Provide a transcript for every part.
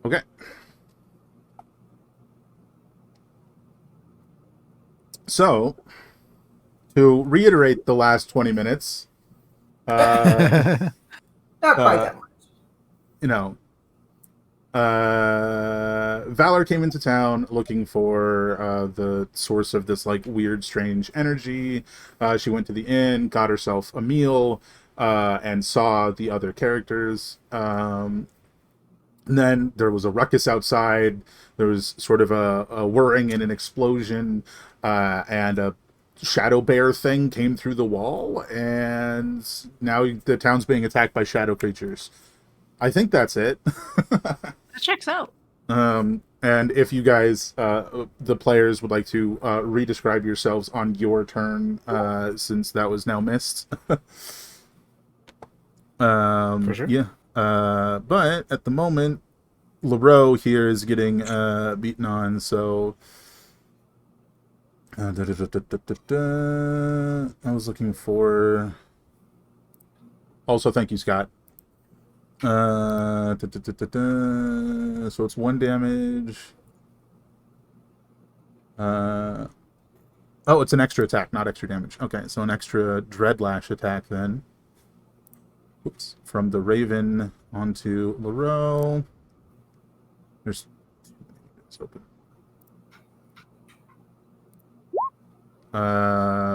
Okay. So, to reiterate the last 20 minutes, uh, Not quite uh, that much. you know, Valor came into town looking for the source of this like weird, strange energy. She went to the inn, got herself a meal, and saw the other characters. And then there was a ruckus outside. There was sort of a whirring and an explosion, and a shadow bear thing came through the wall, and now the town's being attacked by shadow creatures. I think that's it. That checks out. And if you guys, the players, would like to re-describe yourselves on your turn, since that was now missed. For sure. Yeah. But at the moment, LaRoe here is getting beaten on, so. I was looking for. Also, thank you, Scott. So it's 1 damage. Oh, it's an extra attack, not extra damage. Okay, so an extra Dreadlash attack then. Oops. From the Raven onto LaRoe. There's it's open.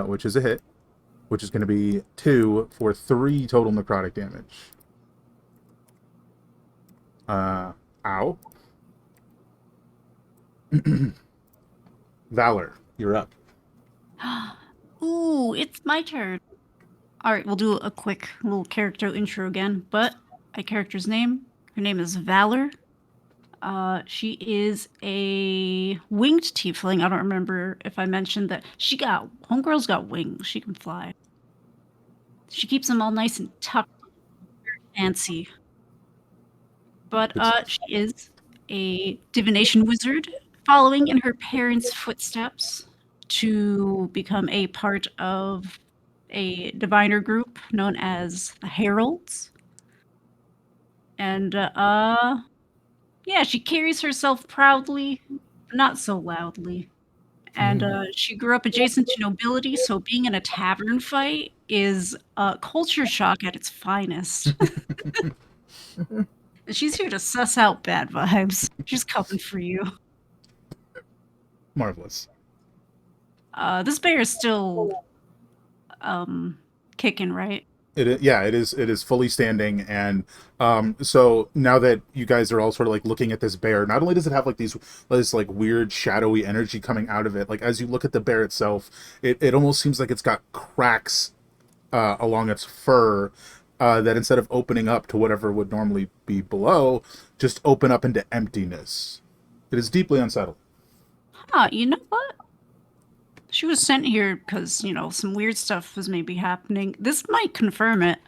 Which is a hit, which is going to be 2 for 3 total necrotic damage. Ow. Valor, you're up. Ooh, it's my turn. All right, we'll do a quick little character intro again, but my character's name, her name is Valor. She is a winged tiefling. I don't remember if I mentioned that. Homegirl's got wings. She can fly. She keeps them all nice and tucked, fancy. But she is a divination wizard, following in her parents' footsteps to become a part of a diviner group known as the Heralds. And yeah, she carries herself proudly, not so loudly. And she grew up adjacent to nobility, so being in a tavern fight is a culture shock at its finest. And she's here to suss out bad vibes. She's coming for you. Marvelous. This bear is still kicking, right? Yeah, it is. It is fully standing, and so now that you guys are all sort of like looking at this bear, not only does it have like this like weird shadowy energy coming out of it, like as you look at the bear itself, it almost seems like it's got cracks along its fur, that instead of opening up to whatever would normally be below, just open up into emptiness. It is deeply unsettling. Huh, you know what? She was sent here because, some weird stuff was maybe happening. This might confirm it.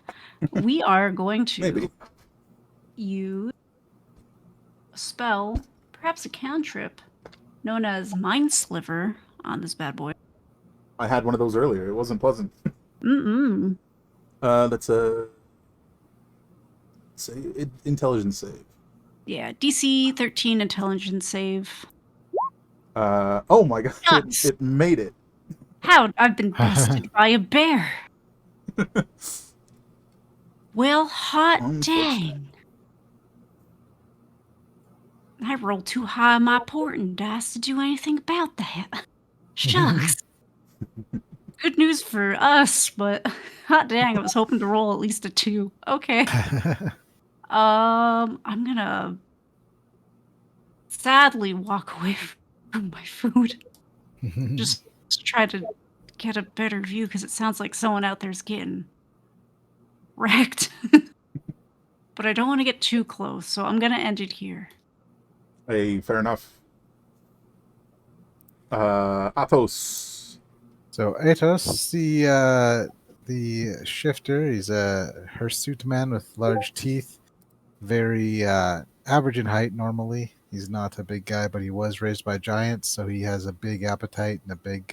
We are going to Maybe. use a spell, perhaps a cantrip, known as Mind Sliver on this bad boy. I had one of those earlier. It wasn't pleasant. Mm-mm. That's a intelligence save. Yeah, DC 13 intelligence save. Oh my god, Nuts. it made it. How? I've been bested by a bear. Well, hot dang. I rolled too high on my portent dice to do anything about that. Shucks. Good news for us, but hot dang, I was hoping to roll at least a 2. Okay. I'm gonna sadly walk away from my food. Just to try to get a better view, because it sounds like someone out there's getting wrecked. But I don't want to get too close, so I'm gonna end it here. Hey, fair enough. Athos. So Atos, the shifter, he's a hirsute man with large teeth, very average in height normally. He's not a big guy, but he was raised by giants, so he has a big appetite and a big,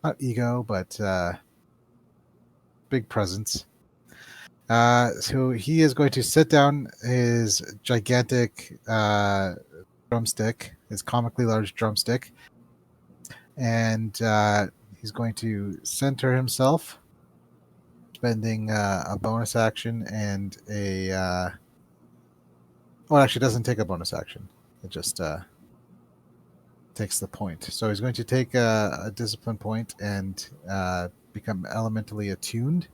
not ego, but big presence. So he is going to sit down his gigantic drumstick, his comically large drumstick, and he's going to center himself, spending a bonus action and a. Well, actually, it doesn't take a bonus action. It just takes the point. So he's going to take a discipline point and become elementally attuned.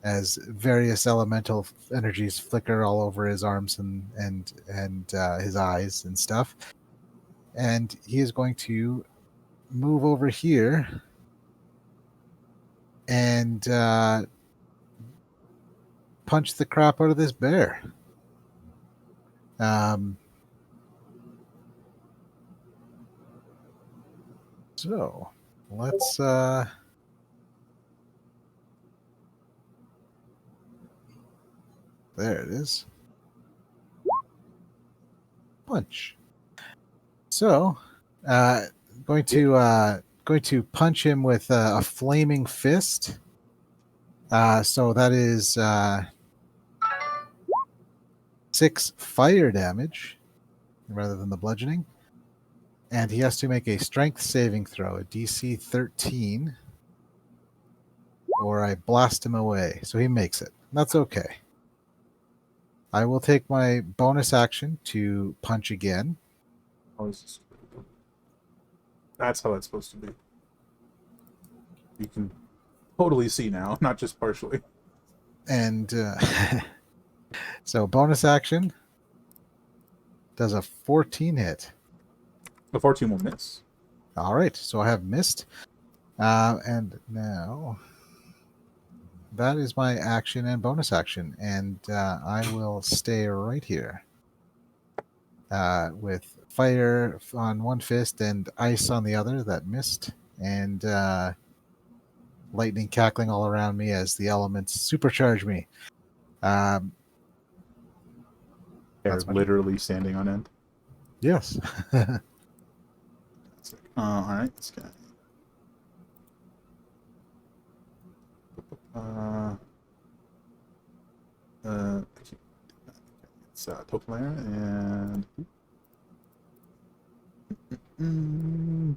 As various elemental energies flicker all over his arms and his eyes and stuff, and he is going to move over here and punch the crap out of this bear. So let's there it is. Punch. So, going to punch him with a flaming fist. So that is 6 fire damage rather than the bludgeoning, and he has to make a strength saving throw, a DC 13, or I blast him away. So he makes it. That's okay. I will take my bonus action to punch again. Oh, that's how that's supposed to be. You can totally see now, not just partially. And so bonus action does a 14 hit. The 14 will miss. All right, so I have missed. And now that is my action and bonus action. And I will stay right here with fire on one fist and ice on the other that missed. And lightning cackling all around me as the elements supercharge me. They're That's my literally standing on end. Yes. Alright, this guy. It's token layer and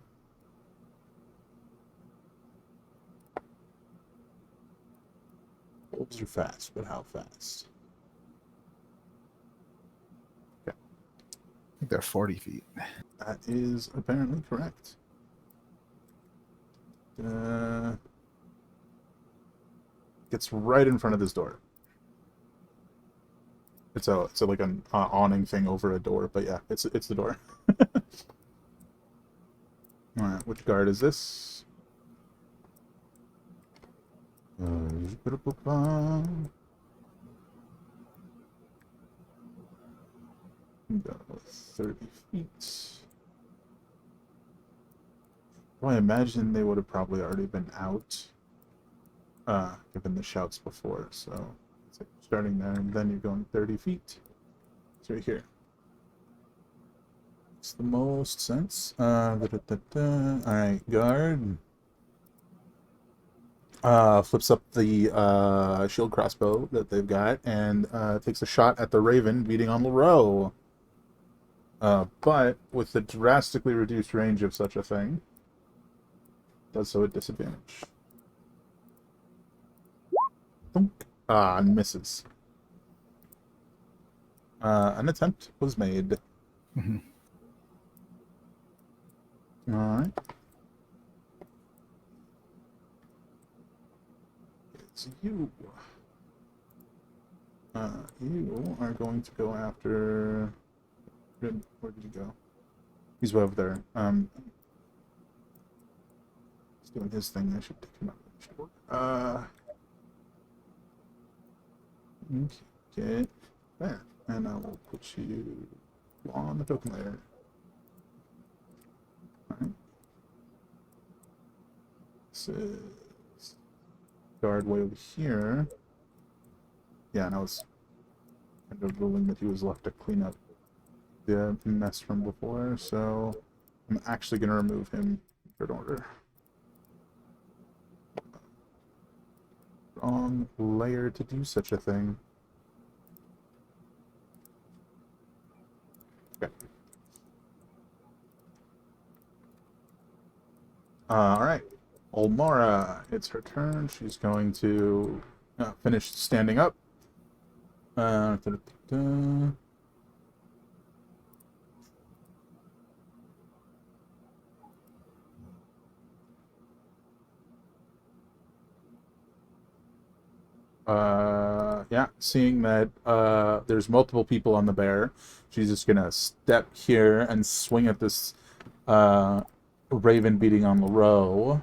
wolves are fast, but how fast? I think they're 40 feet. That is apparently correct. Gets right in front of this door. It's like an awning thing over a door, but yeah, it's the door. All right, which guard is this? Go 30 feet. Well, I imagine they would have probably already been out, given the shouts before. So it's like starting there, and then you're going 30 feet. It's right here. It's the most sense. All right, guard. Flips up the shield crossbow that they've got and takes a shot at the raven beating on Leroux. But with the drastically reduced range of such a thing, does so at disadvantage. And misses. An attempt was made. Mm-hmm. Alright. It's you. You are going to go after... Where did he go? He's way over there. He's doing his thing. I should take him out. Okay. There. And I will put you on the token layer. Alright. This is guard way over here. Yeah, and I was kind of ruling that he was left to clean up the mess from before, so I'm actually going to remove him in third order. wrong layer to do such a thing. Okay. Alright. Old Mara, it's her turn. She's going to finish standing up. Da-da-da-da. Yeah, seeing that there's multiple people on the bear, she's just gonna step here and swing at this raven beating on the row.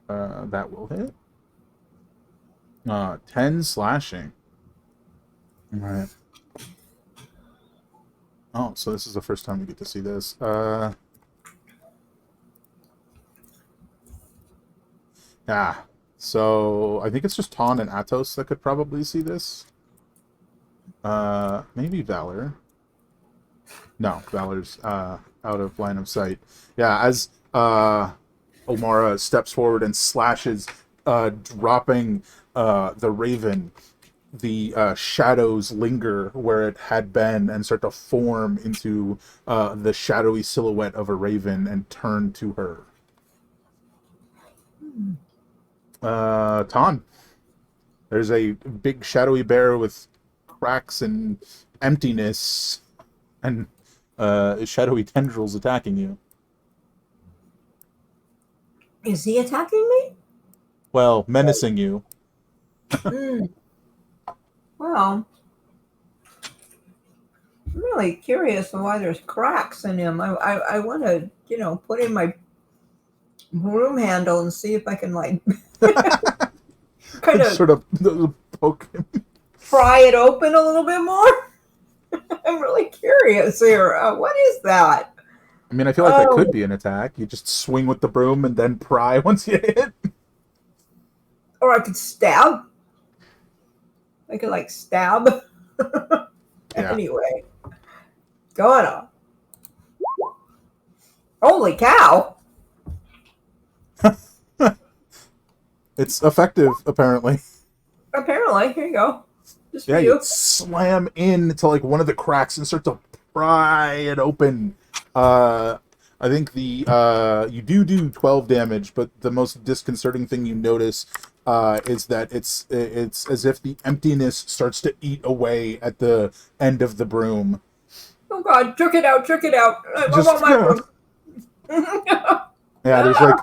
That will hit. 10 slashing. Alright. Oh, so this is the first time we get to see this. Yeah. So I think it's just Taun and Atos that could probably see this. Maybe Valor. No, Valor's out of line of sight. Yeah, as Omara steps forward and slashes, dropping the raven, the shadows linger where it had been and start to form into the shadowy silhouette of a raven and turn to her. Taun. There's a big shadowy bear with cracks and emptiness and shadowy tendrils attacking you. Is he attacking me? Well, menacing you. Well, I'm really curious why there's cracks in him. I want to, put in my broom handle and see if I can, like, kind of sort of poke him. pry it open a little bit more. I'm really curious here. What is that? I mean, I feel like that could be an attack. You just swing with the broom and then pry once you hit. Or I could stab. I could, like, stab. Yeah. Anyway. Going on. Holy cow. It's effective, apparently. Apparently. Here you go. Just Yeah, for you slam into like one of the cracks and start to pry it open. I think the you do 12 damage, but the most disconcerting thing you notice is that it's as if the emptiness starts to eat away at the end of the broom. Oh God, jerk it out, jerk it out. I Just want my go. broom. Yeah, there's like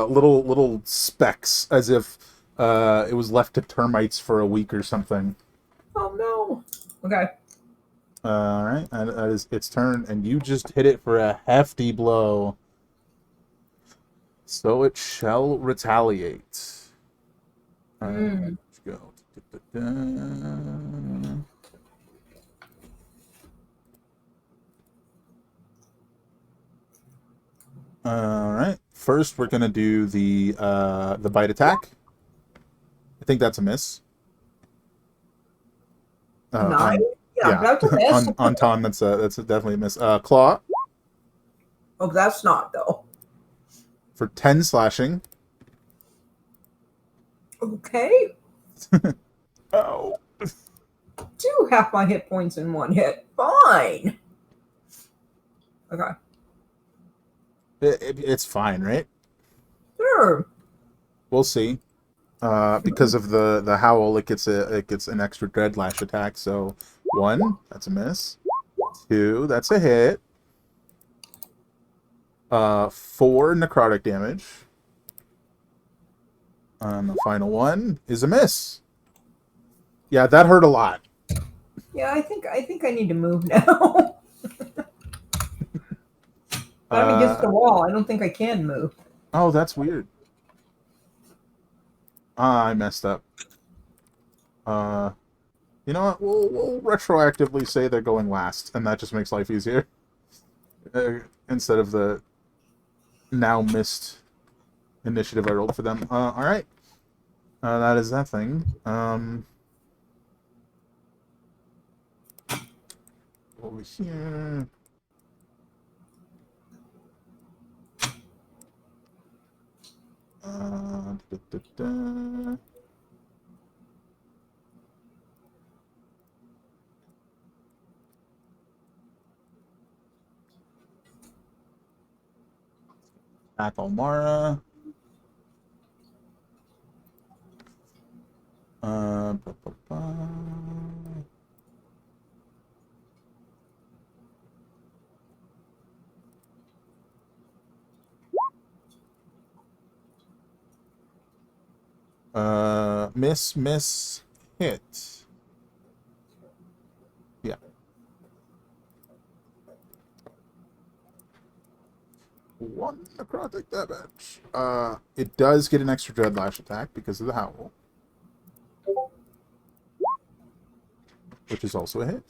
little specks as if it was left to termites for a week or something. Oh no. Okay. All right, and that is its turn, and you just hit it for a hefty blow. So it shall retaliate. Let's go. All right. First, we're gonna do the bite attack. I think that's a miss. Nice. Yeah, that's a miss. on Taun, that's definitely a miss. Claw Oh, that's not though. for 10 slashing. Okay. Oh. 2 half my hit points in one hit. Fine. Okay. It's fine, right? Sure. We'll see. Because of the howl, it gets an extra dread lash attack. So 1, that's a miss. 2, that's a hit. 4 necrotic damage. And the final one is a miss. Yeah, that hurt a lot. Yeah, I think I need to move now. I'm against the wall. I don't think I can move. Oh, that's weird. I messed up. You know what? We'll retroactively say they're going last, and that just makes life easier. Instead of the now missed initiative I rolled for them. All right. That is that thing. Over here. Da, da, da. Tackle Mara. Ba, ba, ba. Miss, hit. Yeah. One necrotic damage. It does get an extra Dread Lash attack because of the howl, which is also a hit.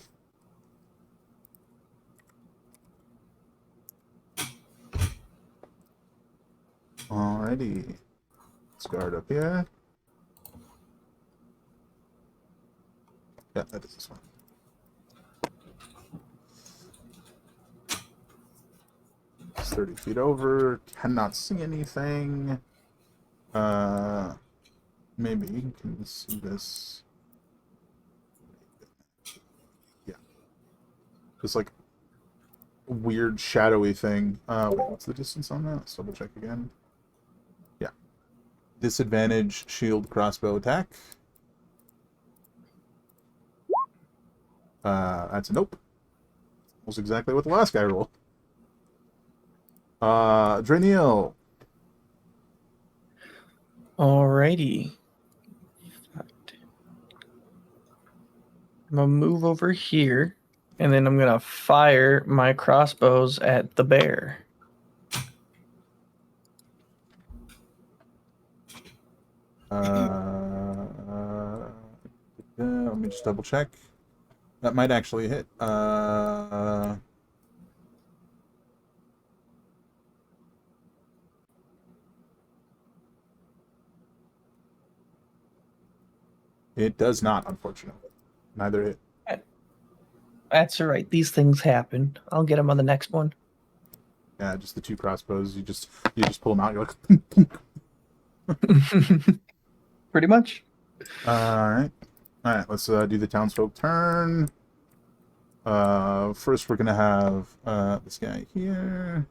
Alrighty. Let's guard up here. Yeah, that is this one. It's 30 feet over. Cannot see anything. Maybe you can see this. Yeah. This like weird shadowy thing. Wait, what's the distance on that? Let's double check again. Yeah. Disadvantage shield crossbow attack. That's a nope. Almost exactly what the last guy rolled. Draniel. Alrighty. I'm gonna move over here, and then I'm gonna fire my crossbows at the bear. Let me just double check. That might actually hit. It does not, unfortunately. Neither hit. That's all right. These things happen. I'll get him on the next one. Yeah, just the two crossbows. You just pull them out. You're like, Pretty much. all right. Let's do the townsfolk turn. First we're gonna have this guy here.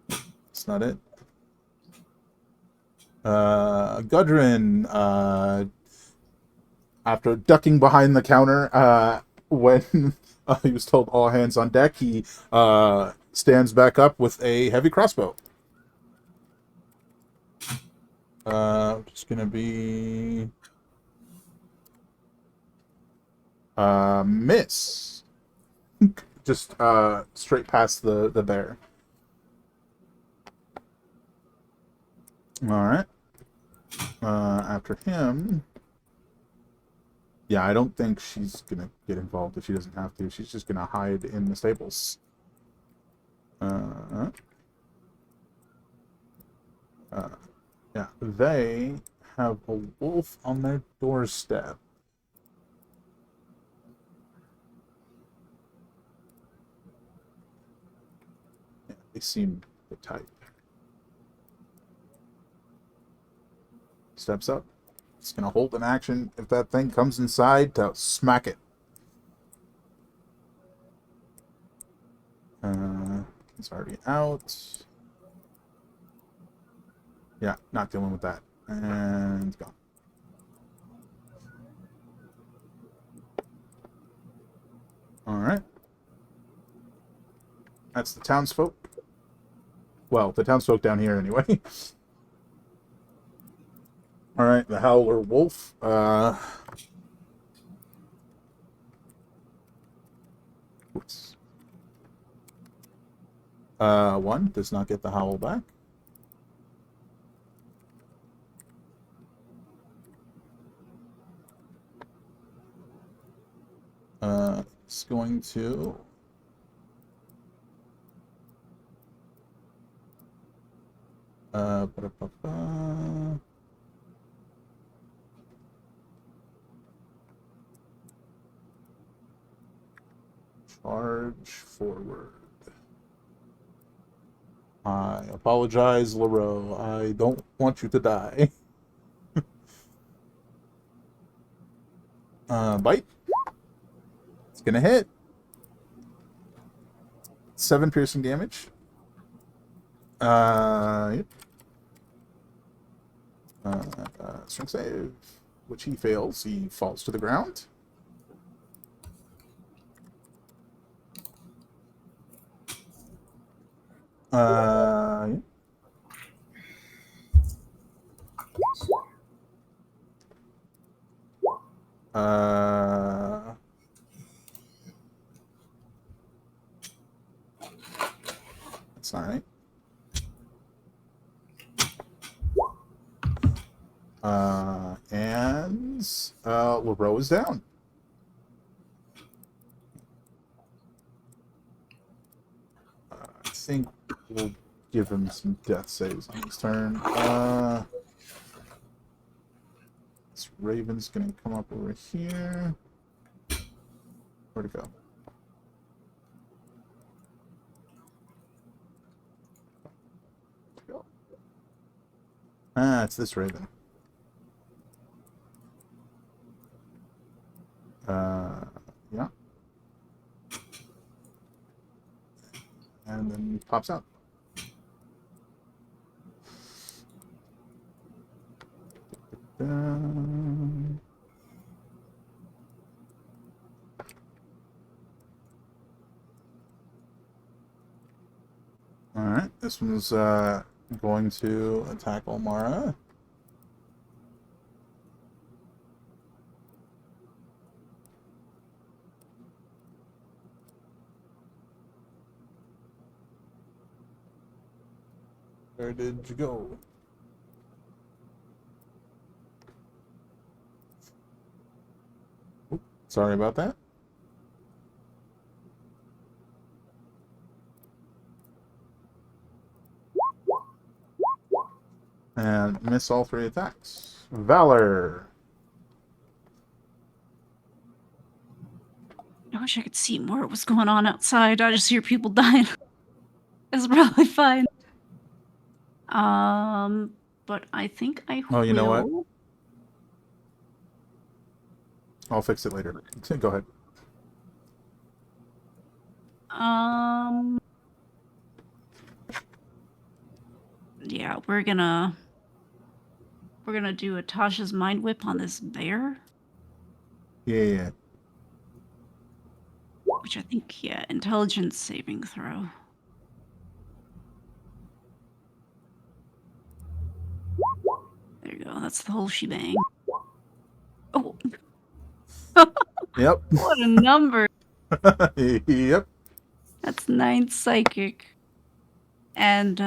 That's not it. Gudrun, after ducking behind the counter, when he was told all hands on deck, he stands back up with a heavy crossbow. Just gonna be miss. Just straight past the bear. All right. After him. Yeah, I don't think she's gonna get involved if she doesn't have to. She's just gonna hide in the stables. Yeah, they have a wolf on their doorstep. Yeah, they seem the type. Steps up. It's gonna hold an action if that thing comes inside to smack it. It's already out. Yeah, not dealing with that. And gone. Alright. That's the townsfolk. Well, the townsfolk down here anyway. Alright, the Howler Wolf. Oops. One does not get the howl back. It's going to ba-da-ba-ba. Charge forward. I apologize, Laro. I don't want you to die. Bite. It's gonna hit. 7 piercing damage. Yep. Strength save, which he fails. He falls to the ground. Yep. That's not right. And Laro is down. I think we'll give him some death saves on his turn. This Raven's gonna come up over here. Where'd it go? It's this Raven. Yeah. And then he pops out. Alright, this one's going to attack Olmara. Where did you go? Oop, sorry about that. And miss all 3 attacks. Valor. I wish I could see more of what's going on outside. I just hear people dying. It's probably fine. But I think I Oh, you know what? will. I'll fix it later. Go ahead. Yeah, we're gonna do a Tasha's Mind Whip on this bear, Yeah. which I think, yeah, intelligence saving throw. There you go. That's the whole shebang. Oh, Yep. what a number! Yep. That's 9 psychic, and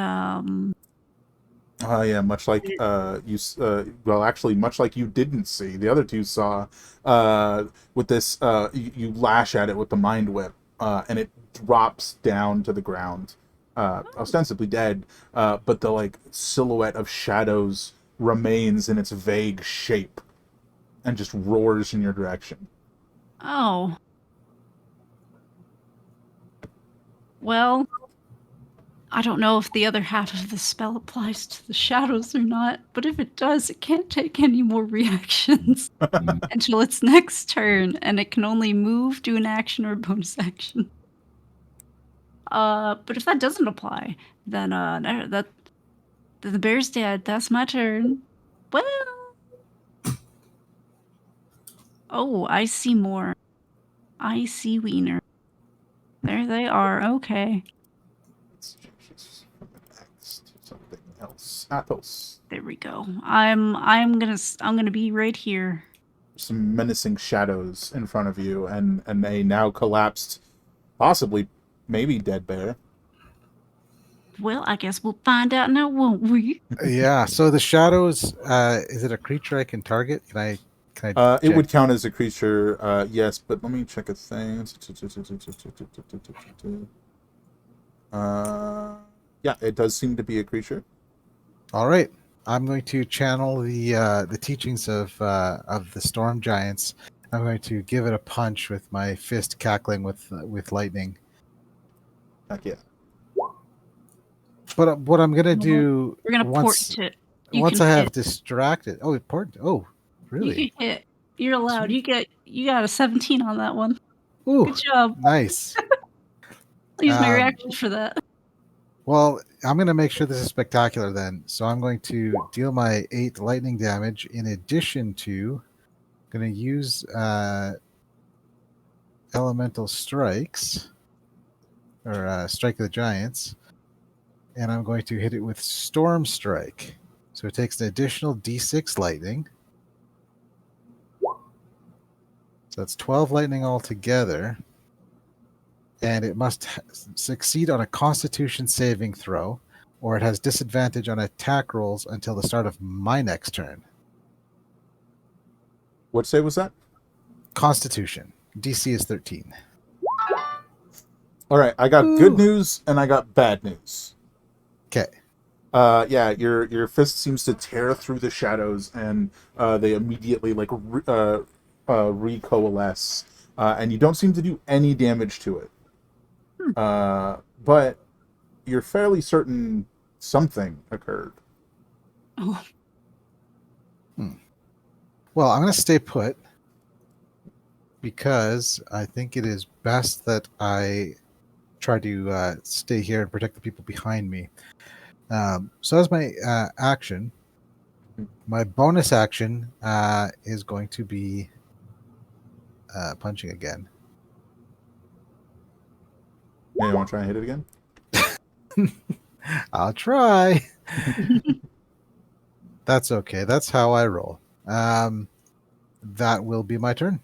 Yeah, much like well, actually, much like you didn't see, the other two saw. With this, you lash at it with the mind whip, and it drops down to the ground, ostensibly dead. But the like silhouette of shadows remains in its vague shape, and just roars in your direction. oh, well. I don't know if the other half of the spell applies to the shadows or not, but if it does, it can't take any more reactions until its next turn, and it can only move, do an action, or a bonus action. But if that doesn't apply, then the bear's dead. That's my turn. Well, oh, I see more. I see Wiener. There they are. Okay. Let's change this from an X to something else. Athos. There we go. I'm gonna be right here. Some menacing shadows in front of you, and a now collapsed, possibly, maybe dead bear. Well, I guess we'll find out now, won't we? Yeah. So the shadows, is it a creature I can target? Can I? It check? would count as a creature, yes, but let me check a thing. Yeah, it does seem to be a creature. All right. I'm going to channel the teachings of the storm giants. I'm going to give it a punch with my fist cackling with lightning. Heck yeah. But what I'm gonna do We're gonna once port it. You once can I have hit. distracted. Oh, important. Oh, You really? can hit. You're allowed. Sweet. You got a 17 on that one. Ooh, Good job. nice. I'll use my Um, reaction for that. Well, I'm going to make sure this is spectacular then. So I'm going to deal my 8 lightning damage in addition to going to use elemental strikes or strike of the giants, and I'm going to hit it with storm strike. So it takes an additional d6 lightning. So that's 12 lightning altogether. And it must succeed on a constitution saving throw, or it has disadvantage on attack rolls until the start of my next turn. What save was that? Constitution. DC is 13. All right, I got Ooh. good news and I got bad news. Okay. Yeah, your fist seems to tear through the shadows, and they immediately like recoalesce, and you don't seem to do any damage to it. But you're fairly certain something occurred. Oh, Well, I'm going to stay put because I think it is best that I try to stay here and protect the people behind me. So as my action, my bonus action is going to be punching again. Yeah, you want to try and hit it again? I'll try. That's okay. That's how I roll. That will be my turn.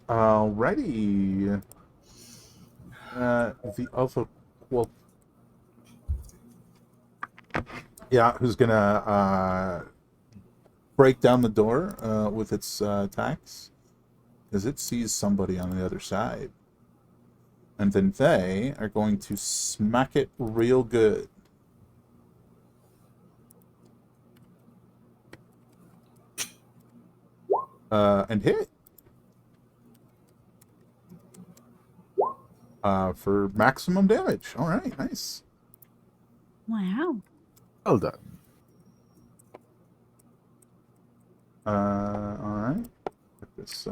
Alrighty. The other, well, yeah, who's gonna break down the door with its attacks, because it sees somebody on the other side, and then they are going to smack it real good. And hit. For maximum damage. All right, nice. wow. Well done. All right. Put this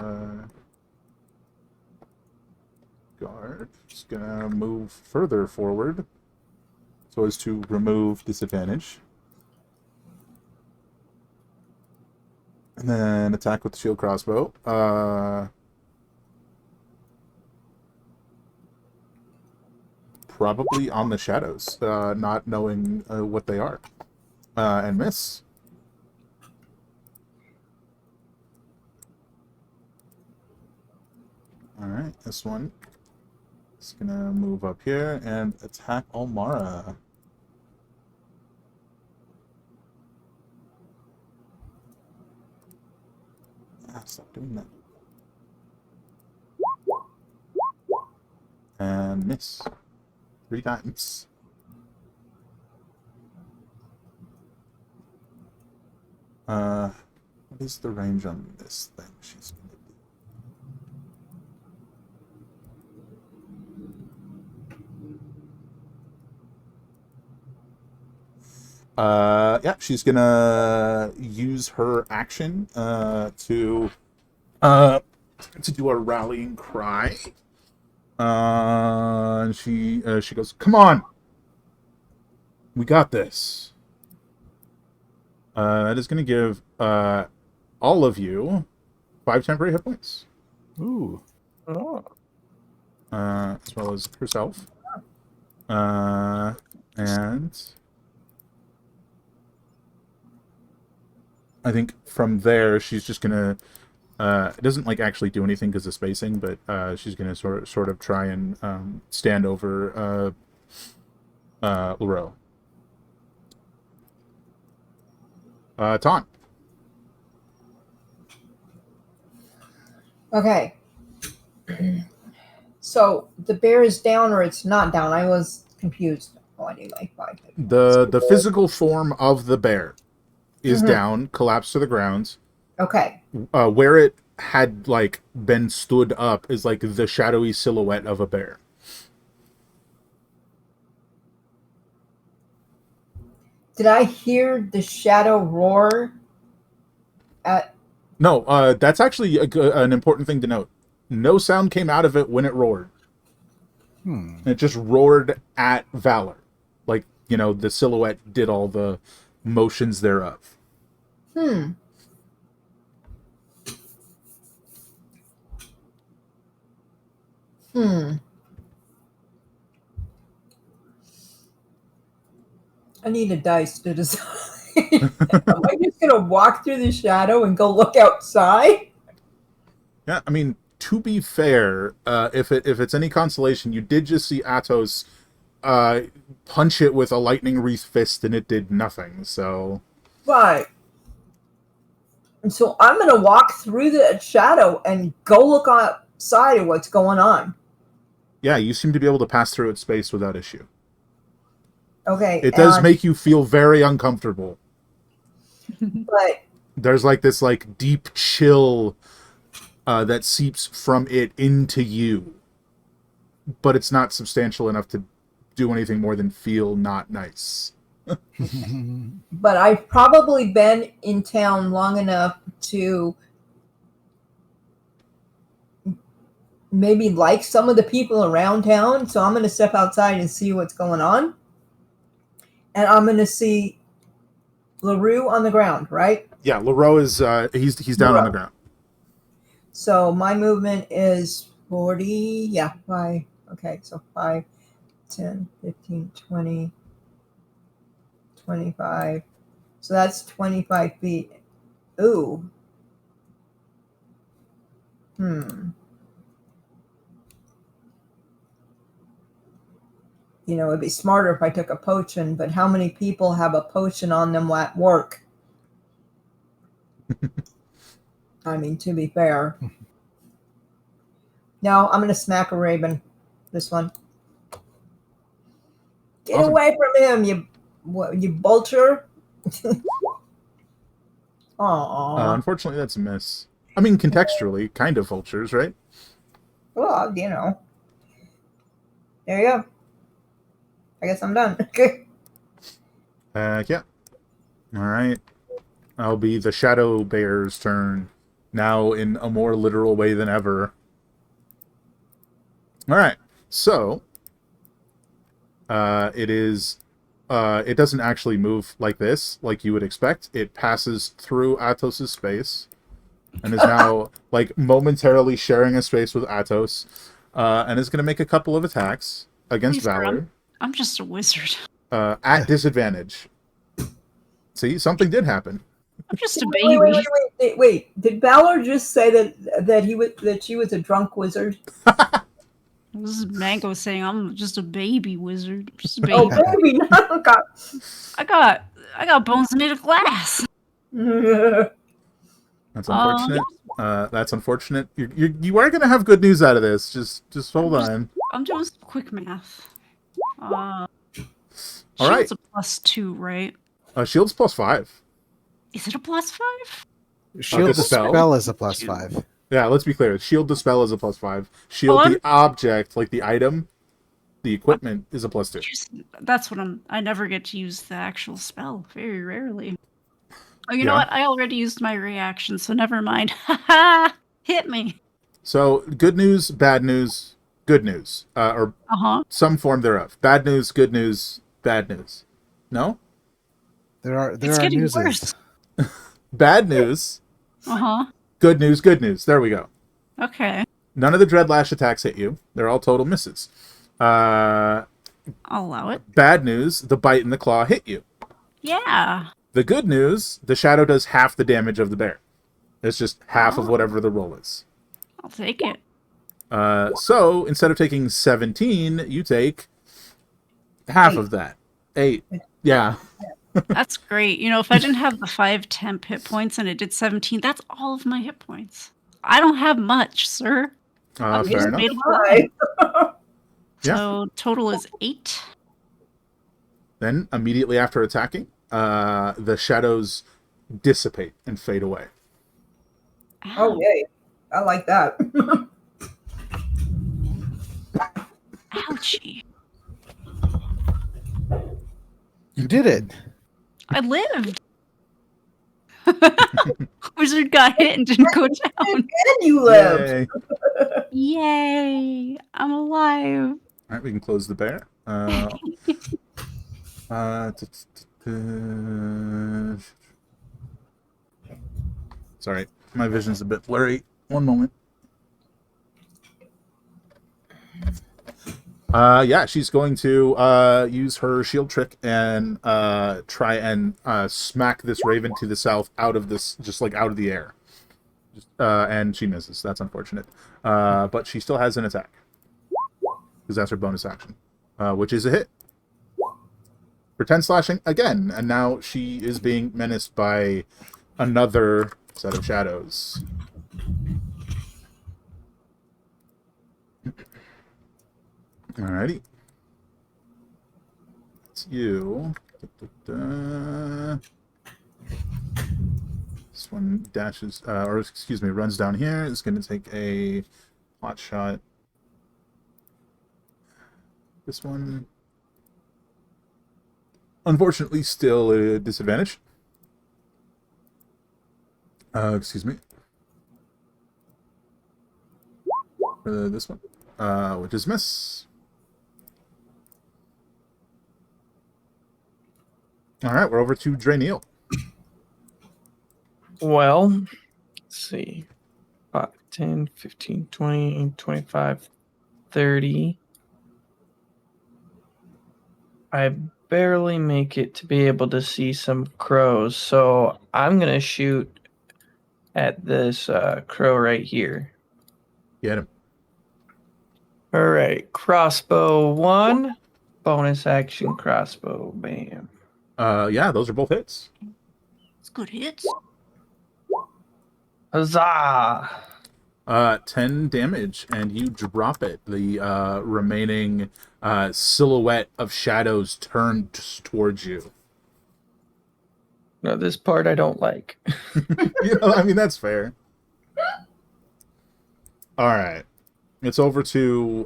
guard. Just gonna move further forward so as to remove disadvantage. And then attack with the shield crossbow. Probably on the shadows, not knowing what they are. And miss. Alright, this one is gonna move up here and attack Almara. Stop doing that. And miss. 3 times. What is the range on this thing she's gonna do? Yeah, she's gonna use her action to do a rallying cry. And she goes, "Come on, we got this." That is gonna give all of you 5 temporary hit points, Ooh. Oh. as well as herself. And I think from there she's just gonna. It doesn't like actually do anything because of spacing, but she's gonna sort of try and stand over Leroux. Taun. Okay. So the bear is down or it's not down. I was confused. Oh, anyway, fine. The physical form of the bear is down, collapsed to the ground. Okay. Where it had like been stood up is like the shadowy silhouette of a bear. Did I hear the shadow roar at? No, that's actually an important thing to note. No sound came out of it when it roared. It just roared at Valor. Like, the silhouette did all the motions thereof. Hmm. I need a dice to decide. Am I just gonna walk through the shadow and go look outside? Yeah, I mean, to be fair, if it's any consolation, you did just see Atos punch it with a lightning wreath fist, and it did nothing. So, Right. And so I'm gonna walk through the shadow and go look outside at what's going on. yeah, you seem to be able to pass through its space without issue. Okay. It does make you feel very uncomfortable. But There's like this deep chill that seeps from it into you, but it's not substantial enough to do anything more than feel not nice. but I've probably been in town long enough to maybe like some of the people around town. So I'm going to step outside and see what's going on. And I'm going to see LaRue on the ground, right? Yeah, Leroy is he's down on the ground. So my movement is 40. Yeah, 5. Okay, so 5, 10, 15, 20, 25. So that's 25 feet. Ooh. It'd be smarter if I took a potion, but how many people have a potion on them at work? I mean, to be fair. No, I'm going to smack a raven. This one. Get Awesome. away from him, you vulture. Aww. Unfortunately, that's a miss. I mean, contextually, kind of vultures, right? Well, There you go. I guess I'm done. Okay. Yeah. All right. I'll be the Shadow Bear's turn, now in a more literal way than ever. All right. So, it is... it doesn't actually move like this, like you would expect. It passes through Atos' space and is now, momentarily sharing a space with Atos, and is going to make a couple of attacks against Please, girl. Valor. I'm just a wizard. At disadvantage. See, something did happen. I'm just a baby. Wait. Did Valor just say that she was a drunk wizard? This is Mango saying I'm just a baby wizard. I'm just a baby. Oh, baby! No, God. I got bones made of glass. That's unfortunate. That's unfortunate. You are going to have good news out of this. Just hold on. I'm doing some quick math. All Shield's right. a +2, right? Shield's +5. Is it a +5? Shield Dispel. Dispel is a +5. Yeah, let's be clear. Shield Dispel is a +5. Shield the object, like the item, the equipment, is a +2. That's what I never get to use the actual spell. Very rarely. Oh, you know what? I already used my reaction, so never mind. Haha! Hit me. So, good news, bad news, good news. Or some form thereof. Bad news, good news, bad news. No? There are It's getting newses. worse. Bad news. Good news, good news. There we go. Okay. None of the Dreadlash attacks hit you. They're all total misses. I'll allow it. Bad news, the bite and the claw hit you. Yeah. The good news, the shadow does half the damage of the bear. It's just half of whatever the roll is. I'll take it. So, instead of taking 17, you take half of that. 8. Yeah. That's great. If I didn't have the 5 temp hit points and it did 17, that's all of my hit points. I don't have much, sir. Fair enough. So total is 8. Then, immediately after attacking, the shadows dissipate and fade away. Oh, yay. I like that. Ouchie. You did it. I lived. Wizard got hit and didn't go down. And you lived. Yay. Yay! I'm alive. All right, we can close the bear. Sorry, my vision's a bit blurry. One moment. Yeah, she's going to use her shield trick and try and smack this raven to the south out of this, just like out of the air. And she misses. That's unfortunate. But she still has an attack because that's her bonus action, which is a hit for 10 slashing again. And now she is being menaced by another set of shadows. Alrighty. It's you. This one dashes, or excuse me, runs down here. It's going to take a pot shot. This one, unfortunately, still a disadvantage. Excuse me. This one, which is miss. All right, we're over to Draeneel. Well, let's see. 5, 10, 15, 20, 25, 30. I barely make it to be able to see some crows, so I'm going to shoot at this crow right here. Get him. All right, crossbow 1, bonus action crossbow, bam. Yeah, those are both hits. It's good hits. Huzzah! 10 damage, and you drop it. The remaining silhouette of shadows turned towards you. No, this part I don't like. You know, I mean, that's fair. All right. It's over to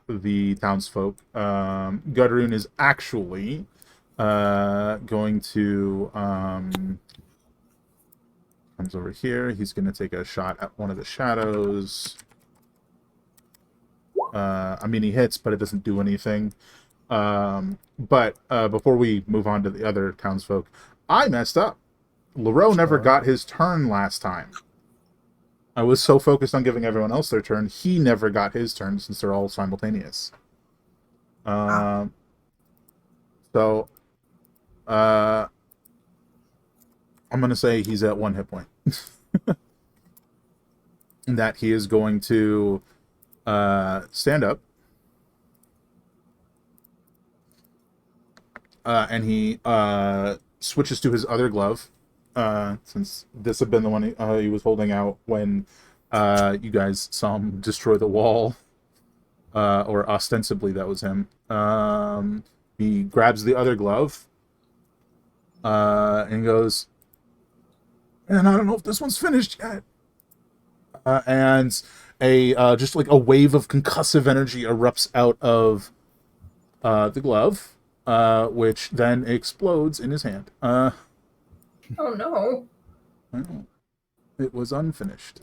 the townsfolk. Gudrun is actually going to... comes over here. He's going to take a shot at one of the shadows. I mean, he hits, but it doesn't do anything. But before we move on to the other townsfolk, I messed up. Leroux never got his turn last time. I was so focused on giving everyone else their turn, he never got his turn since they're all simultaneous. So, I'm going to say he's at 1 hit point. And that he is going to stand up. And he switches to his other glove. Since this had been the one he was holding out when you guys saw him destroy the wall. Or ostensibly that was him. He grabs the other glove. And goes, and I don't know if this one's finished yet. And a just like a wave of concussive energy erupts out of the glove, which then explodes in his hand. Oh no. Well, it was unfinished.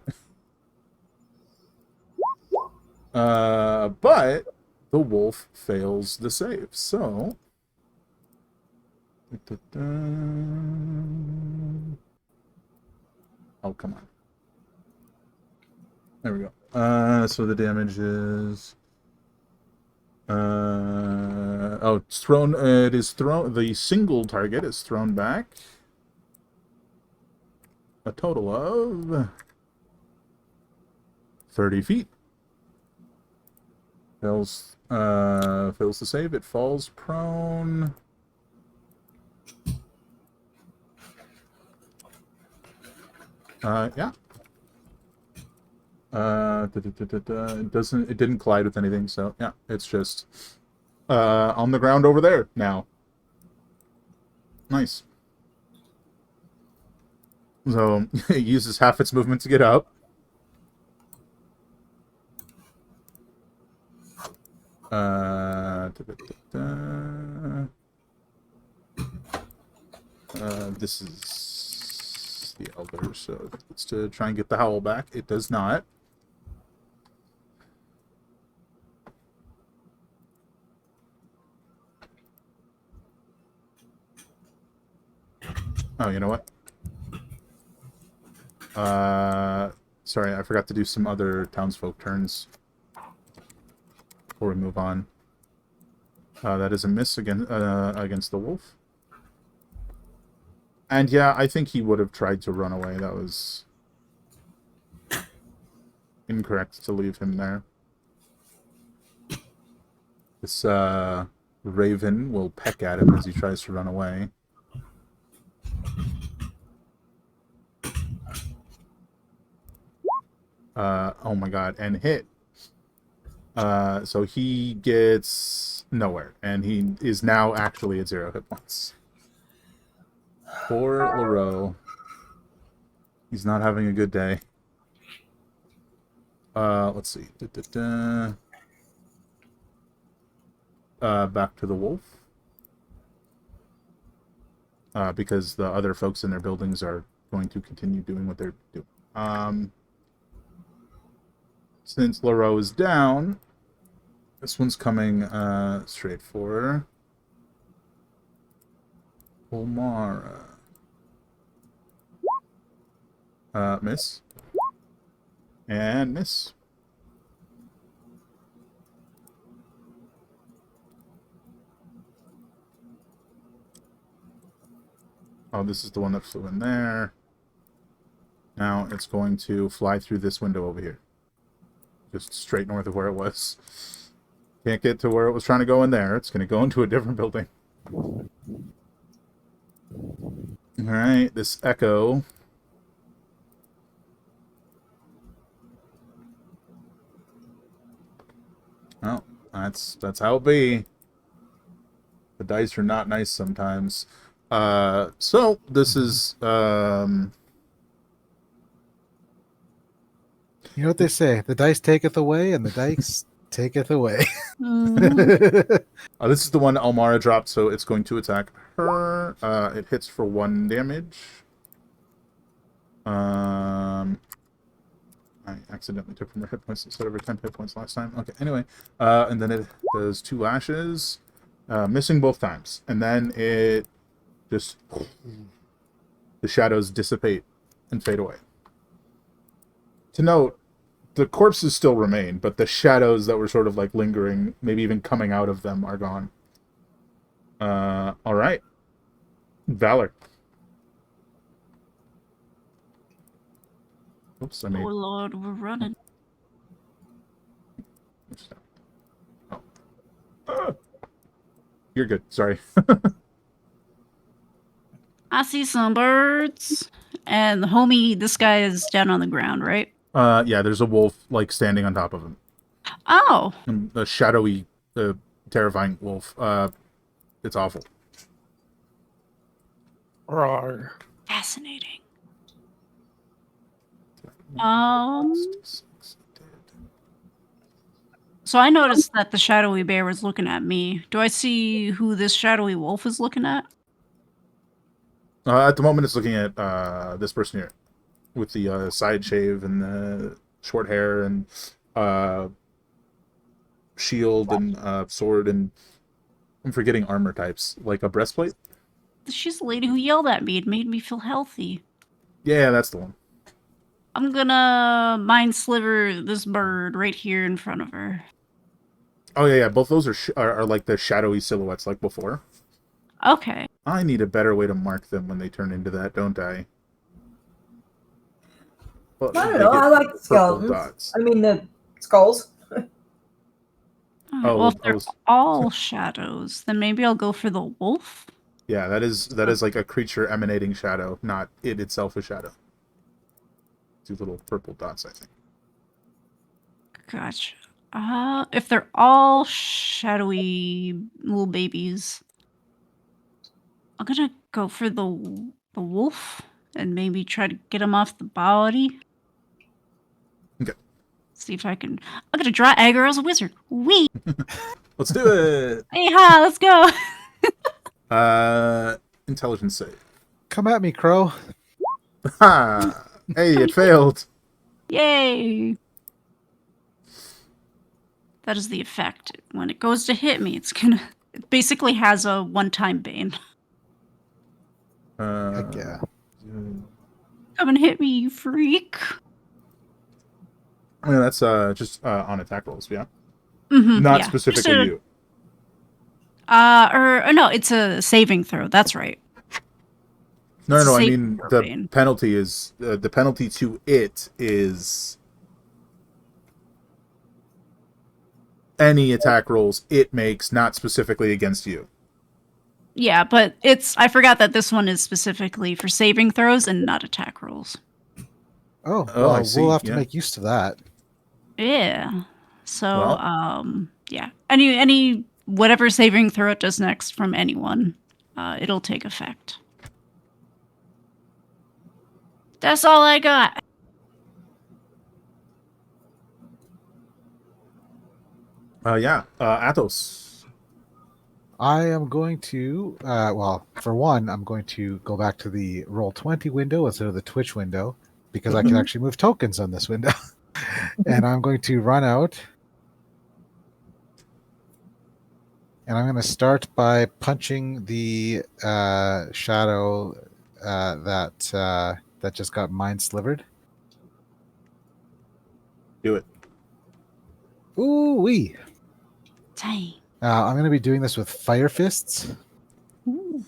But the wolf fails the save, so... Oh, come on. There we go. So the damage is... it's thrown... it is thrown... The single target is thrown back. A total of... 30 feet. Fails the save. It falls prone. Yeah. It didn't collide with anything, so yeah, it's just on the ground over there now. Nice. So it uses half its movement to get up. This is the elder, so it's to try and get the howl back. It does not. Oh, you know what? Sorry, I forgot to do some other townsfolk turns before we move on. That is a miss against the wolf. And yeah, I think he would have tried to run away. That was incorrect to leave him there. This raven will peck at him as he tries to run away. Oh my god, and hit. So he gets nowhere, and he is now actually at 0 hit points. Poor Leroux. He's not having a good day. Let's see. Back to the wolf. Because the other folks in their buildings are going to continue doing what they're doing. Since Leroux is down, this one's coming straight for Omara. Miss. And miss. Oh, this is the one that flew in there. Now it's going to fly through this window over here. Just straight north of where it was. Can't get to where it was trying to go in there. It's going to go into a different building. Alright, this echo. Well, that's how it be. The dice are not nice sometimes. So this is You know what they say? The dice taketh away, and the dice taketh away. Mhm. this is the one Almara dropped, so it's going to attack her. It hits for 1 damage. I accidentally took from her hit points instead of her 10 hit points last time. Okay, anyway. And then it does 2 lashes. Missing both times. And then it just... The shadows dissipate and fade away. To note, the corpses still remain, but the shadows that were sort of like lingering, maybe even coming out of them, are gone. Alright. Valor. Oops, I made... Oh lord, we're running. Oh. You're good, sorry. I see some birds. And the homie, this guy is down on the ground, right? Yeah, there's a wolf, like, standing on top of him. Oh, A shadowy, terrifying wolf. It's awful. Roar. fascinating. So I noticed that the shadowy bear was looking at me. Do I see who this shadowy wolf is looking at? At the moment, it's looking at this person here, with the side shave and the short hair and shield and sword, and I'm forgetting armor types, like a breastplate. She's the lady who yelled at me. It made me feel healthy. Yeah, that's the one. I'm gonna mind sliver this bird right here in front of her. Oh yeah, both those are like the shadowy silhouettes like before. Okay. I need a better way to mark them when they turn into that, don't I? Well, I don't they know. get I like the purple skeletons. dots. I mean the skulls. Well, if they're all shadows, then maybe I'll go for the wolf. Yeah, that is like a creature emanating shadow, not it itself a shadow. 2 little purple dots, I think. Gotcha. If they're all shadowy little babies, I'm gonna go for the wolf and maybe try to get him off the body. Okay. See if I can. I'm gonna draw aggro as a wizard. Wee! Let's do it. Hey ha! Let's go. Intelligence save. Come at me, Crow. Ha! Hey, it failed. Yay! That is the effect. When it goes to hit me, it basically has a one-time bane. Heck yeah. Come and hit me, you freak. I mean, that's just on attack rolls, yeah. Yeah. Specifically Just you. or no, it's a saving throw. That's right. No, I saving mean throw the bane. penalty is the penalty to it is any attack rolls it makes, not specifically against you. Yeah, but I forgot that this one is specifically for saving throws and not attack rolls. Oh, Oh, I well, see, we'll have to yeah. make use of that. Yeah. So, Well. yeah. Any whatever saving throw it does next from anyone, it'll take effect. That's all I got. Athos. I am going to, well, for one, I'm going to go back to the Roll20 window instead of the Twitch window because I can actually move tokens on this window. And I'm going to run out. And I'm going to start by punching the shadow that just got mind slivered. Do it. Ooh-wee. Dang. I'm going to be doing this with Fire Fists. Ooh.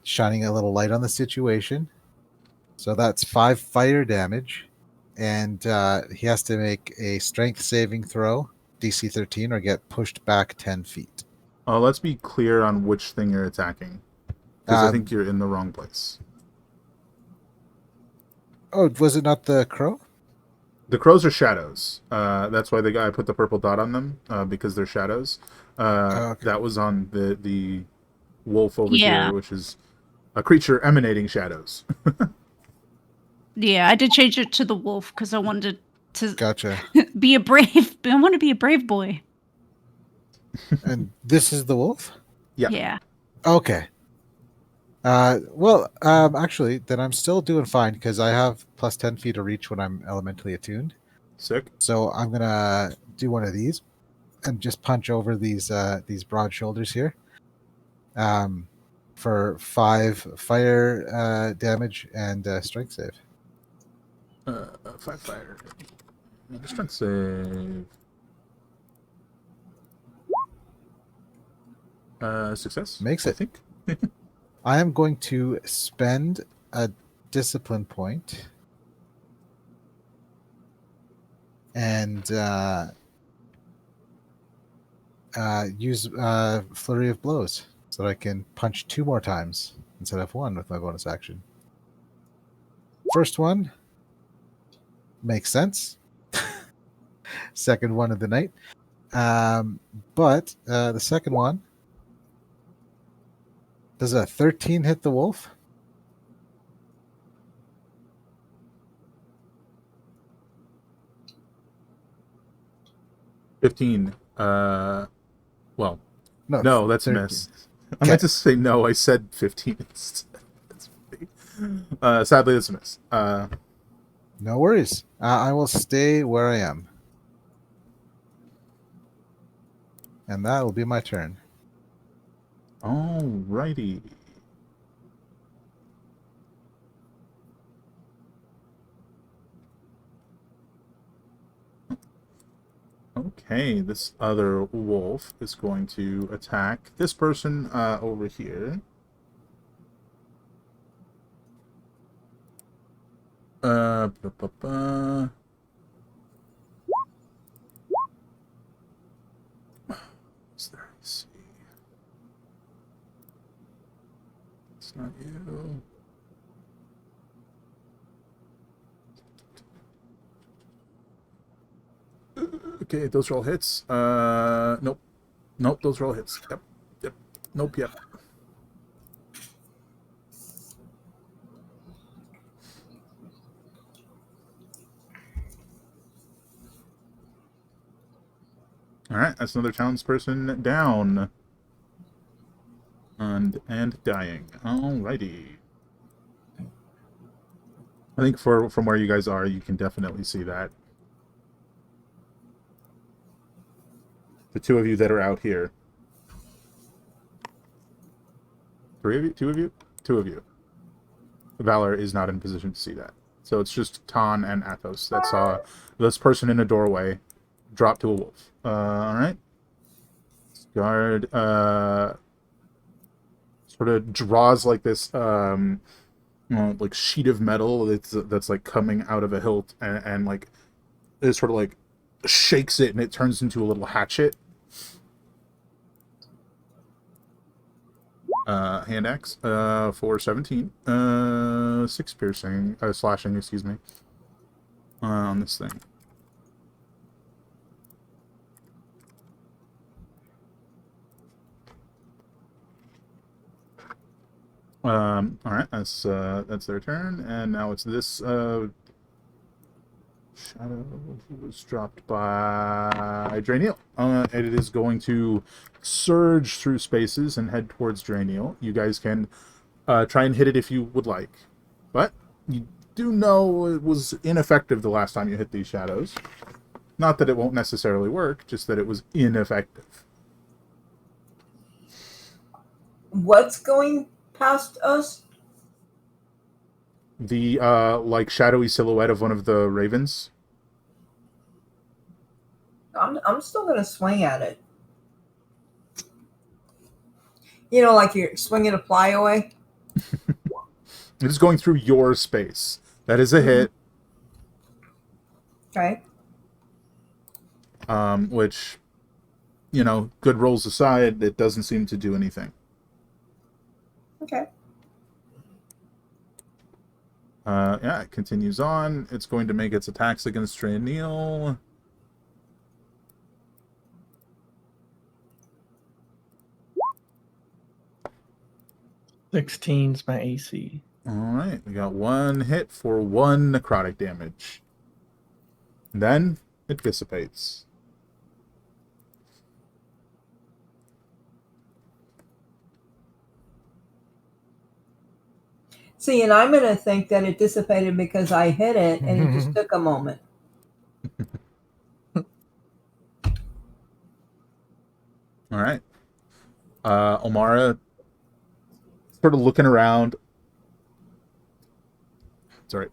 Shining a little light on the situation. So that's 5 fire damage. And he has to make a strength saving throw, DC 13, or get pushed back 10 feet. Let's be clear on which thing you're attacking. Because I think Um, you're in the wrong place. Oh, was it not the crow? The crows are shadows. That's why I put the purple dot on them, because they're shadows. Okay. That was on the wolf over Yeah. here, which is a creature emanating shadows. Yeah, I did change it to the wolf because I wanted to Gotcha. be a brave. I want to be a brave boy. And this is the wolf? Yeah. Yeah. Okay. Actually, then I'm still doing fine because I have plus 10 feet of reach when I'm elementally attuned. Sick. So I'm going to do one of these and just punch over these broad shoulders here for 5 fire damage and strength save. 5 fire. Strength save. Success. Makes I it. think. I am going to spend a discipline point and use flurry of blows so that I can punch 2 more times instead of 1 with my bonus action. First one makes sense. Second one of the night. But the second one, does a 13 hit the wolf? $15. Well, no, that's 13. a miss. I meant to say no. I said 15 instead. That's funny. Sadly, that's a miss. No worries. I will stay where I am. And that will be my turn. Alrighty. Okay, this other wolf is going to attack this person over here. Ba, ba, ba. What's there? Let's see. It's not you. Okay, those are all hits. Nope. Nope, those are all hits. Yep. Yep. Nope, yep. Alright, that's another townsperson down. And and dying. Alrighty. I think from where you guys are, you can definitely see that. The two of you that are out here. 3 of you? 2 of you? 2 of you. Valor is not in position to see that. So it's just Tan and Athos that saw this person in a doorway drop to a wolf. Alright. Guard sort of draws like this like sheet of metal that's like coming out of a hilt and like it sort of like shakes it and it turns into a little hatchet. Hand axe for 17. 6 piercing, slashing, excuse me, on this thing. All right, that's their turn, and now it's this shadow who was dropped by Draeneel. And it is going to surge through spaces and head towards Draeneel. You guys can try and hit it if you would like, but you do know it was ineffective the last time you hit these shadows. Not that it won't necessarily work, just that it was ineffective. What's going past us? The like shadowy silhouette of one of the ravens. I'm still gonna swing at it. You know, like you're swinging a flyaway. It is going through your space. That is a hit. Okay. Which, you know, good rolls aside, it doesn't seem to do anything. Okay. Yeah, it continues on. It's going to make its attacks against Draeneel. Sixteen's my AC. Alright, we got 1 hit for 1 necrotic damage. Then it dissipates. See, and I'm gonna think that it dissipated because I hit it, and it just took a moment. Alright. Omara sort of looking around. Sorry.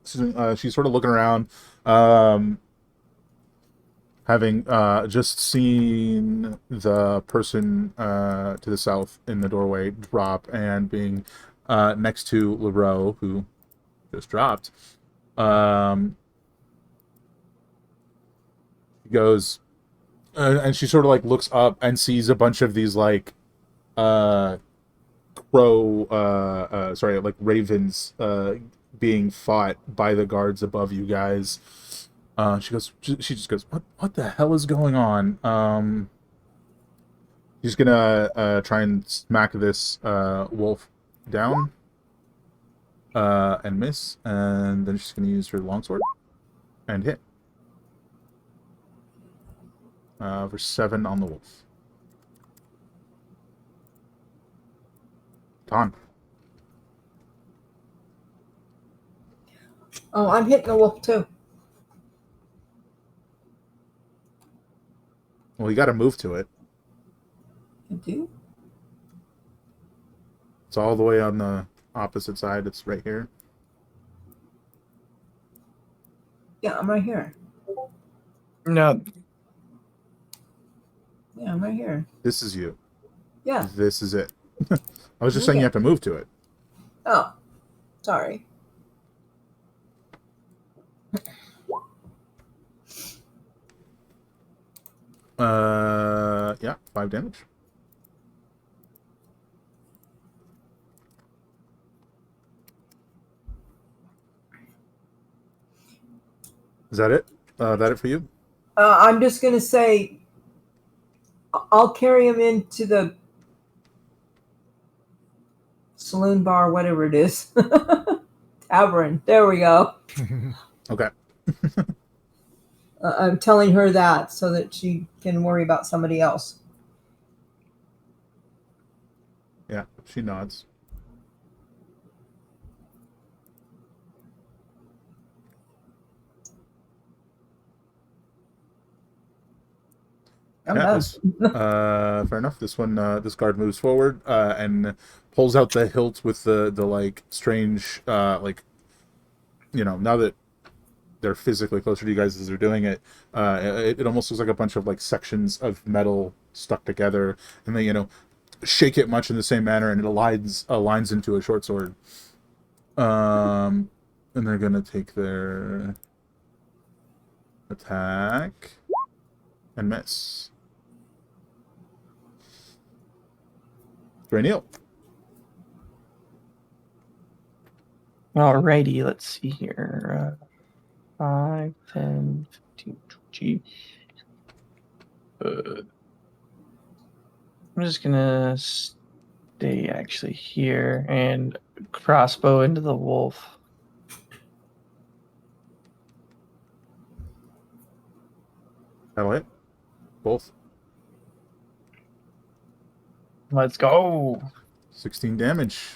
She's sort of looking around, having just seen the person to the south in the doorway drop and being next to Leroux, who just dropped. Goes, and she sort of like looks up and sees a bunch of these like ravens being fought by the guards above you guys. She just goes, what the hell is going on? She's gonna try and smack this wolf down and miss, and then she's gonna use her longsword and hit for 7 on the wolf. Ton. Oh, I'm hitting the wolf too. Well, you got to move to it. I do? It's all the way on the opposite side. It's right here. Yeah, I'm right here. No, Yeah, I'm right here. This is you. Yeah. This is it. I was just saying you have to move to it. Oh, sorry. Yeah, 5 damage. Is that it? That it for you? I'm just gonna say, I'll carry him into the saloon, bar, whatever it is. Tavern. There we go. Okay. I'm telling her that so that she can worry about somebody else. Yeah, she nods. I'm Yeah, done. this, fair enough. This one, this guard moves forward and pulls out the hilt with the like strange, like, now that they're physically closer to you guys as they're doing it, it almost looks like a bunch of like sections of metal stuck together, and they shake it much in the same manner, and it aligns into a short sword. And they're gonna take their attack and miss. Draeneel. Alrighty, let's see here. 5, 10, 15, 20. I'm just gonna stay actually here and crossbow into the wolf. That'll hit. Both. Let's go. 16 damage.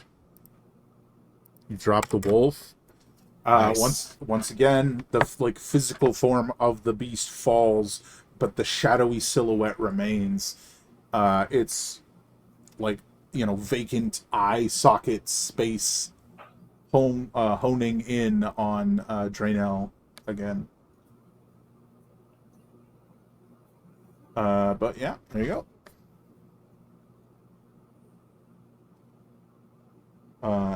You drop the wolf. Nice. Once again, the like physical form of the beast falls, but the shadowy silhouette remains. It's like vacant eye socket space, honing in on Draenel again. But yeah, there you go.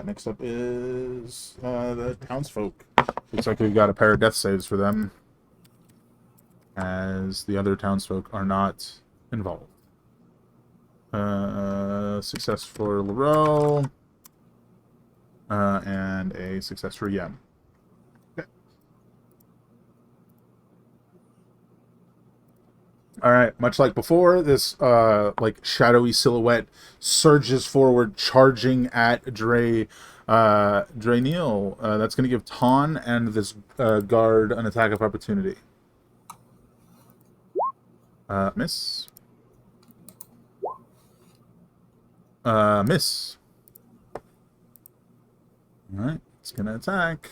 Next up is the townsfolk. Looks like we've got a pair of death saves for them, as the other townsfolk are not involved. Success for Leroux, and a success for Yem. Okay. All right, much like before, this like shadowy silhouette surges forward, charging at Draeneel. That's going to give Ton and this guard an attack of opportunity. Miss. Miss. All right, it's going to attack.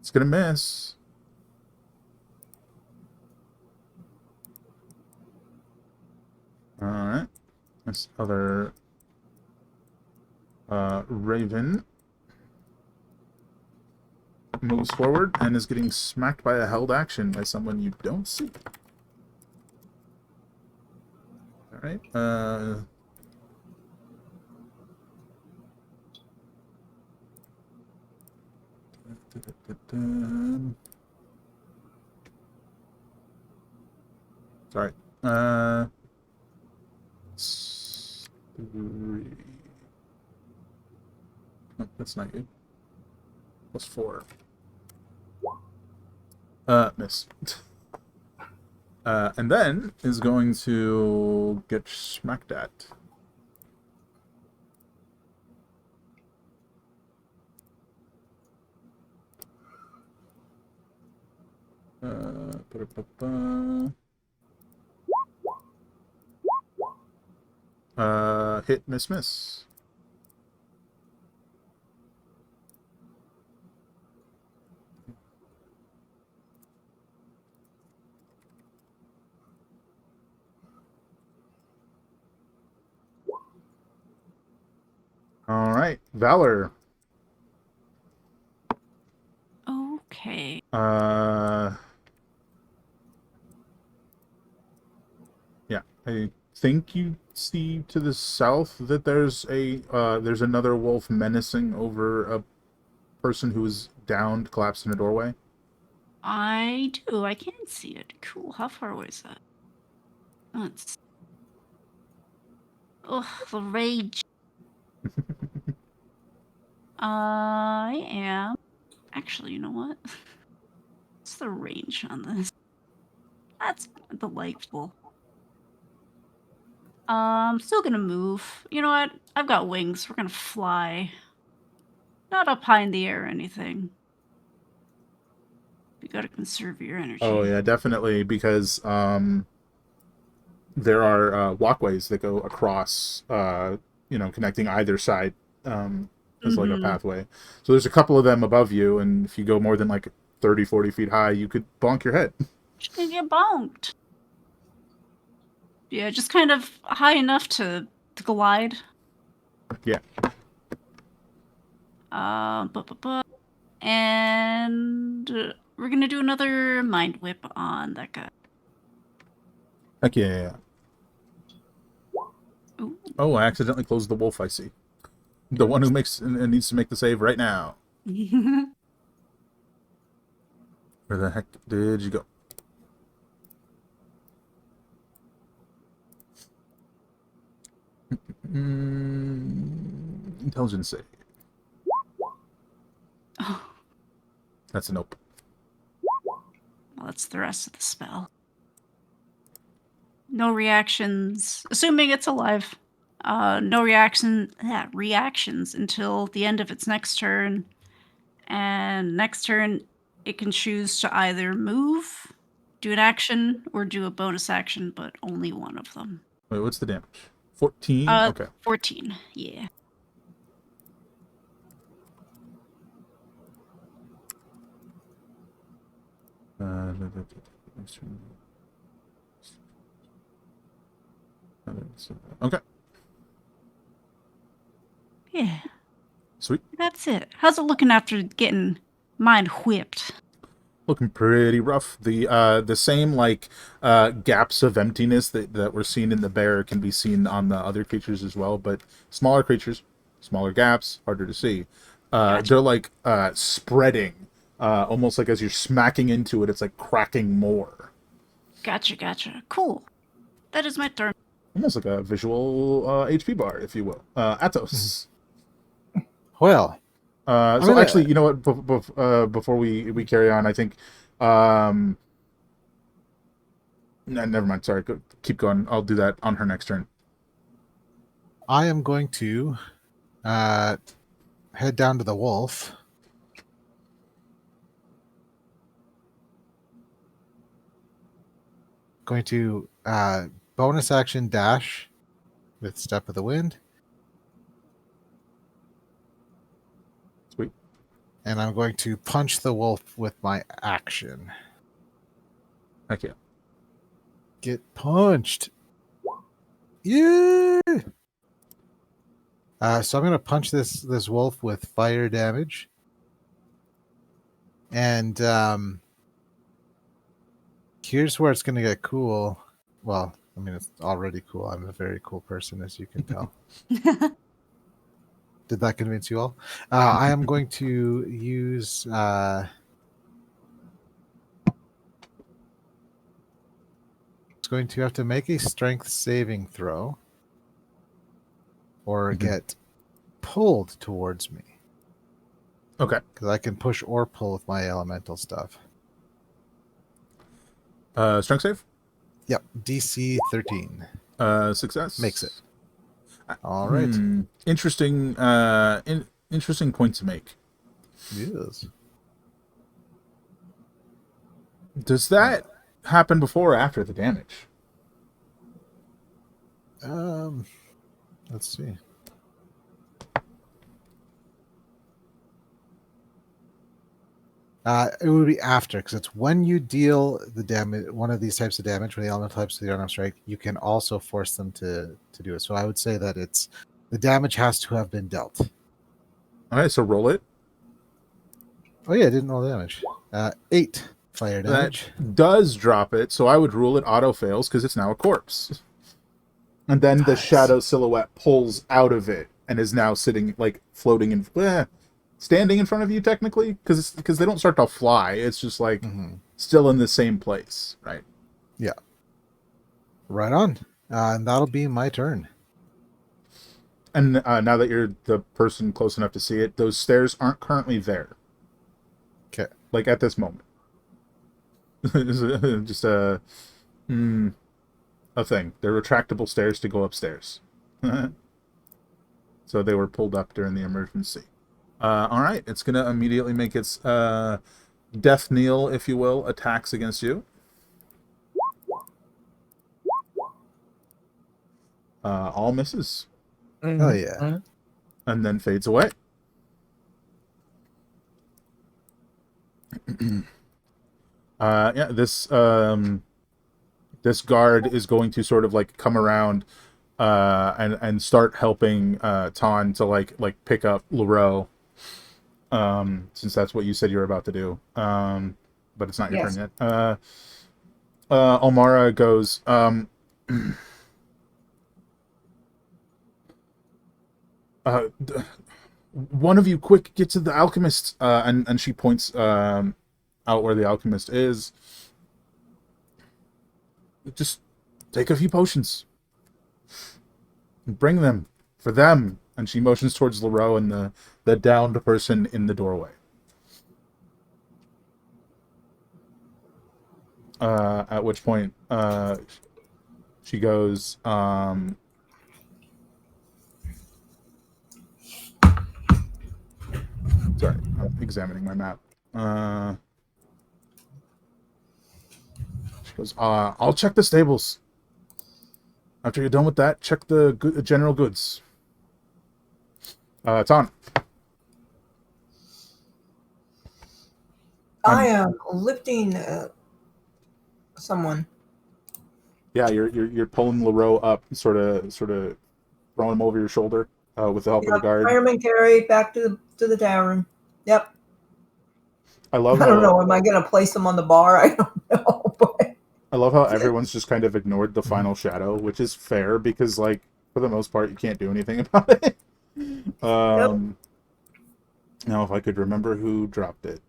It's going to miss. All right. This other Raven moves forward and is getting smacked by a held action by someone you don't see. All right. Sorry. 3. Oh, that's not good. Plus 4. Miss. And then is going to get smacked at. Hit, miss. All right, Valor. Okay. Yeah, I think you see to the south that there's another wolf menacing over a person who is downed, collapsed in a doorway. I do. I can see it. Cool. How far away is that? Let's. Oh, the rage. I am. Actually, you know what? What's the range on this? That's delightful. Still gonna move. You know what? I've got wings. We're gonna fly. Not up high in the air or anything. You gotta conserve your energy. Oh yeah, definitely, because there are walkways that go across, connecting either side, as like a pathway. So there's a couple of them above you, and if you go more than like 30, 40 feet high, you could bonk your head. Just gonna get bonked. Yeah, just kind of high enough to glide. Yeah. And we're gonna do another mind whip on that guy. Heck yeah. Ooh. Oh, I accidentally closed the wolf, I see. The one who needs to make the save right now. Where the heck did you go? Intelligence save. Oh, That's a nope. well, that's the rest of the spell. No reactions, assuming it's alive. No reactions until the end of its next turn. And next turn, it can choose to either move, do an action, or do a bonus action, but only one of them. Wait, what's the damage? 14? Okay. 14, yeah. Okay. Yeah, Sweet. that's it. How's it looking after getting mind whipped? Looking pretty rough. The same gaps of emptiness that we're seeing in the bear can be seen on the other creatures as well, but smaller creatures, smaller gaps, harder to see. Gotcha. They're like spreading, almost like as you're smacking into it, it's like cracking more. Gotcha. Cool. That is my turn. Almost like a visual HP bar, if you will. Athos. Well, So actually, you know what? Before we carry on, I think. Never mind. Sorry. Keep going. I'll do that on her next turn. I am going to head down to the wolf. Going to bonus action dash with Step of the Wind. Sweet. And I'm going to punch the wolf with my action. Heck yeah. Get punched. Yeah. So I'm going to punch this wolf with fire damage. And here's where it's going to get cool. Well, I mean, it's already cool. I'm a very cool person, as you can tell. Did that convince you all? I am going to use... it's going to have to make a strength saving throw or get pulled towards me. Okay. Because I can push or pull with my elemental stuff. Strength save? Yep. DC 13. Success. Makes it. All right. Interesting. Interesting point to make. Yes. Does that happen before or after the damage? Let's see. It would be after, because it's when you deal the damage, one of these types of damage, when the elemental types of the unarmed strike, you can also force them to do it. So I would say that it's the damage has to have been dealt. All right, so roll it. Oh yeah, I didn't roll damage. 8 fire damage. That does drop it, so I would rule it auto fails because it's now a corpse. And then the shadow silhouette pulls out of it and is now sitting, like, floating in, standing in front of you technically, because they don't start to fly. It's just like still in the same place, right? Yeah. Right on. And that'll be my turn. And now that you're the person close enough to see it, those stairs aren't currently there. Okay. Like at this moment. Just a thing. They're retractable stairs to go upstairs. So they were pulled up during the emergency. All right, it's gonna immediately make its death kneel, if you will, attacks against you. All misses. Oh yeah. And then fades away. Yeah, this guard is going to sort of like come around and start helping Ton to like pick up Leroux, since that's what you said you were about to do. But it's not your Yes. turn yet. Omara goes, one of you, quick, get to the alchemist. And she points out where the alchemist is. Just take a few potions. Bring them for them. And she motions towards Leroux and the downed person in the doorway. At which point, she goes, sorry, I'm examining my map. She goes, I'll check the stables. After you're done with that, check the general goods. Ton. I am lifting someone. Yeah, you're pulling Leroux up, sort of throwing him over your shoulder with the help of the guard. Fireman carry back to the tavern. Yep. I love. I don't know. Am I going to place him on the bar? I don't know. But I love how everyone's just kind of ignored the final shadow, which is fair because, like, for the most part, you can't do anything about it. Now, if I could remember who dropped it,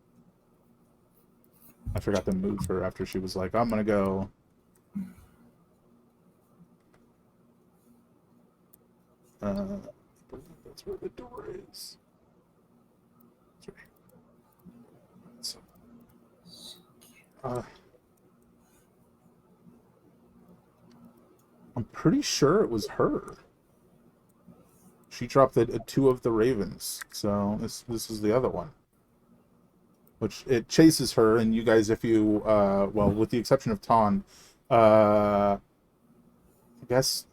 I forgot to move her after she was like, "I'm gonna go." That's where the door is. So, I'm pretty sure it was her. She dropped the two of the ravens, so this is the other one. Which it chases her, and you guys, if you well, with the exception of Ton, I guess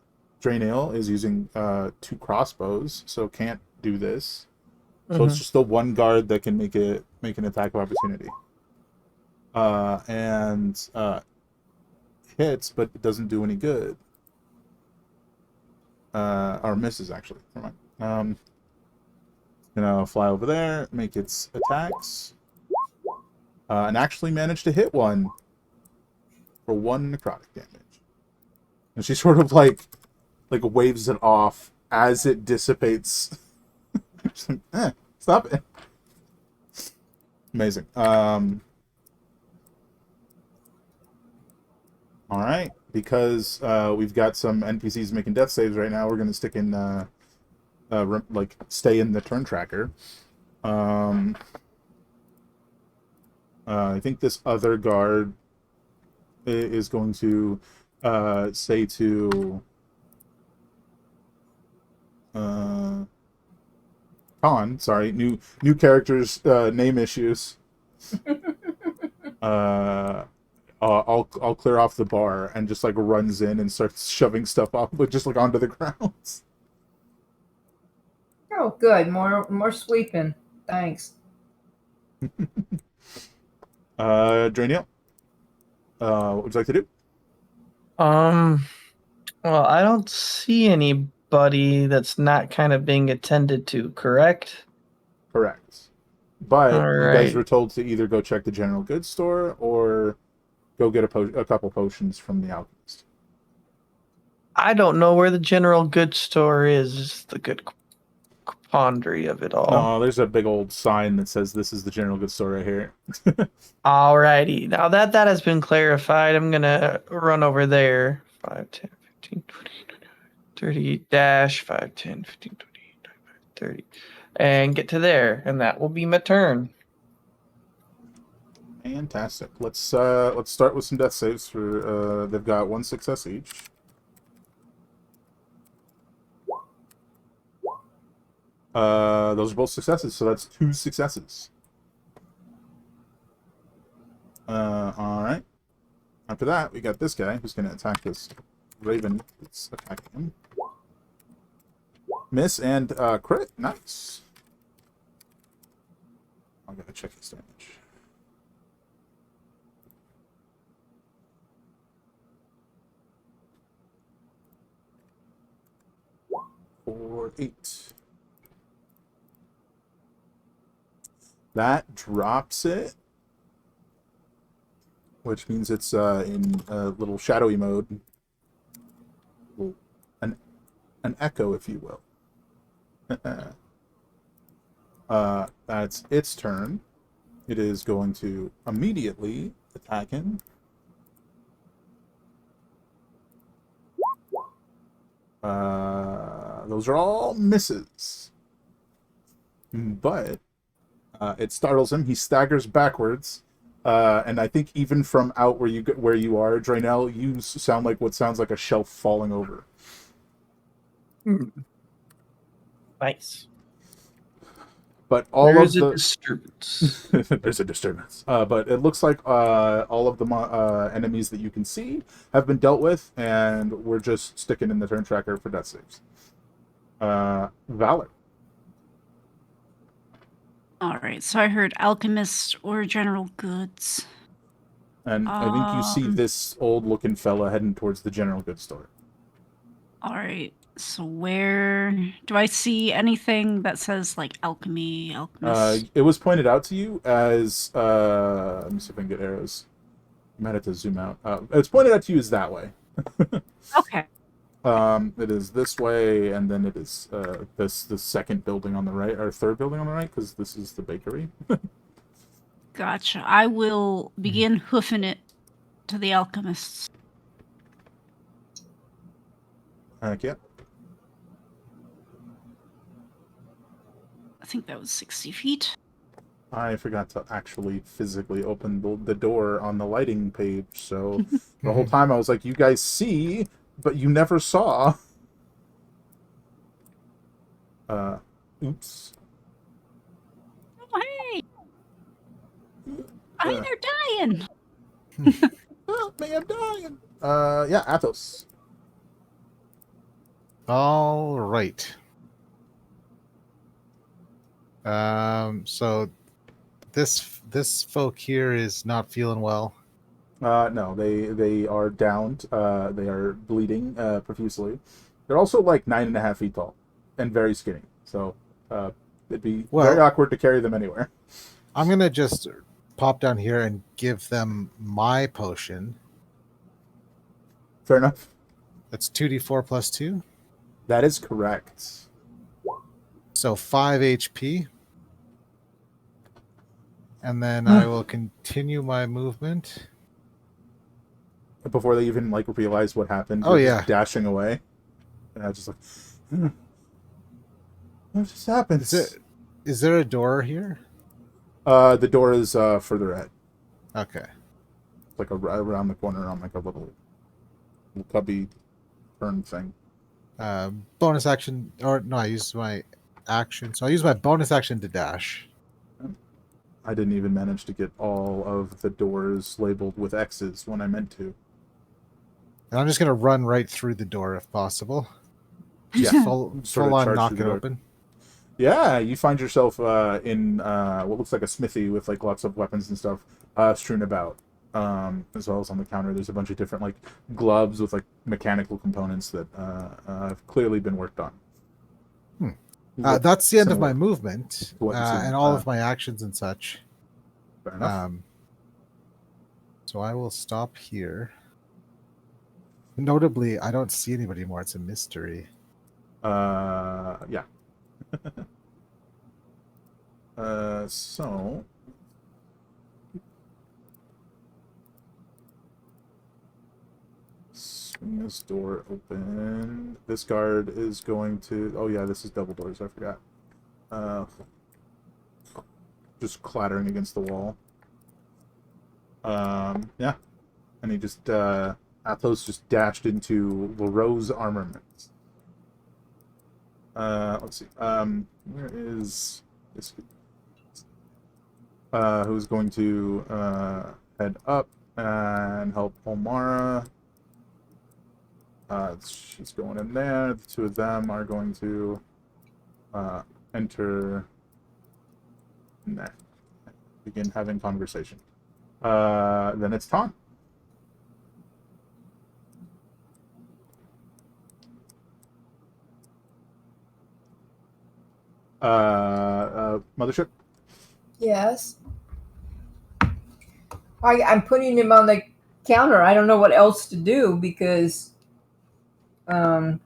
Draenale is using 2 crossbows, so can't do this. So it's just the one guard that can make an attack of opportunity. And hits, but it doesn't do any good. Or misses, actually. Never mind. Gonna fly over there, make its attacks, and actually manage to hit one for 1 necrotic damage. And she sort of like waves it off as it dissipates. She's like, stop it. Amazing. All right, because we've got some NPCs making death saves right now, we're going to stick in, stay in the turn tracker. I think this other guard is going to say to Con, sorry, new characters, name issues. I'll clear off the bar, and just like runs in and starts shoving stuff up, just like onto the ground. oh, good. More sweeping. Thanks. Draenale, what would you like to do? Well, I don't see anybody that's not kind of being attended to, correct? Correct. But All you guys right. were told to either go check the general goods store or go get a couple potions from the alchemist. I don't know where the general goods store is the good quandary of it all. No, there's a big old sign that says this is the general goods store right here. Alrighty. Now that has been clarified, I'm going to run over there. 5, 10, 15, 20, 30, dash, 5, 10, 15, 20, 25, 30. And get to there. And that will be my turn. Fantastic. Let's start with some death saves for they've got 1 success each. Those are both successes, so that's 2 successes. All right. After that, we got this guy who's going to attack this raven that's attacking him. Miss and crit. Nice. I'm going to check his damage. For 8. That drops it, which means it's in a little shadowy mode. An echo, if you will. That's its turn. It is going to immediately attack him. Those are all misses. But it startles him. He staggers backwards. And I think even from out where you are, Draenel, you sound like what sounds like a shelf falling over. Nice. But all There of is a the disturbance. there's a disturbance. But it looks like all of the enemies that you can see have been dealt with, and we're just sticking in the turn tracker for death saves. Valor. All right, so I heard alchemist or general goods. And I think you see this old-looking fella heading towards the general goods store. All right, so where do I see anything that says like alchemy, alchemist? It was pointed out to you as let me see if I can get arrows. You might have to zoom out. It's pointed out to you as that way. Okay. It is this way, and then it is the second building on the right, or third building on the right, because this is the bakery. Gotcha. I will begin hoofing it to the alchemists. Heck yeah. I think that was 60 feet. I forgot to actually physically open the door on the lighting page, so the whole time I was like, you guys see, but you never saw. Oops. Oh, hey! They're dying! Help me, I'm dying! Yeah, Athos. All right. So this folk here is not feeling well. No, they are downed. They are bleeding profusely. They're also like 9.5 feet tall and very skinny. So it'd be very awkward to carry them anywhere. I'm gonna just pop down here and give them my potion. Fair enough. That's 2d4 plus 2. That is correct. So 5 HP. And then I will continue my movement. Before they even like realize what happened, Oh, you're yeah. just dashing away. And I just like, what just happened? Is there a door here? The door is further ahead. Okay. Like around the corner on like a little cubby turn thing. Bonus action, or no, I used my action. So I use my bonus action to dash. I didn't even manage to get all of the doors labeled with X's when I meant to. And I'm just gonna run right through the door if possible. Yeah, full sort of on charge knock through the it door. open. Yeah, you find yourself in what looks like a smithy with like lots of weapons and stuff strewn about. As well as on the counter, there's a bunch of different like gloves with like mechanical components that have clearly been worked on. That's the end of my Similar movement to what you've seen. and all of my actions and such. Fair enough. So I will stop here. Notably, I don't see anybody more. It's a mystery. Yeah. So swing this door open. This guard is going to. Oh yeah, this is double doors. I forgot. Just clattering against the wall. Yeah, and he just Athos just dashed into LaRoe's armaments. Let's see. Where is this? Who's going to head up and help Omara. She's going in there. The two of them are going to enter in there. Begin having conversation. Then it's Ton. Mothership. Yes. I'm putting him on the counter. I don't know what else to do because I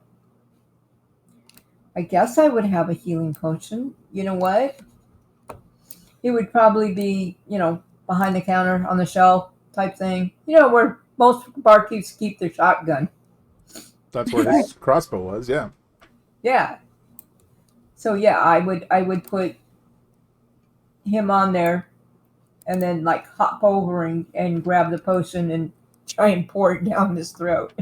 guess I would have a healing potion. You know what? It would probably be, behind the counter on the shelf type thing. Where most barkeeps keep their shotgun. That's where his crossbow was, yeah. Yeah. So yeah, I would put him on there and then like hop over and grab the potion and try and pour it down his throat.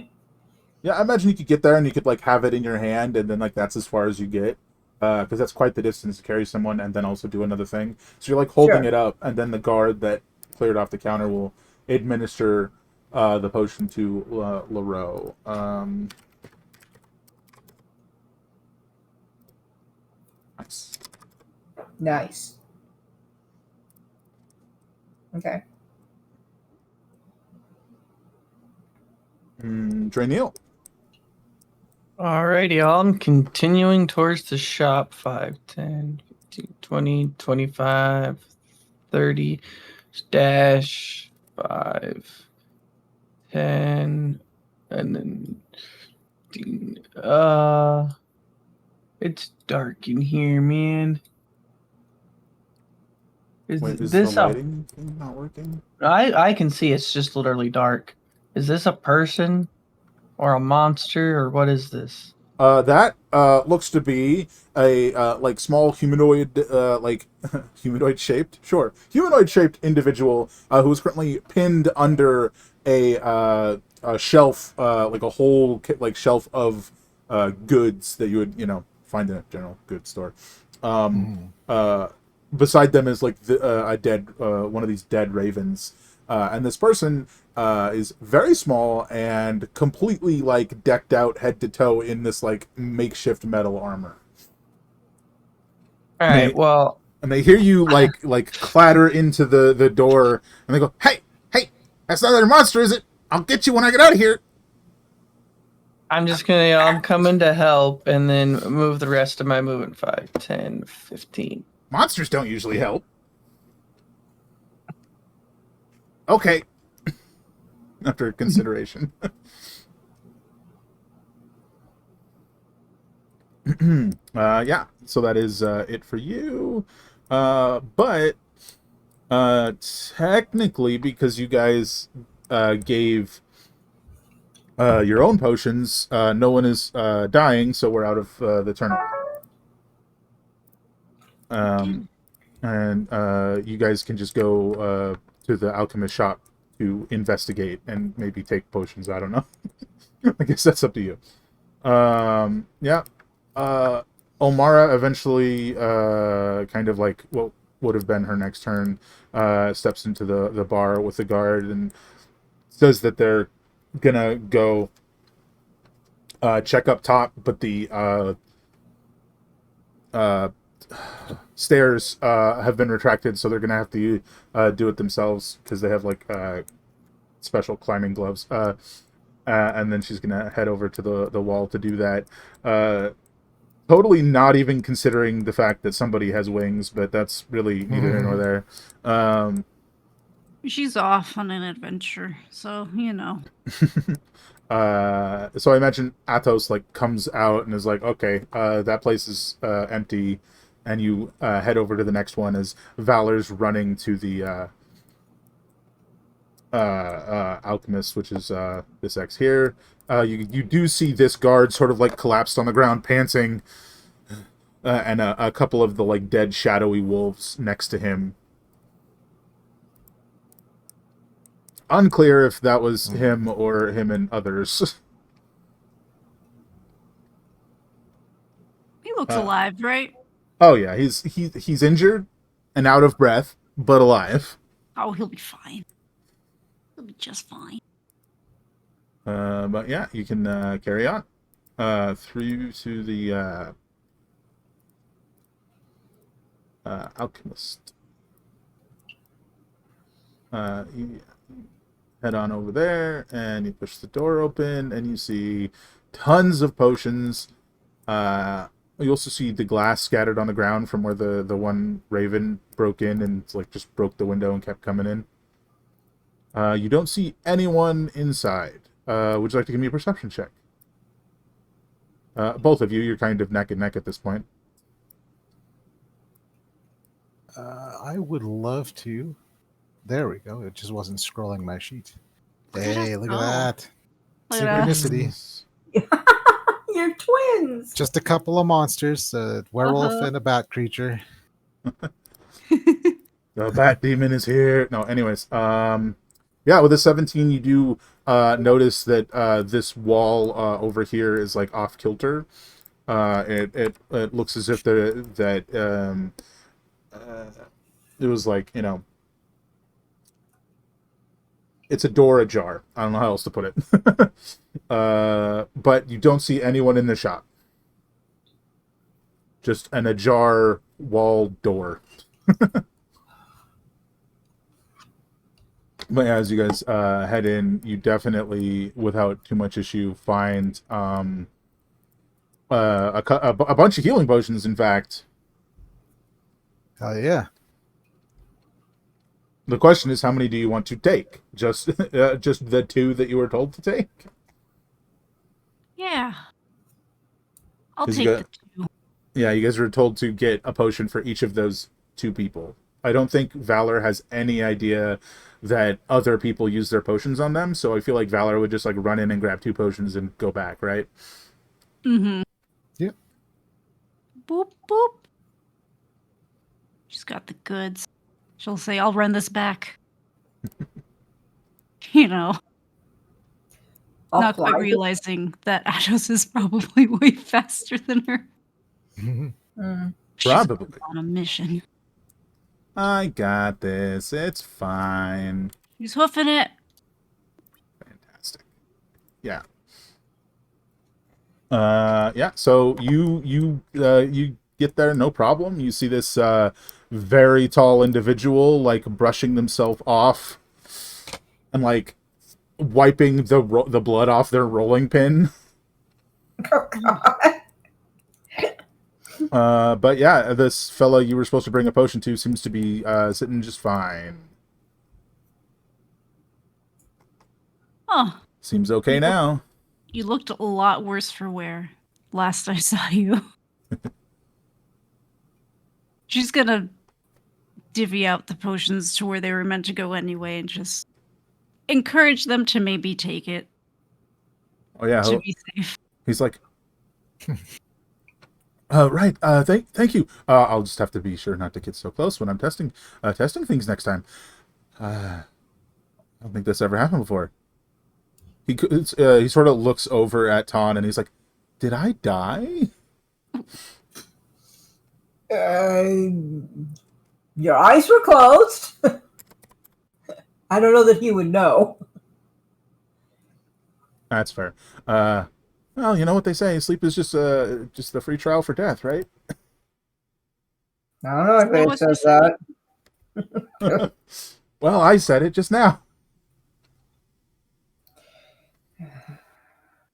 Yeah, I imagine you could get there and you could like have it in your hand and then like that's as far as you get. Because that's quite the distance to carry someone and then also do another thing. So you're like holding it up and then the guard that cleared off the counter will administer the potion to LaRoe. Nice. Nice. Okay. Draeneel. Alrighty, y'all. I'm continuing towards the shop. 5, 10, 15, 20, 25, 30, dash, 5, 10, and then 15. It's dark in here, man. Wait, is this the lighting thing not working? I can see it's just literally dark. Is this a person or a monster or what is this? That looks to be a like small humanoid, like humanoid shaped individual who is currently pinned under a shelf, like a whole like shelf of goods that you would find in a general goods store. Beside them is like a dead one of these dead ravens, and this person is very small and completely like decked out head to toe in this like makeshift metal armor. All right, well, and they hear you like clatter into the door, and they go, "Hey, that's not another monster, is it? I'll get you when I get out of here." I'm just gonna, I'm coming to help and then move the rest of my movement. 5, 10, 15. Monsters don't usually help. Okay. After consideration. Yeah, so that is it for you. But technically, because you guys gave your own potions, no one is dying, so we're out of the tournament. And you guys can just go to the alchemist shop to investigate and maybe take potions. I don't know. I guess that's up to you. Yeah. Omara eventually, kind of like what would have been her next turn, steps into the bar with the guard and says that they're gonna go check up top, but the stairs have been retracted, so they're gonna have to do it themselves because they have like special climbing gloves. And then she's gonna head over to the wall to do that. Totally not even considering the fact that somebody has wings, but that's really neither here nor there. She's off on an adventure, so So I imagine Athos like comes out and is like, okay, that place is empty, and you head over to the next one as Valor's running to the alchemist, which is this X here. You do see this guard sort of like collapsed on the ground, panting, and a couple of the like dead shadowy wolves next to him. Unclear if that was him or him and others. He looks alive, right? Oh yeah, he's injured and out of breath, but alive. Oh, he'll be fine. It'll be just fine. But yeah, you can carry on through to the alchemist. You head on over there, and you push the door open, and you see tons of potions. You also see the glass scattered on the ground from where the one raven broke in and like just broke the window and kept coming in. You don't see anyone inside. Would you like to give me a perception check? Both of you, you're kind of neck and neck at this point. I would love to. There we go. It just wasn't scrolling my sheet. Hey, look at that. Look at that. Synchronicity. You're twins. Just a couple of monsters, a werewolf and a bat creature. The bat demon is here. No, anyways. Yeah, with a 17, you do notice that this wall over here is like off kilter. It looks as if it was like, you know, it's a door ajar. I don't know how else to put it. But you don't see anyone in the shop. Just an ajar wall door. But as you guys head in, you definitely, without too much issue, find a bunch of healing potions, in fact. Hell yeah. The question is, how many do you want to take? Just the 2 that you were told to take? Yeah. I'll 'Cause take you the 2. Yeah, you guys were told to get a potion for each of those 2 people. I don't think Valor has any idea that other people use their potions on them, so I feel like Valor would just like run in and grab 2 potions and go back, right? Mm-hmm. Yep. Boop, boop. She's got the goods. She'll say, I'll run this back. You know, not quite realizing that Atos is probably way faster than her. Mm. She's Probably. on a mission. I got this. It's fine. She's hoofing it. Fantastic. Yeah. Yeah, so you get there, no problem. You see this very tall individual like brushing themselves off and like wiping the blood off their rolling pin. Oh, God. But yeah, this fella you were supposed to bring a potion to seems to be sitting just fine. Oh, Seems okay now. you looked a lot worse for wear last I saw you. She's gonna divvy out the potions to where they were meant to go anyway and just encourage them to maybe take it Oh yeah, to be safe. he's like, right. Thank you. I'll just have to be sure not to get so close when I'm testing things next time. I don't think this ever happened before. He sort of looks over at Ton and he's like, "Did I die?" Your eyes were closed. I don't know that he would know. That's fair. Well, you know what they say: sleep is just a free trial for death, right? I don't know if Well, it what's says he that. Well, I said it just now.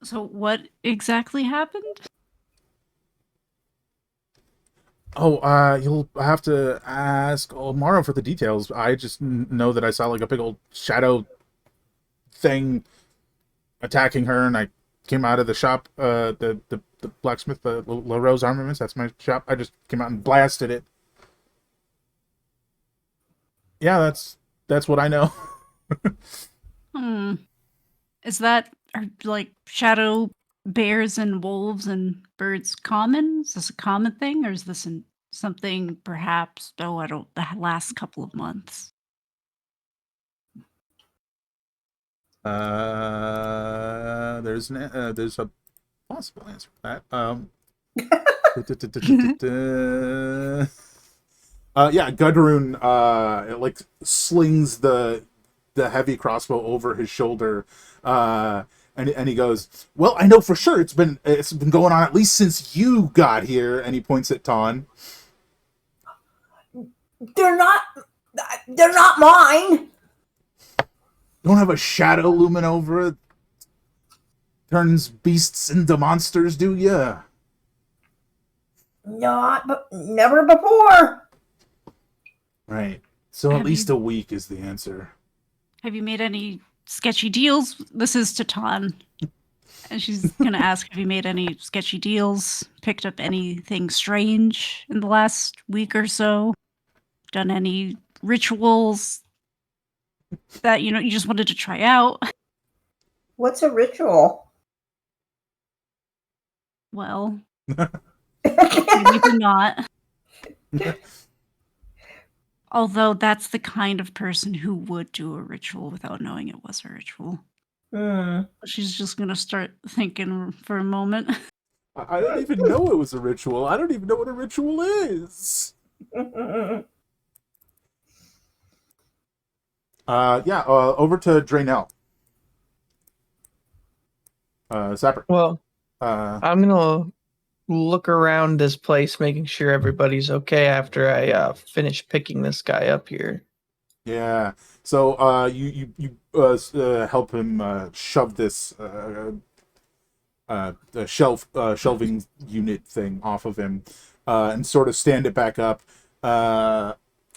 So what exactly happened? Oh, you'll have to ask Omaro for the details. I just know that I saw like a big old shadow thing attacking her, and I came out of the shop, the blacksmith, La Rose Armaments. That's my shop. I just came out and blasted it. Yeah, that's what I know. Is that are like shadow bears and wolves and birds common? Is this a common thing, or is this something perhaps? Oh, I don't. The last couple of months. There's a possible answer for that. Yeah, Gudrun it like slings the the heavy crossbow over his shoulder, and he goes, "Well, I know for sure it's been going on at least since you got here." And he points at Ton. They're not mine. Don't have a shadow looming over it. Turns beasts into monsters, do ya? Never before. Right. So at Have least you- a week is the answer. Have you made any sketchy deals? This is Tatan. And she's going to ask, have you made any sketchy deals? Picked up anything strange in the last week or so? Done any rituals that, you just wanted to try out? What's a ritual? Well, maybe not. Although that's the kind of person who would do a ritual without knowing it was a ritual. She's just going to start thinking for a moment. I don't even know it was a ritual. I don't even know what a ritual is. Over to Draenel. Zapper. Well, Uh, I'm gonna look around this place, making sure everybody's okay after I finish picking this guy up here. yeah. So you help him shove this the shelving unit thing off of him, and sort of stand it back up.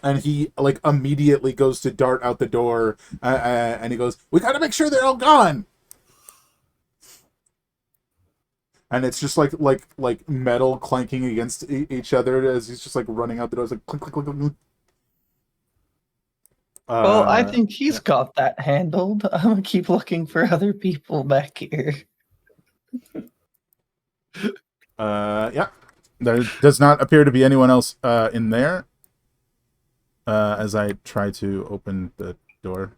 And he like immediately goes to dart out the door, and he goes, "We gotta make sure they're all gone." And it's just like metal clanking against each other as he's just like running out the door. It's like clink, clink, clink, clink. Well, I think he's got that handled. I'm gonna keep looking for other people back here. Yeah. There does not appear to be anyone else in there. As I try to open the door.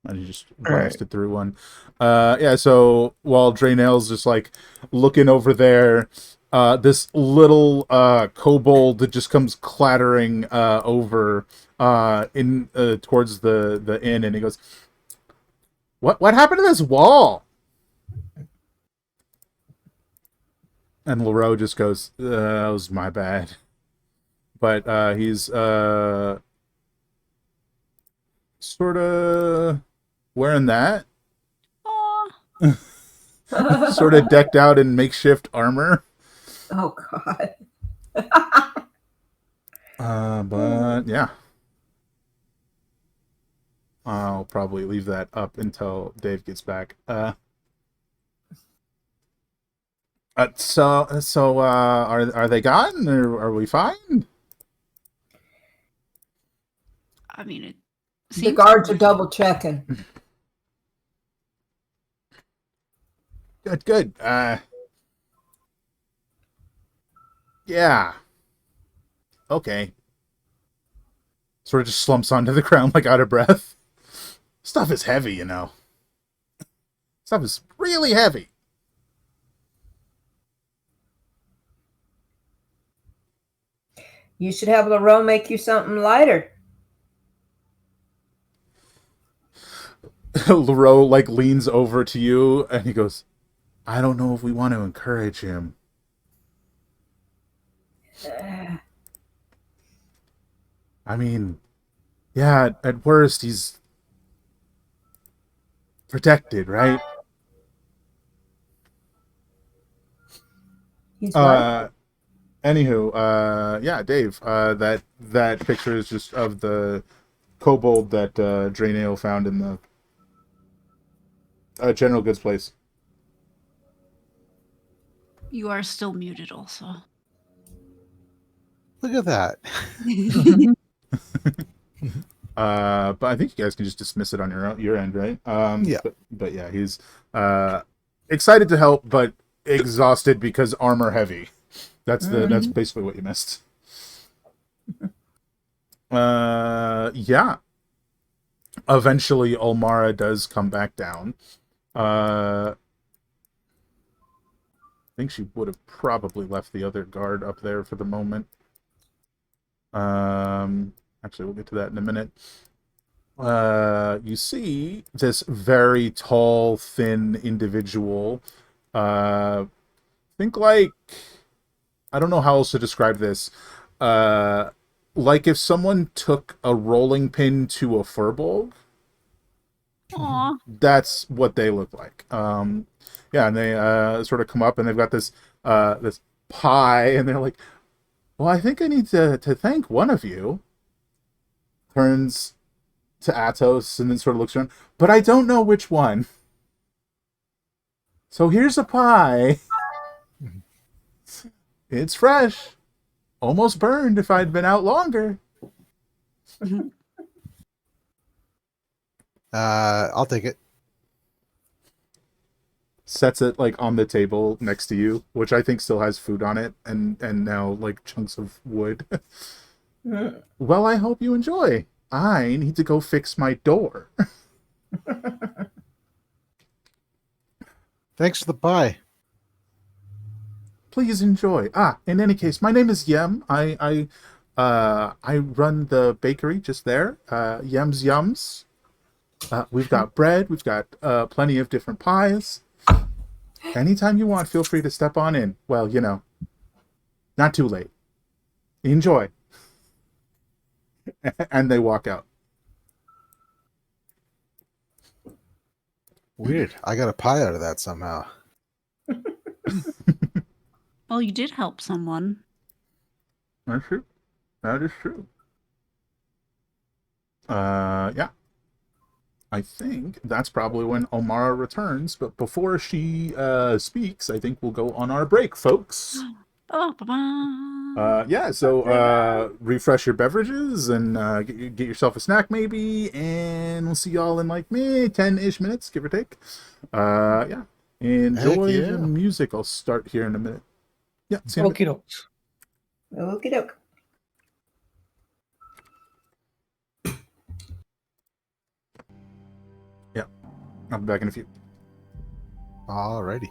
And he just blasted through one. So while Draenel's just like looking over there, this little kobold just comes clattering over in towards the inn, and he goes, What happened to this wall? And Leroux just goes, that was my bad. But he's sort of wearing that. Aw. Sort of decked out in makeshift armor. Oh God. But yeah. I'll probably leave that up until Dave gets back. Are they gone, or are we fine? I mean, it The seems guards are double checking. Good. Yeah. Okay. Sort of just slumps onto the ground like out of breath. Stuff is heavy, you know. Stuff is really heavy. You should have Leroux make you something lighter. Leroux like leans over to you and he goes, I don't know if we want to encourage him. I mean, yeah, at worst he's protected, right? He's what? Anywho, yeah, Dave, that picture is just of the kobold that Draeneo found in the general goods place. You are still muted also. Look at that. But I think you guys can just dismiss it on your end, right? Yeah. But yeah, he's excited to help, but exhausted because armor heavy. That's basically what you missed. Yeah. Eventually, Ulmara does come back down. I think she would have probably left the other guard up there for the moment. Actually, we'll get to that in a minute. you see this very tall, thin individual. Think like, I don't know how else to describe this. Uh, like if someone took a rolling pin to a furbolg, Aw. that's what they look like. Yeah, and they sort of come up and they've got this pie, and they're like, "Well, I think I need to thank one of you." Turns to Atos and then sort of looks around, but I don't know which one. So here's a pie. It's fresh, almost burned if I'd been out longer. I'll take it. Sets it like on the table next to you, which I think still has food on it and now like chunks of wood. Well, I hope you enjoy. I need to go fix my door. Thanks for the pie. Please enjoy. In any case, my name is Yem. I run the bakery just there. Yem's Yums. We've got bread. We've got plenty of different pies. Anytime you want, feel free to step on in. Well, not too late. Enjoy. And they walk out. Weird. I got a pie out of that somehow. Well, you did help someone. That's true. That is true. Yeah. I think that's probably when Omara returns, but before she speaks, I think we'll go on our break, folks. Oh, bye-bye. Yeah, so refresh your beverages and get yourself a snack maybe, and we'll see y'all in like 10-ish minutes, give or take. Yeah. Enjoy Heck yeah. the music. I'll start here in a minute. Yeah, see you in a bit. Okie dokes. Okie doke. I'll be back in a few. Alrighty.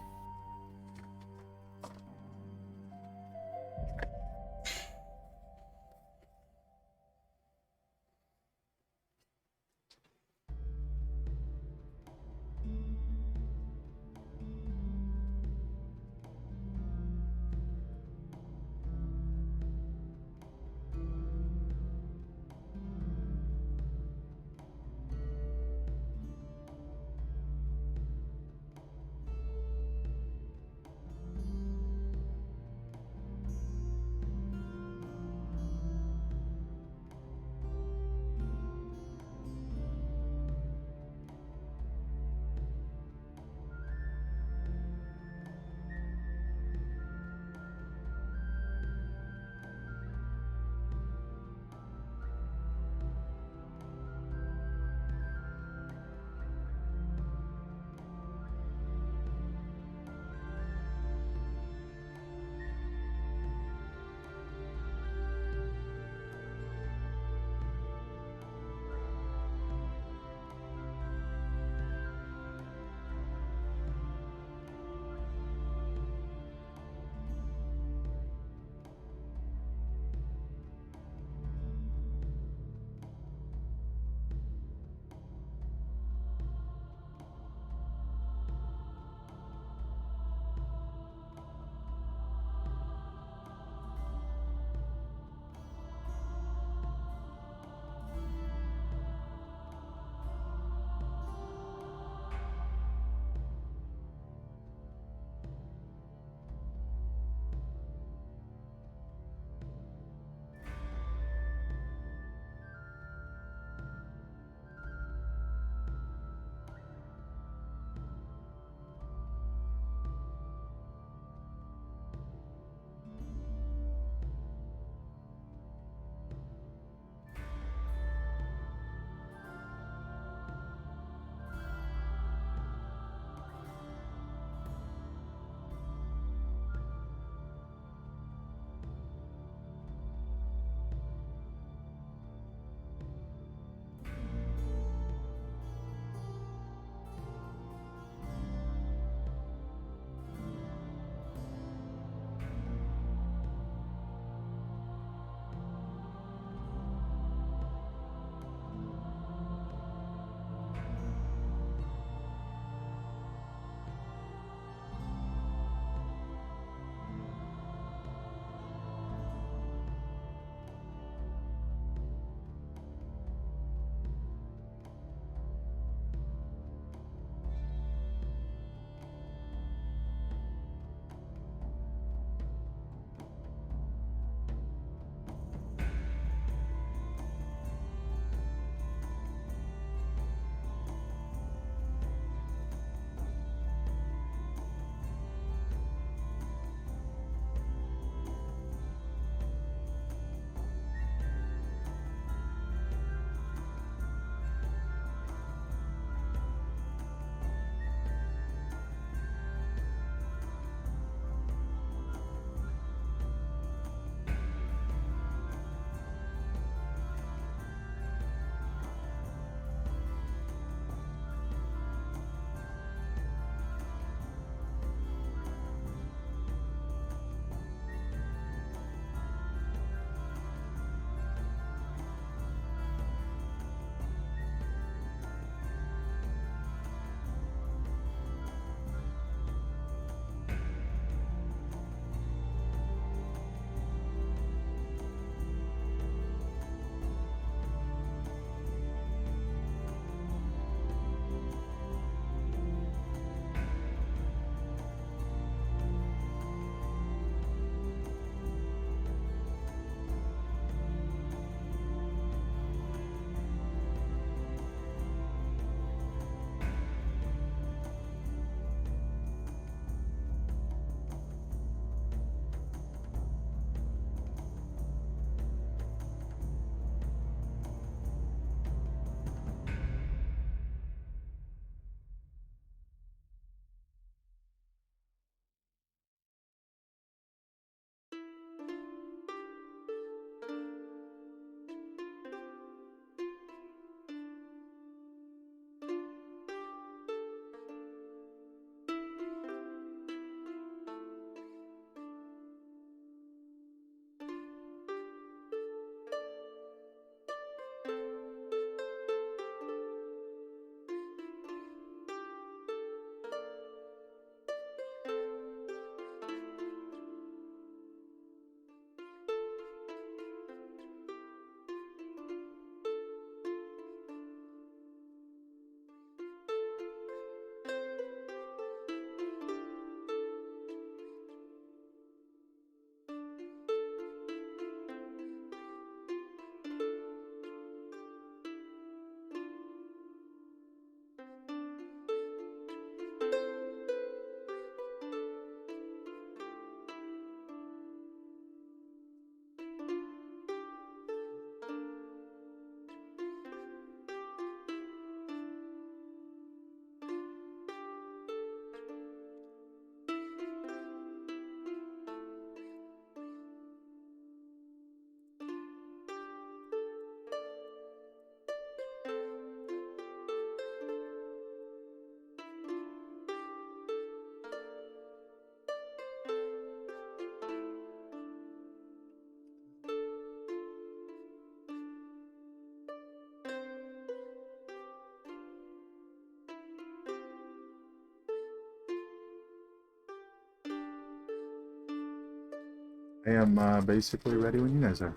I am basically ready when you guys are.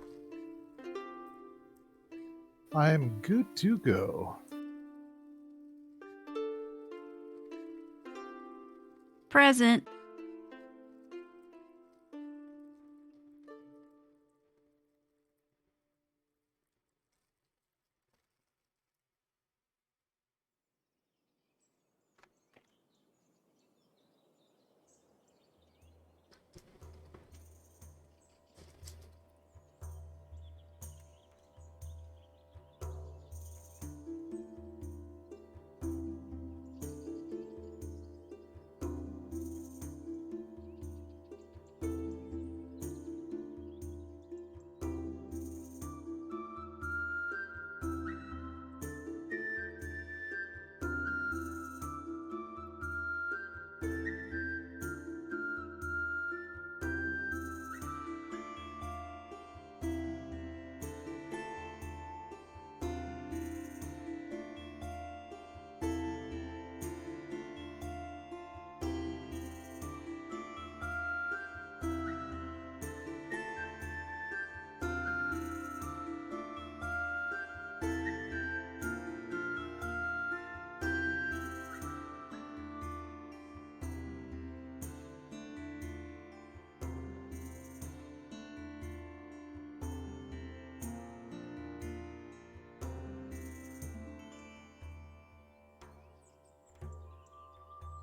I'm good to go. Present.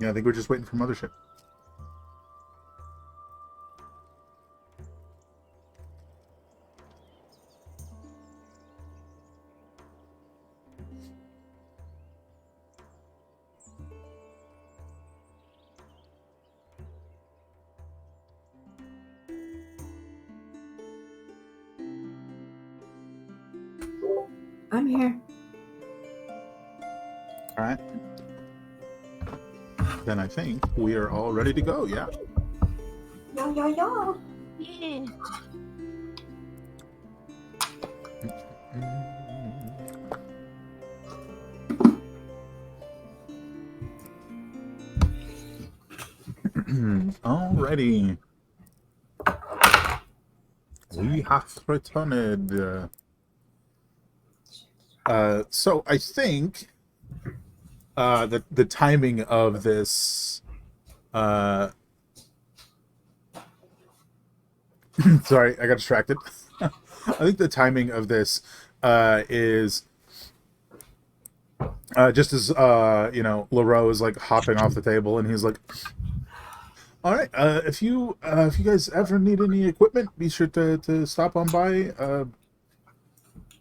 Yeah, I think we're just waiting for Mothership. I'm here. All right. Then I think we are all ready to go. Yeah. Yeah. Yeah. Alrighty. We have returned. So I think the timing of this. Sorry, I got distracted. I think the timing of this is just as LaRoe is like hopping off the table, and he's like, "All right, if you guys ever need any equipment, be sure to stop on by.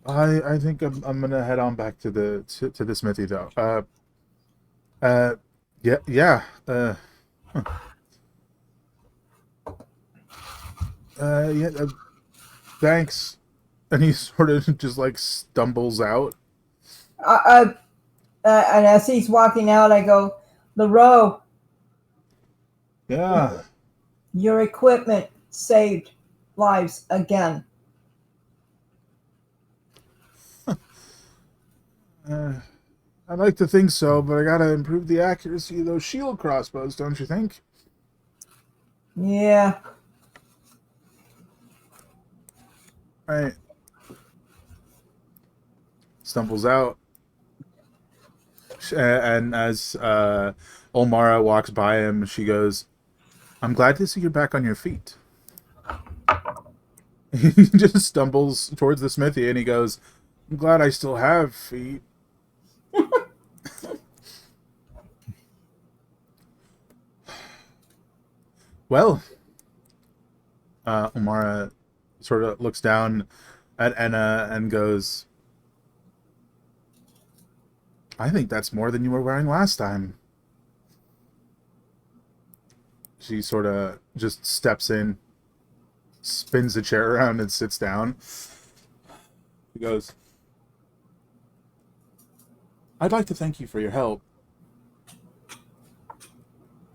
I think I'm gonna head on back to the smithy though. Yeah. Yeah. Thanks." And he sort of just like stumbles out. And as he's walking out, I go, LaRoe, Yeah. your equipment saved lives again. I'd like to think so, but I gotta improve the accuracy of those shield crossbows, don't you think? Yeah. Right. Stumbles out. And as Olmara walks by him, she goes, "I'm glad to see you're back on your feet." He just stumbles towards the smithy and he goes, "I'm glad I still have feet." Well, Omara sort of looks down at Enna and goes, "I think that's more than you were wearing last time." She sort of just steps in, spins the chair around, and sits down. He goes, "I'd like to thank you for your help,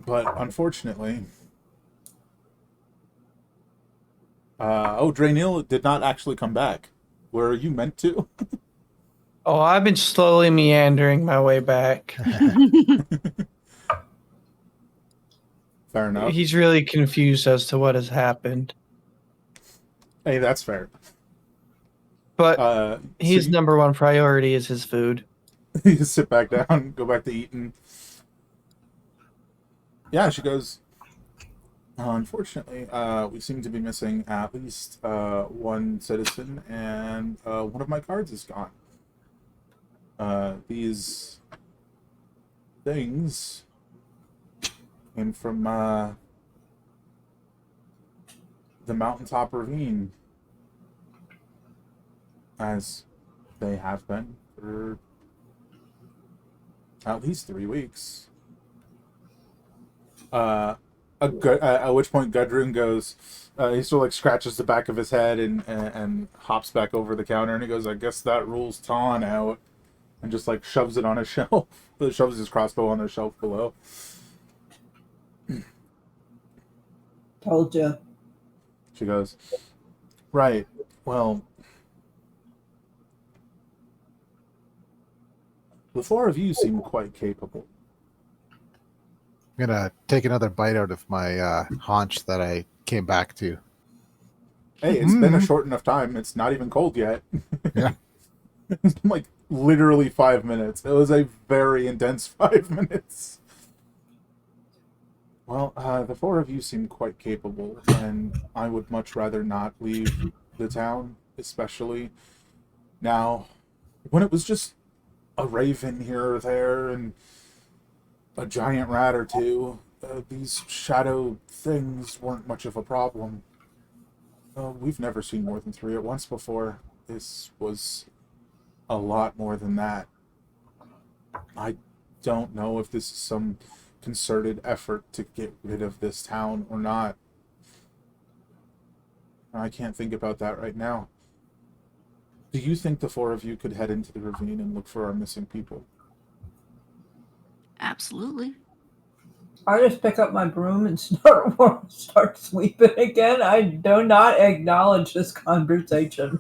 but unfortunately, Draenil did not actually come back. Were you meant to?" Oh, I've been slowly meandering my way back. Fair enough. He's really confused as to what has happened. Hey, that's fair. But his so number one priority is his food. you sit back down, go back to eating. Yeah, she goes. Unfortunately, we seem to be missing at least one citizen, and one of my cards is gone. These things came from the mountaintop ravine, as they have been for at least 3 weeks. At which point Gudrun goes, he sort of like scratches the back of his head and hops back over the counter, and he goes, I guess that rules Ton out, and just like shoves it on a shelf. Shoves his crossbow on the shelf below. Told you. She goes, right, well, the four of you seem quite capable. I'm gonna take another bite out of my haunch that I came back to. Hey, it's been a short enough time. It's not even cold yet. Yeah. It's been like literally 5 minutes. It was a very intense 5 minutes. Well, the four of you seem quite capable, and I would much rather not leave the town, especially now, when it was just a raven here or there and a giant rat or two. These shadow things weren't much of a problem. We've never seen more than 3 at once before. This was a lot more than that. I don't know if this is some concerted effort to get rid of this town or not. I can't think about that right now. Do you think the four of you could head into the ravine and look for our missing people? Absolutely. I just pick up my broom and start sweeping again. I do not acknowledge this conversation.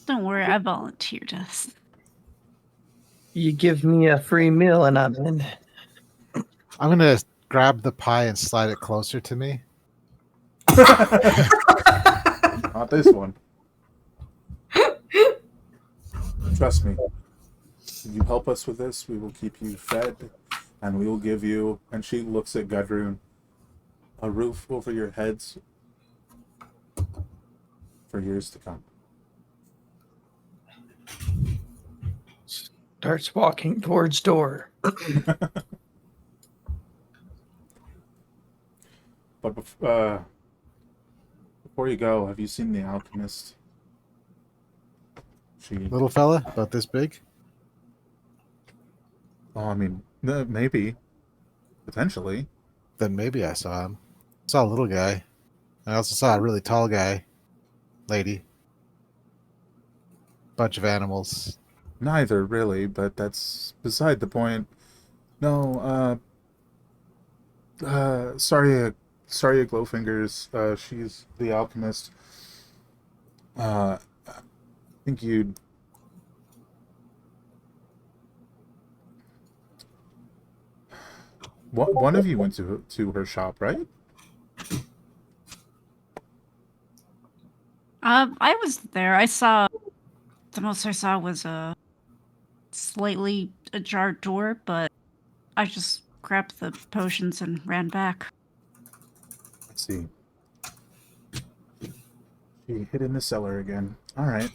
Don't worry, I volunteered us. You give me a free meal and I'm in. I'm gonna grab the pie and slide it closer to me. Not this one. Trust me. If you help us with this, we will keep you fed, and we will give you, and she looks at Gudrun, a roof over your heads for years to come. Starts walking towards door. But before you go, have you seen the alchemist? She. Little fella, about this big. Oh, I mean, maybe, potentially. Then maybe I saw him. Saw a little guy. I also saw a really tall guy. Lady. Bunch of animals. Neither, really, but that's beside the point. No, Saria Glowfingers, she's the alchemist. I think you'd... One of you went to her shop, right? I was there. I saw the most I saw was a slightly ajar door, but I just grabbed the potions and ran back. Let's see. She hid in the cellar again. All right.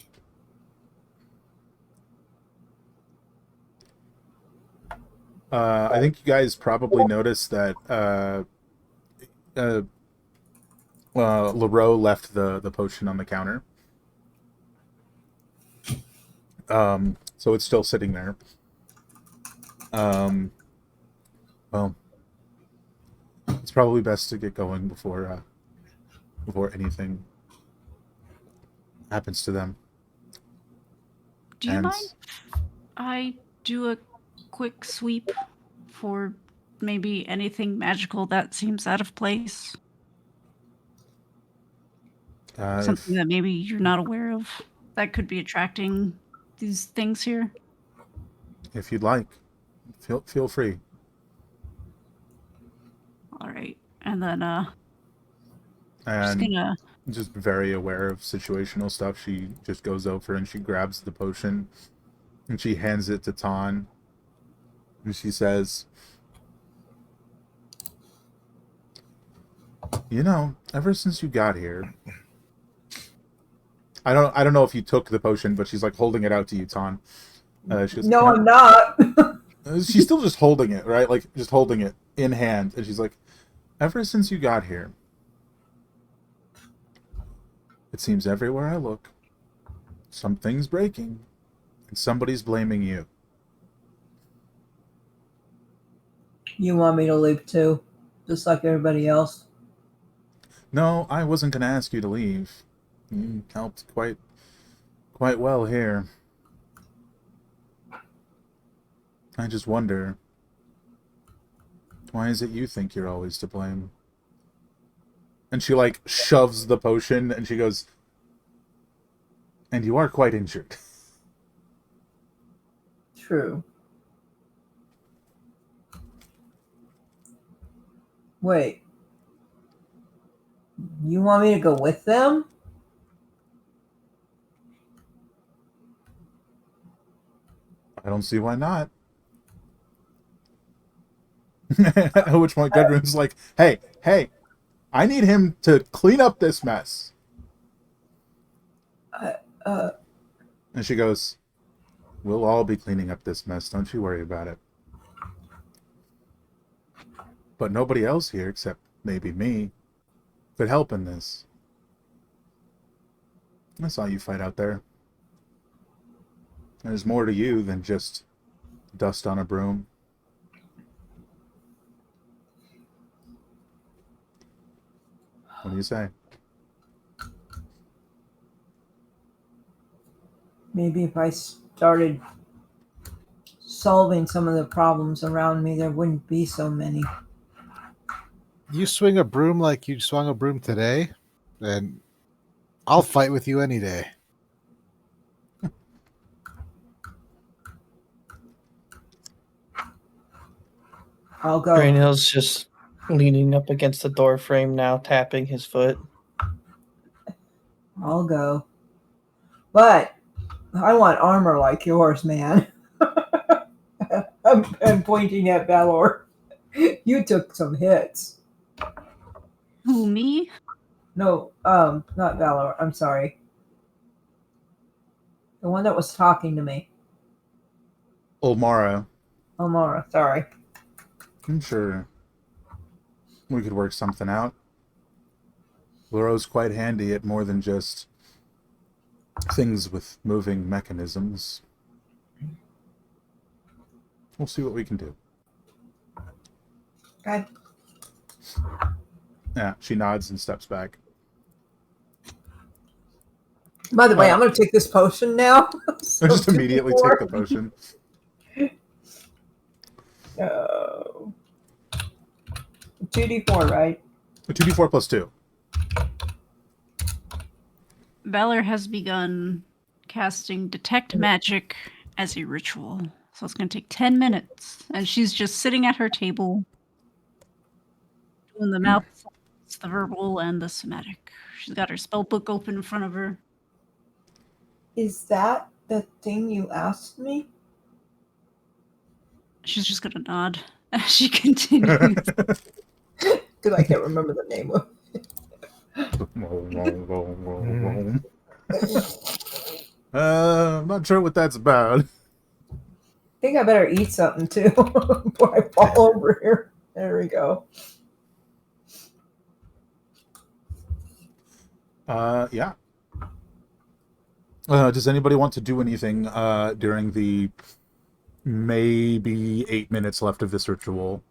I think you guys probably noticed that Leroux left the potion on the counter. So it's still sitting there. Well, it's probably best to get going before anything happens to them. Do you mind I do a quick sweep for maybe anything magical that seems out of place? Something that maybe you're not aware of that could be attracting these things here? If you'd like, feel free. All right. And then Just and gonna. just very aware of situational stuff, she just goes over and she grabs the potion and she hands it to Ton. And she says, "You know, ever since you got here, I don't know if you took the potion, but she's like holding it out to you, Ton. She goes, No, I'm not. she's still just holding it, right? Like just holding it in hand, and she's like, ever since you got here, it seems everywhere I look, something's breaking, and somebody's blaming you." You want me to leave too, just like everybody else? No, I wasn't going to ask you to leave. You helped quite well here. I just wonder, why is it you think you're always to blame? And she like shoves the potion and she goes, and you are quite injured. True. Wait. You want me to go with them? I don't see why not. At which point Gudrun's like, hey, I need him to clean up this mess. And she goes, we'll all be cleaning up this mess, don't you worry about it. But nobody else here, except maybe me, could help in this. I saw you fight out there. There's more to you than just dust on a broom. What do you say? Maybe if I started solving some of the problems around me, there wouldn't be so many. You swing a broom like you swung a broom today, and I'll fight with you any day. I'll go. Greenhill's just leaning up against the door frame now, tapping his foot. I'll go. But I want armor like yours, man. I'm pointing at Valor. You took some hits. Who, me? No, not Valor. I'm sorry. The one that was talking to me. Olmara. Omara, sorry. I'm sure we could work something out. Luro's quite handy at more than just things with moving mechanisms. We'll see what we can do. Okay. Yeah, she nods and steps back. By the way, I'm going to take this potion now. I just immediately take the potion. Oh. 2d4, right? 2d4 plus 2. Valor has begun casting Detect Magic as a ritual. So it's going to take 10 minutes. And she's just sitting at her table doing the mouth sounds, the verbal, and the somatic. She's got her spell book open in front of her. Is that the thing you asked me? She's just going to nod as she continues. Because I can't remember the name of I'm not sure what that's about. I think I better eat something too before I fall over here. There we go. Yeah. Does anybody want to do anything during the maybe 8 minutes left of this ritual?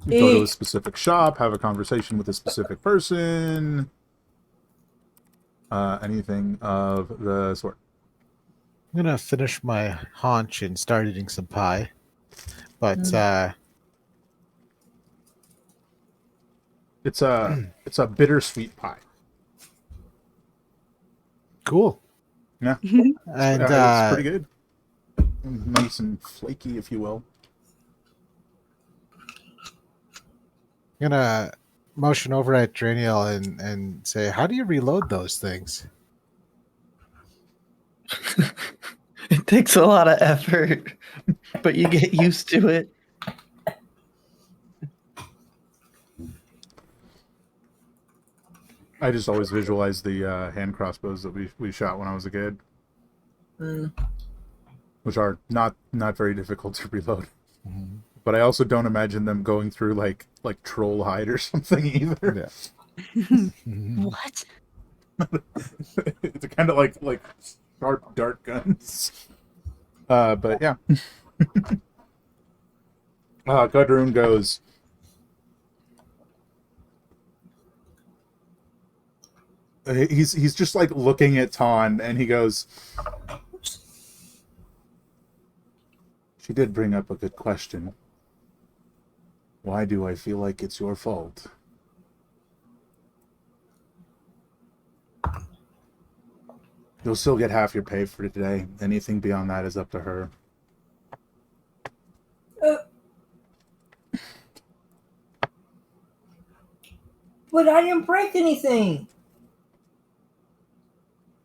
Go to a specific shop, have a conversation with a specific person, anything of the sort. I'm gonna finish my haunch and start eating some pie, but it's a bittersweet pie. cool. Yeah, And it's pretty good, nice and flaky, if you will. gonna motion over at Draniel and say, "How do you reload those things?" It takes a lot of effort, but you get used to it. I just always visualize the hand crossbows that we shot when I was a kid, which are not very difficult to reload. Mhm. But I also don't imagine them going through like troll hide or something either. Yeah. What? It's kind of like sharp dart guns. But yeah. Gudrun goes, he's just like looking at Ton, and he goes, she did bring up a good question. Why do I feel like it's your fault? You'll still get half your pay for today. Anything beyond that is up to her. But I didn't break anything.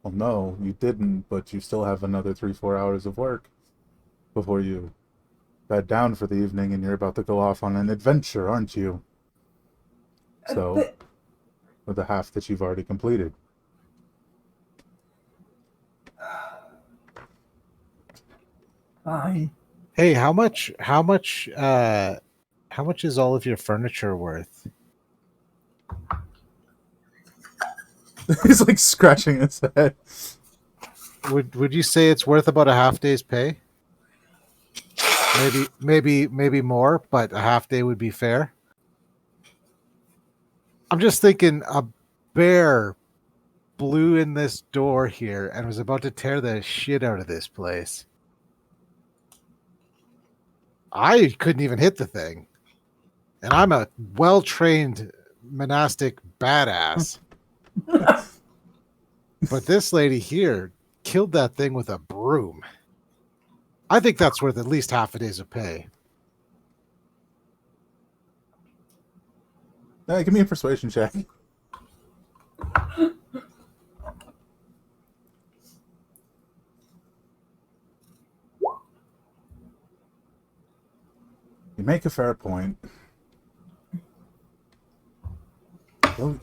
Well, no, you didn't, but you still have another 3-4 hours of work before you bed down for the evening, and you're about to go off on an adventure, aren't you? So, But with the half that you've already completed. fine. Hey, how much is all of your furniture worth? He's like scratching his head. Would you say it's worth about a half day's pay? Maybe more, but a half day would be fair. I'm just thinking a bear blew in this door here and was about to tear the shit out of this place. I couldn't even hit the thing. And I'm a well-trained monastic badass. But this lady here killed that thing with a broom. I think that's worth at least half a day's of pay. Give me a persuasion check. You make a fair point.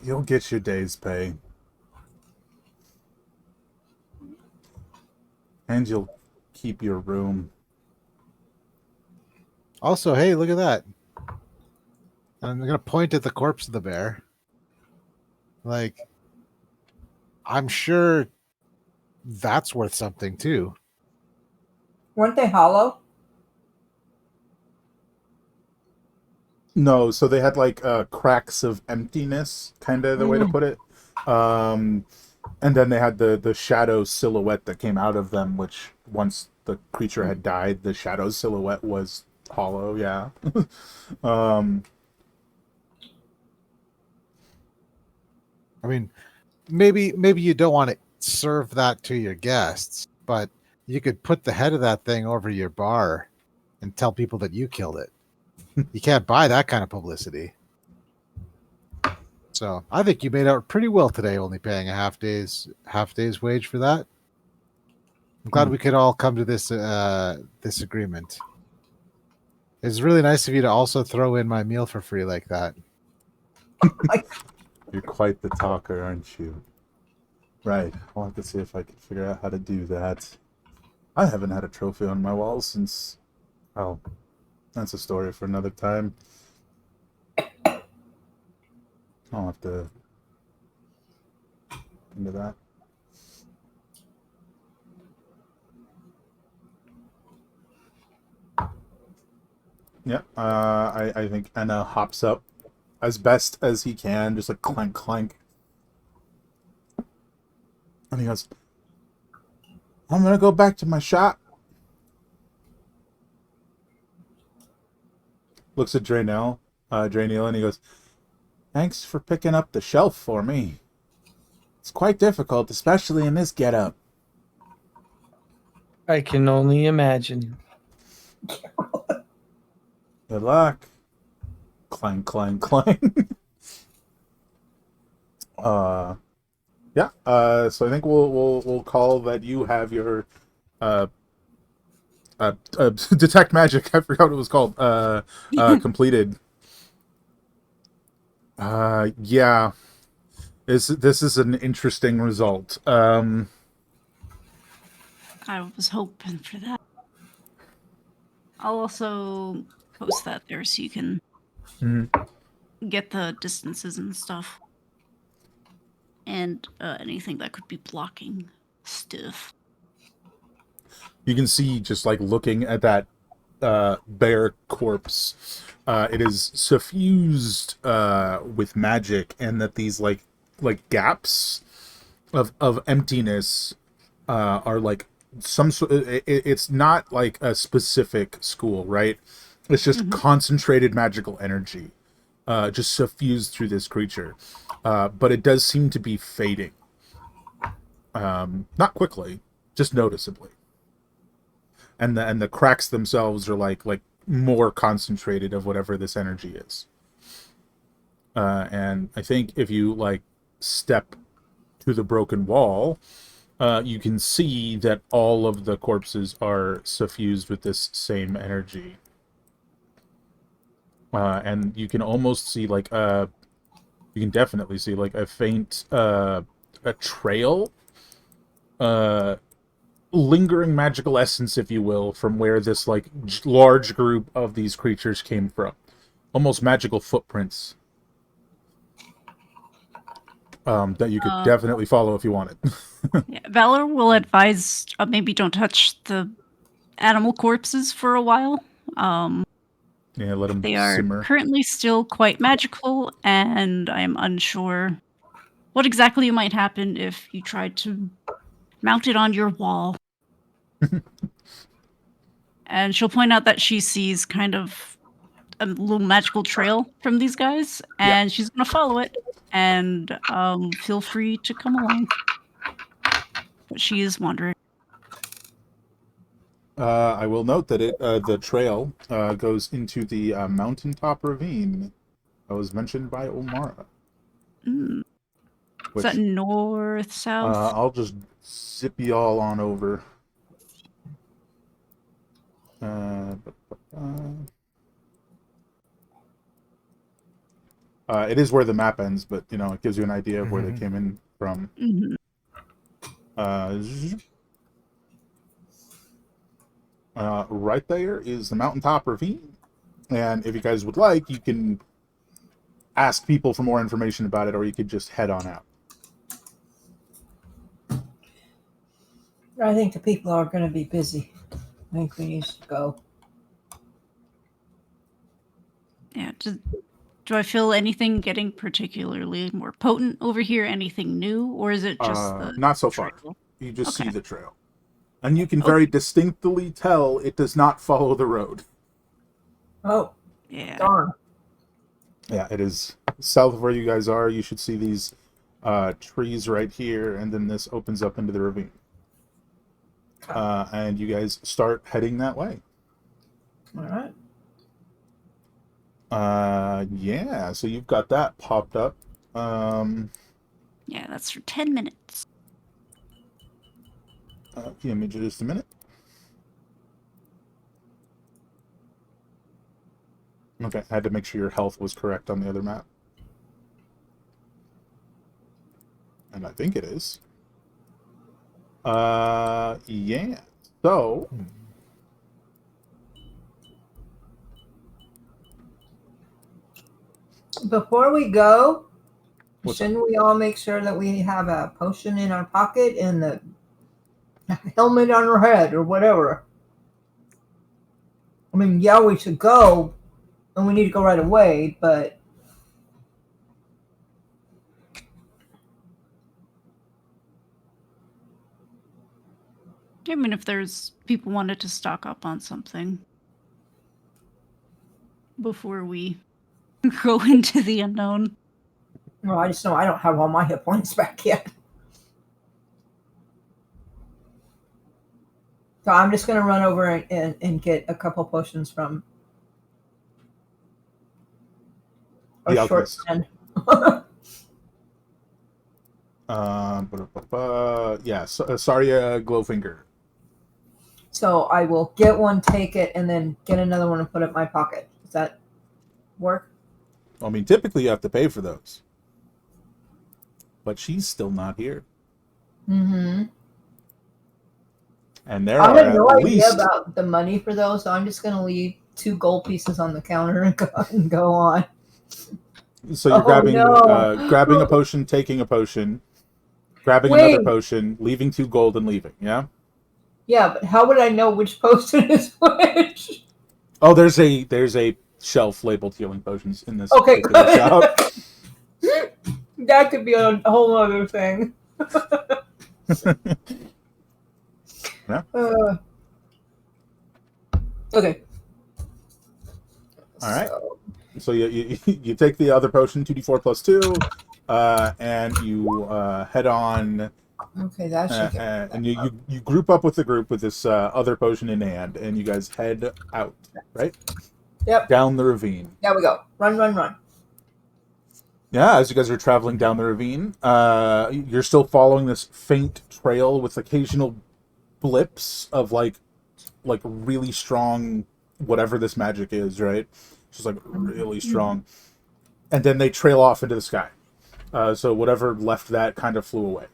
You'll get your day's pay. And you'll keep your room. Also, hey, look at that. I'm going to point at the corpse of the bear. Like, I'm sure that's worth something too. Weren't they hollow? No, so they had like cracks of emptiness, kind of the way to put it. And then they had the shadow silhouette that came out of them, which once the creature had died, the shadow silhouette was hollow. Yeah. I mean, maybe you don't want to serve that to your guests, but you could put the head of that thing over your bar and tell people that you killed it. You can't buy that kind of publicity. So I think you made out pretty well today, only paying a half day's wage for that. I'm glad we could all come to this this agreement. It's really nice of you to also throw in my meal for free like that. You're quite the talker, aren't you? Right. I'll have to see if I can figure out how to do that. I haven't had a trophy on my wall since... Oh, that's a story for another time. I'll have to... into that. Yep. I think Enna hops up as best as he can, just like clank, clank. And he goes, I'm gonna go back to my shop. Looks at Draenel, and he goes, thanks for picking up the shelf for me. It's quite difficult, especially in this getup. I can only imagine. Good luck. Clang, clang, clang. Yeah. So I think we'll call that you have your uh, detect magic. I forgot what it was called. Completed. Yeah. This is an interesting result. I was hoping for that. I'll also post that there so you can Mhm. get the distances and stuff. And anything that could be blocking stuff. You can see just like looking at that bare corpse, it is suffused with magic, and that these like gaps of emptiness are like some sort. It's not like a specific school, right? It's just concentrated magical energy, just suffused through this creature. But it does seem to be fading. Not quickly, just noticeably. And the cracks themselves are like more concentrated of whatever this energy is. And I think if you like step to the broken wall, you can see that all of the corpses are suffused with this same energy. And you can almost see like you can definitely see like a faint a trail, uh lingering magical essence, if you will, from where this like large group of these creatures came from. Almost magical footprints that you could definitely follow if you wanted. Yeah, Valor will advise maybe don't touch the animal corpses for a while. Yeah, let them They are simmer. currently still quite magical, and I'm unsure what exactly might happen if you tried to mount it on your wall. And she'll point out that she sees kind of a little magical trail from these guys, Yeah. and she's going to follow it. And feel free to come along. But she is wandering. I will note that the trail goes into the mountaintop ravine that was mentioned by Omara. Mm. Is that Which north, south? I'll just zip you all on over. It is where the map ends, but you know it gives you an idea of where they came in from. Mm-hmm. Right there is the mountaintop ravine, and if you guys would like, you can ask people for more information about it, or you could just head on out. I think the people are going to be busy. I think we need to go. Yeah. Do I feel anything getting particularly more potent over here? Anything new, or is it just the Not so far. trail? You just Okay. see the trail, and you can Okay. very distinctly tell it does not follow the road. Oh, Yeah. darn. Yeah, it is south of where you guys are. You should see these trees right here, and then this opens up into the ravine. And you guys start heading that way. All right. Yeah, so you've got that popped up. Yeah, that's for 10 minutes. Give me just a minute. Okay, I had to make sure your health was correct on the other map. And I think it is. Yeah. So, Before we go, what's shouldn't we all make sure that we have a potion in our pocket and the helmet on our head or whatever? I mean, yeah, we should go, and we need to go right away, but I mean, if there's people wanted to stock up on something before we go into the unknown. well, I just know I don't have all my hit points back yet. So I'm just going to run over and get a couple potions from a The short alchemist. man. Yeah, Saria Glowfinger. So I will get one, take it, and then get another one and put it in my pocket. Does that work? I mean, typically you have to pay for those, but she's still not here, Mm-hmm. and there I are have no at idea least. about the money for those, so I'm just gonna leave 2 gold pieces on the counter and go on. So you're Oh grabbing a no! potion, taking a potion, grabbing another Wait, potion, leaving 2 gold, and leaving. Yeah. yeah, but how would I know which potion is which? Oh, there's a shelf labeled healing potions in this Okay, particular good. shop. That could be a whole other thing. Yeah. Okay. All right. So, So you take the other potion, 2d4 plus 2, and you head on, okay, that should get and you group up with the group with this other potion in hand, and you guys head out, right? Yep. Down the ravine. There we go. Run, run, run. Yeah, as you guys are traveling down the ravine, you're still following this faint trail with occasional blips of like really strong whatever this magic is, right? It's just like really strong. And then they trail off into the sky. So whatever left that kind of flew away.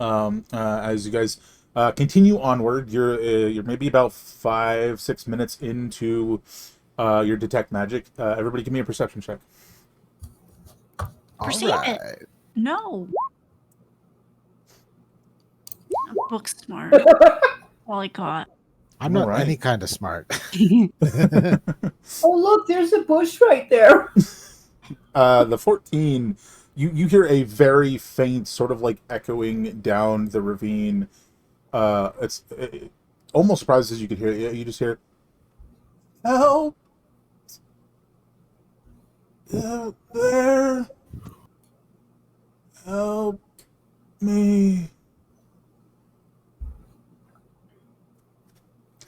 Oh. As you guys continue onward, you're maybe about 5-6 minutes into your detect magic. Everybody, give me a perception check. Perceive All it. right. No. Book smart. All I caught. I'm not Alright. any kind of smart. Oh, look, there's a bush right there. The 14, you hear a very faint sort of like echoing down the ravine. It almost surprises you could hear it. You just hear, help out there, help me.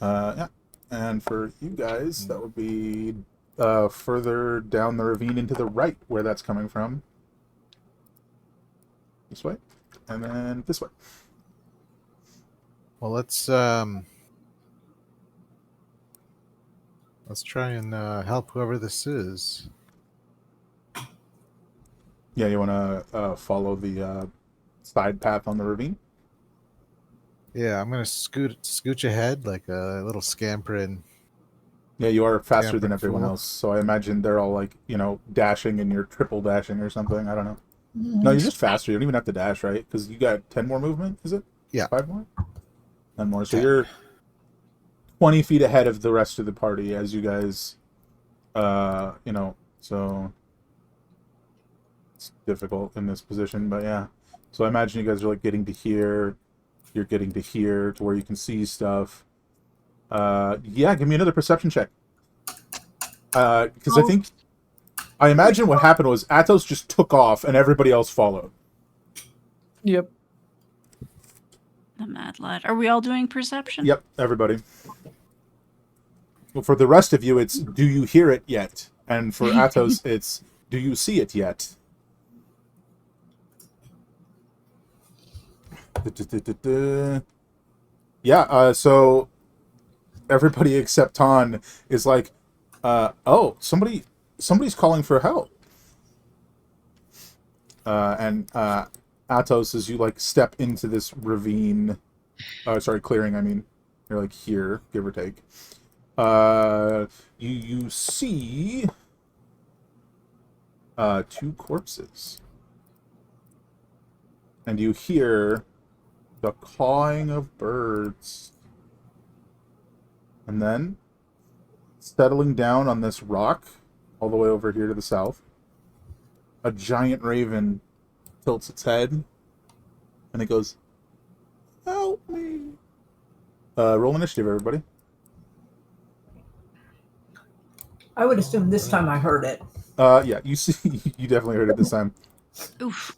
Yeah. And for you guys, that would be further down the ravine into the right, where that's coming from. This way, and then this way. Well, let's try and help whoever this is. Yeah, you want to follow the side path on the ravine? Yeah, I'm gonna scooch ahead like a little scamper and Yeah, you are faster Yeah, than everyone fool. else, so I imagine they're all like, dashing and you're triple dashing or something. I don't know. No, you're just faster. You don't even have to dash, right? Because you got 10 more movement, is it? Yeah. 5 more? 10 more. So 10. you're 20 feet ahead of the rest of the party as you guys, so it's difficult in this position, but yeah. So I imagine you guys are like getting to here. You're getting to here to where you can see stuff. Yeah, give me another perception check. Because I imagine what happened was Athos just took off and everybody else followed. Yep. The mad lad. Are we all doing perception? Yep, everybody. Well, for the rest of you, it's do you hear it yet? And for Athos, it's do you see it yet? Yeah, so everybody except Ton is like, oh, somebody's calling for help. And Athos, as you like step into this ravine, clearing, I mean, you're like here, give or take. You see 2 corpses. And you hear the cawing of birds. And then, settling down on this rock, all the way over here to the south, a giant raven tilts its head, and it goes, help me. Roll initiative, everybody. I would assume this time I heard it. Yeah, you see, you definitely heard it this time. Oof.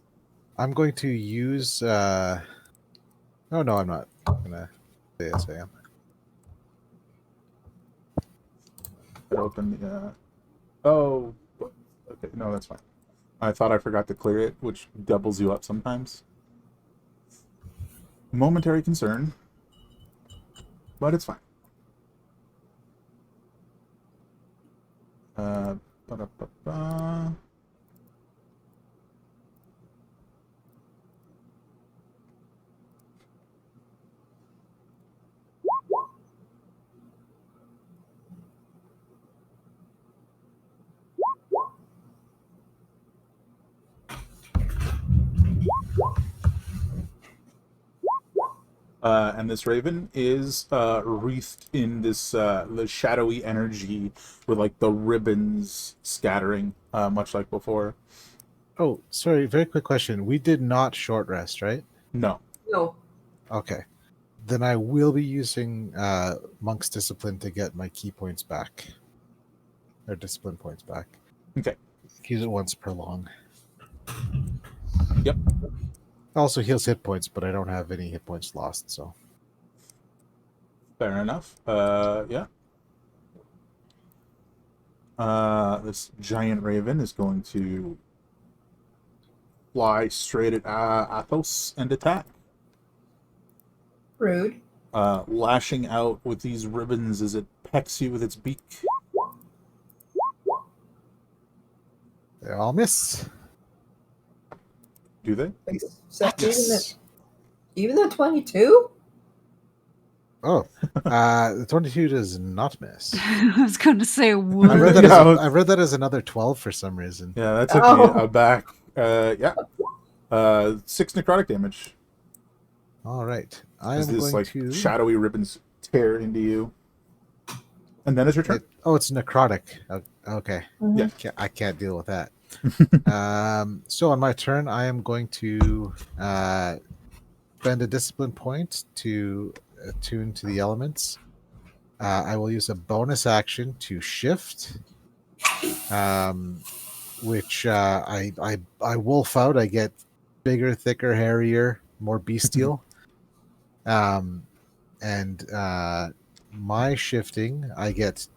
I'm going to use. Oh no, I'm not. I'm gonna say yes, I am. I open the. Oh, okay, no, that's fine. I thought I forgot to clear it, which doubles you up sometimes. Momentary concern, but it's fine. Ba-da-ba-ba. And this raven is wreathed in this the shadowy energy with like the ribbons scattering, much like before. Oh, sorry. Very quick question. We did not short rest, right? No. No. Okay. Then I will be using Monk's Discipline to get my key points back. Or discipline points back. Okay. Use it once per long. Yep. Also heals hit points, but I don't have any hit points lost, so. Fair enough. Yeah. This giant raven is going to fly straight at Athos and attack. Rude. Lashing out with these ribbons as it pecks you with its beak. They all miss. Do they? So Yes. even the 22? Oh, the 22 does not miss. I was going to say, I what? read, that Yeah, I read that as another 12 for some reason. Yeah, that took Oh. me aback. Yeah. 6 necrotic damage. All right. I As am this going like to. shadowy ribbons tear into you. And then it's your turn. It's necrotic. Okay. Mhm. Yeah. I can't deal with that. So on my turn, I am going to spend a discipline point to attune to the elements. I will use a bonus action to shift, which I wolf out. I get bigger, thicker, hairier, more bestial. And my shifting, I get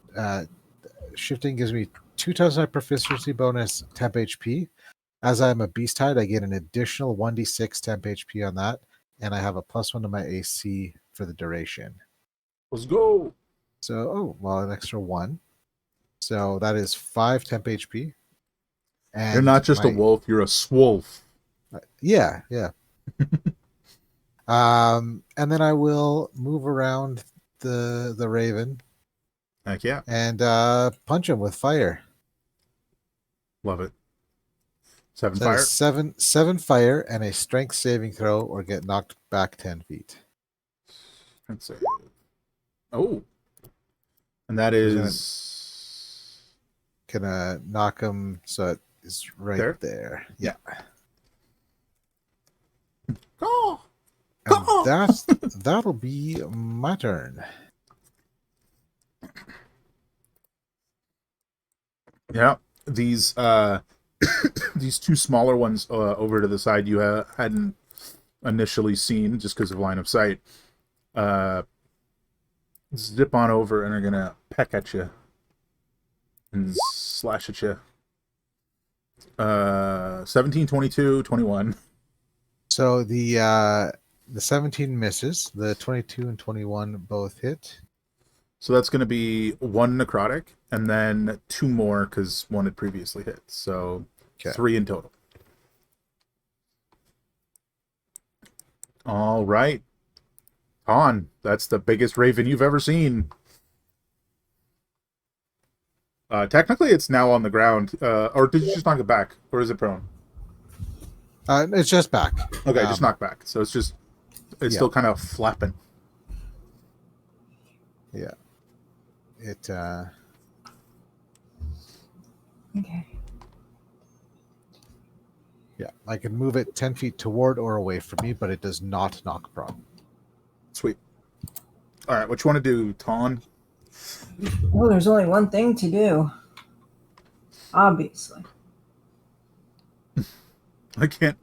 shifting gives me 2 times my proficiency bonus temp HP. As I'm a beast hide, I get an additional 1d6 temp HP on that, and I have a +1 to my AC for the duration. Let's go. So, an extra 1. So that is 5 temp HP. And You're not just a wolf, you're a swolf. Yeah. And then I will move around the raven Heck yeah. and punch him with fire. Love it. 7 So that fire. is 7 fire and a strength saving throw or get knocked back 10 feet. Let's see. Oh. And that is Gonna knock him so it is right there. Yeah. Oh. And that'll be my turn. Yeah. These these 2 smaller ones over to the side you hadn't initially seen just because of line of sight. Zip on over and are gonna peck at you and slash at you. 17, 22, 21. So the 17 misses. The 22 and 21 both hit. So that's going to be 1 necrotic and then 2 more because 1 had previously hit. So Okay. 3 in total. All right. On. That's the biggest raven you've ever seen. Technically, it's now on the ground. Or did you just knock it back? Or is it prone? It's just back. Okay, just knock back. So it's Yeah. still kind of flapping. Yeah. It Okay. yeah, I can move it 10 feet toward or away from me, but it does not knock prone. Sweet. All right, what you want to do, Ton? Well, there's only one thing to do. Obviously. I can't.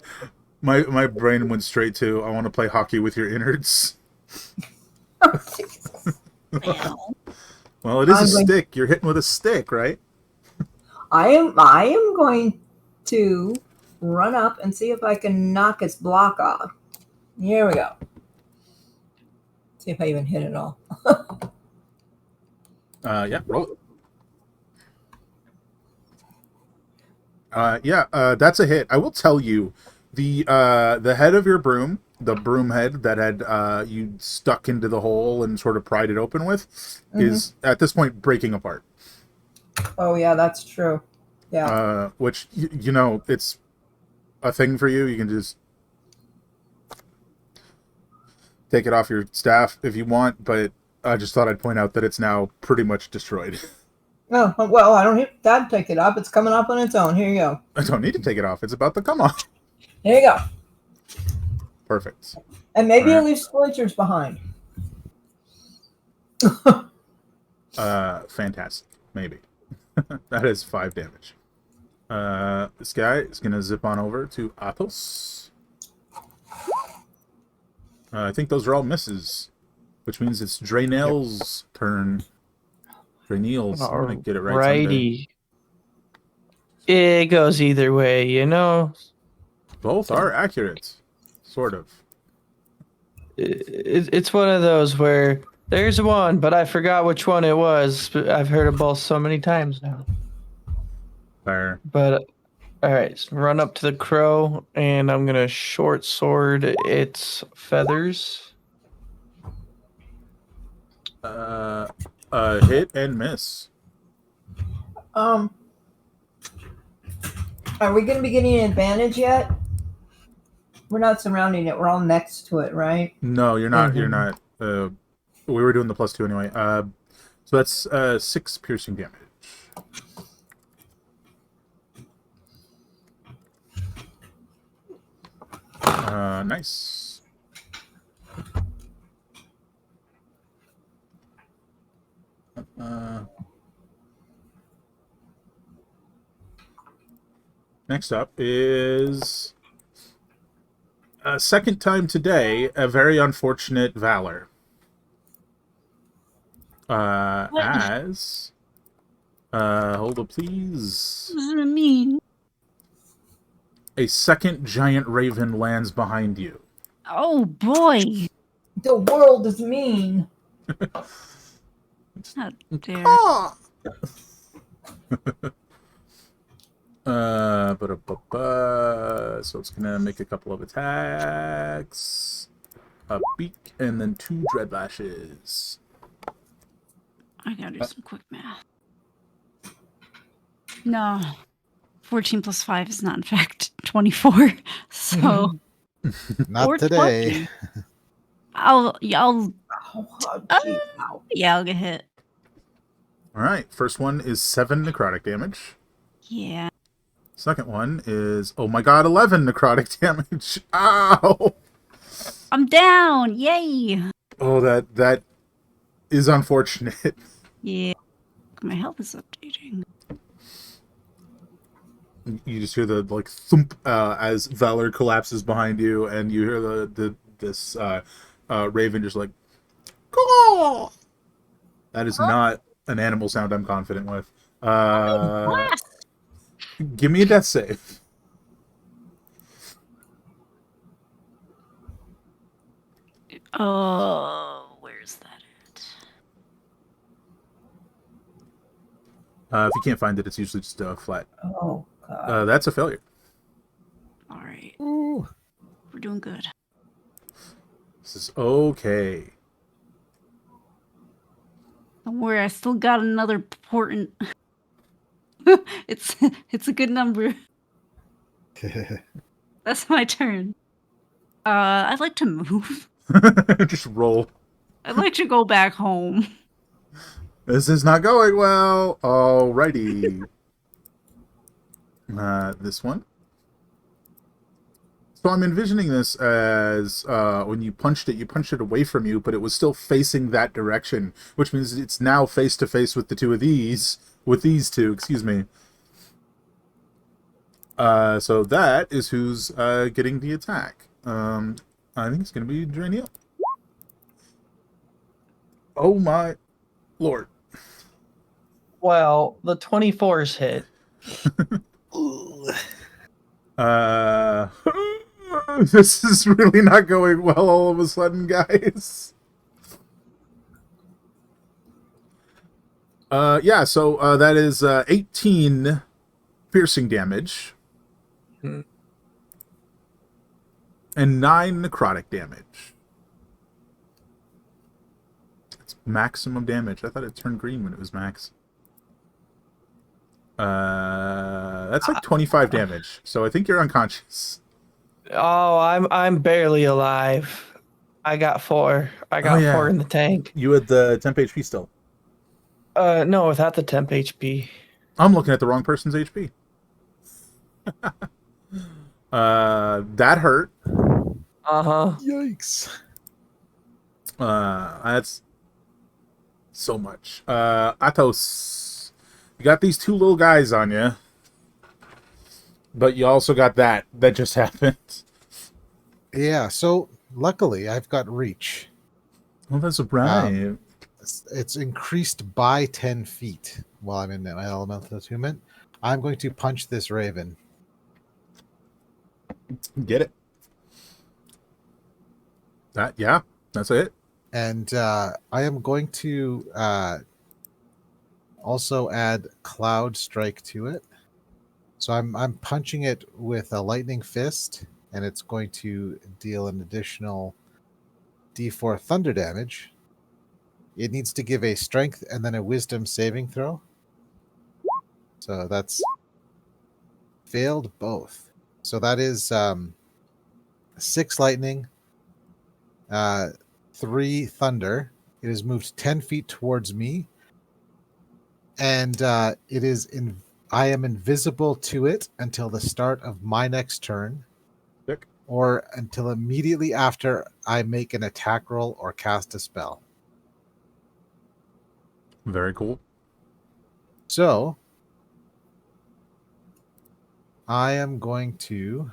My brain went straight to I want to play hockey with your innards. Well, it is I'm a going- stick. You're hitting with a stick, right? I am going to run up and see if I can knock its block off. Here we go. See if I even hit it all. Yeah, roll it. That's a hit. I will tell you, the head of your broom, the broom head that had you stuck into the hole and sort of pried it open with, is at this point breaking apart. Oh yeah, that's true. Yeah. Which it's a thing for you. You can just take it off your staff if you want, but I just thought I'd point out that it's now pretty much destroyed. Oh well, I don't need Dad take it off. It's coming up on its own. Here you go. I don't need to take it off. It's about to come off. Here you go. Perfect. And maybe All you'll right. leave splinters behind. Fantastic. Maybe. That is 5 damage. This guy is going to zip on over to Athos. I think those are all misses, which means it's Draenel's turn. Draenel's. I'm going to get it right someday. Alrighty. It goes either way, you know. Both are accurate. Sort of. It's one of those where there's one, but I forgot which one it was. I've heard of both so many times now. Fair. But all right, so run up to the crow, and I'm gonna short sword its feathers. Hit and miss. Are we going to be getting an advantage yet? We're not surrounding it. We're all next to it, right? No, you're not. You're not. We were doing the +2 anyway. So that's 6 piercing damage. Nice. Next up is second time today, a very unfortunate Valor. As hold up, please. What does it mean? A second giant raven lands behind you. Oh boy! The world is mean. How dare! Ah! So it's gonna make a couple of attacks. A beak and then 2 dread lashes. I gotta do some quick math. No, 14 plus 5 is not in fact 24. So Not or today. 20. I'll Oh, geez. Ow. yeah, I'll get hit. All right, first one is 7 necrotic damage. Yeah. Second one is, oh my god, 11 necrotic damage. Ow! I'm down! Yay! Oh, that is unfortunate. Yeah. My health is updating. You just hear the like thump as Valor collapses behind you, and you hear this raven just like, caw! That is not an animal sound I'm confident with. Give me a death save. Oh, where's that at? If you can't find it, it's usually just flat. Oh, God. That's a failure. All right. Ooh. We're doing good. This is okay. Don't worry, I still got another important. it's a good number. That's my turn. I'd like to move. Just roll. I'd like to go back home. This is not going well. Alrighty. This one. So I'm envisioning this as when you punched it away from you, but it was still facing that direction, which means it's now face to face with these two, excuse me. So that is who's getting the attack. I think it's going to be Draenil. Oh my lord. Well, the 24's hit. Uh, this is really not going well all of a sudden, guys. Yeah, so that is 18 piercing damage Hmm. and 9 necrotic damage. It's maximum damage. I thought it turned green when it was max. That's like 25 damage. So I think you're unconscious. Oh, I'm barely alive. I got 4. I got 4 in the tank. You had the temp HP still. No, without the temp HP. I'm looking at the wrong person's HP. That hurt. Uh-huh. Yikes. That's so much. Athos, you got these 2 little guys on you, but you also got that just happened. Yeah, so luckily I've got reach. Well, that's right. It's increased by 10 feet while I'm in my elemental attunement. I'm going to punch this raven. Get it. Yeah, that's it. And I am going to also add Cloud Strike to it. So I'm punching it with a lightning fist, and it's going to deal an additional D4 thunder damage. It needs to give a strength and then a wisdom saving throw. So that's failed both. So that is 6 lightning, 3 thunder. It has moved 10 feet towards me, and I am invisible to it until the start of my next turn, Sick. or until immediately after I make an attack roll or cast a spell. Very cool. So I am going to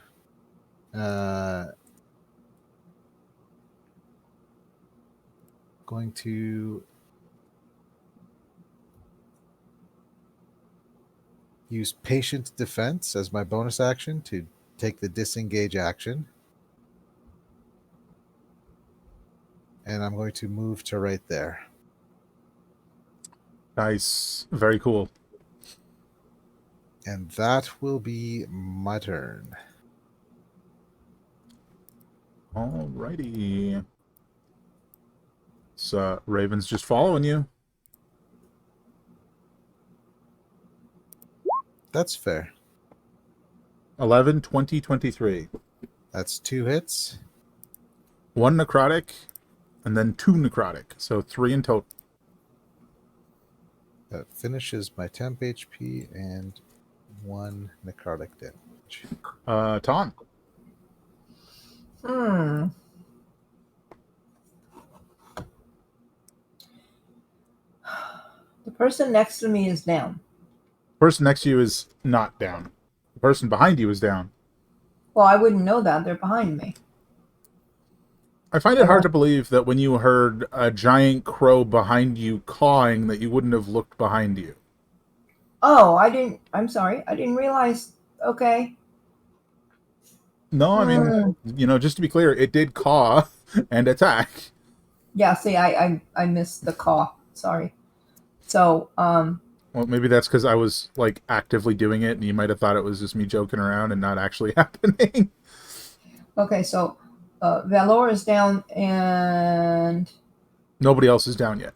use Patient Defense as my bonus action to take the disengage action. And I'm going to move to right there. Nice. Very cool. And that will be my turn. Alrighty. So Raven's just following you. That's fair. 11, 20, 23. That's 2 hits. 1 necrotic, and then 2 necrotic. So 3 in total. That finishes my temp HP and 1 necrotic damage. Ton. The person next to me is down. The person next to you is not down. The person behind you is down. Well, I wouldn't know that. They're behind me. I find it hard to believe that when you heard a giant crow behind you cawing that you wouldn't have looked behind you. Oh, I didn't. I'm sorry. I didn't realize. Okay. No, I mean, just to be clear, it did caw and attack. Yeah, see, I missed the caw. Sorry. So, Well, maybe that's because I was, like, actively doing it, and you might have thought it was just me joking around and not actually happening. okay, so Valor is down, and Nobody else is down yet.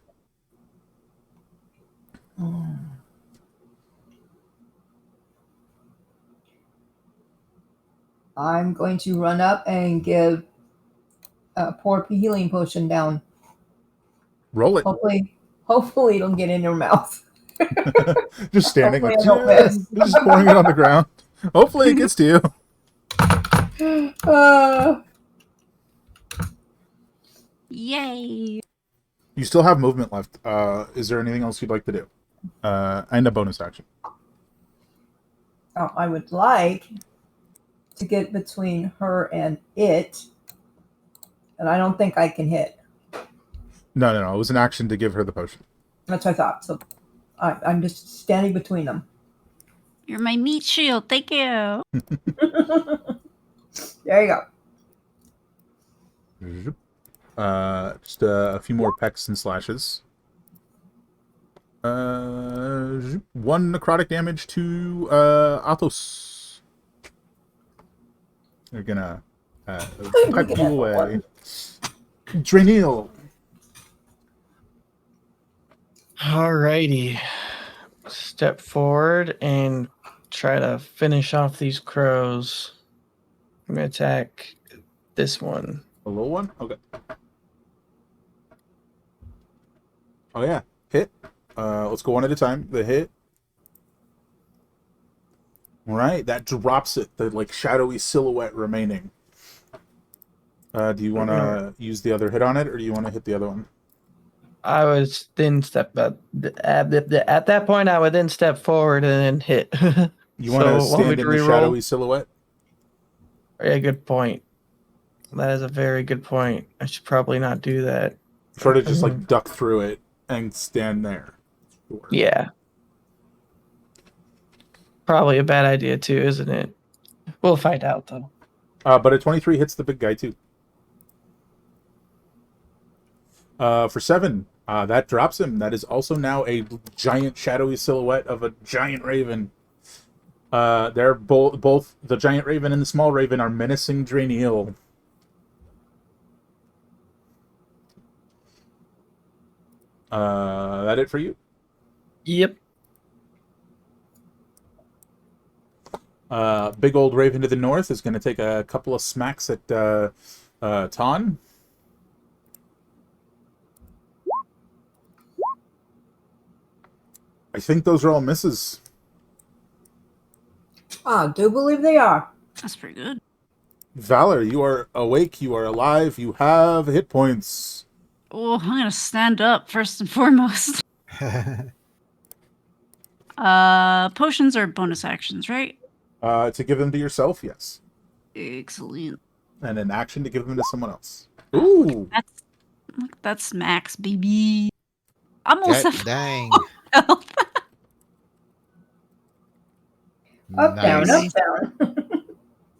I'm going to run up and give a poor healing potion down. Roll it. Hopefully it'll get in your mouth. Just standing like, Hopefully I don't miss. just pouring it on the ground. Hopefully it gets to you. Yay! You still have movement left. Is there anything else you'd like to do? And a bonus action. I would like to get between her and it, and I don't think I can hit. No. It was an action to give her the potion. That's what I thought. So I'm just standing between them. You're my meat shield. Thank you. There you go. Just a few more pecks and slashes. 1 necrotic damage to Athos. They're gonna peck you away. Draenil. Alrighty. Step forward and try to finish off these crows. I'm gonna attack this one. The low one? Okay. Oh yeah. Hit. Let's go one at a time. The hit. Alright, that drops it. The like shadowy silhouette remaining. Do you want to use the other hit on it, or do you want to hit the other one? I would then step at that point. I would then step forward and then hit. You want to stand in the shadowy silhouette? Yeah, good point. That is a very good point. I should probably not do that. Sort of just like duck through it and stand there. Sure. Yeah. Probably a bad idea too, isn't it? We'll find out though. But a 23 hits the big guy too. For 7, that drops him. That is also now a giant shadowy silhouette of a giant raven. They're both the giant raven and the small raven are menacing Draenil. That it for you? Yep. Big old raven to the north is going to take a couple of smacks at Ton. I think those are all misses. I do believe they are. That's pretty good. Valor, you are awake, you are alive, you have hit points. Oh, I'm gonna stand up first and foremost. Potions are bonus actions, right? To give them to yourself, yes. Excellent. And an action to give them to someone else. Ooh! That's max, baby. I'm almost at Dang. health. Up, down, up, Nice. down.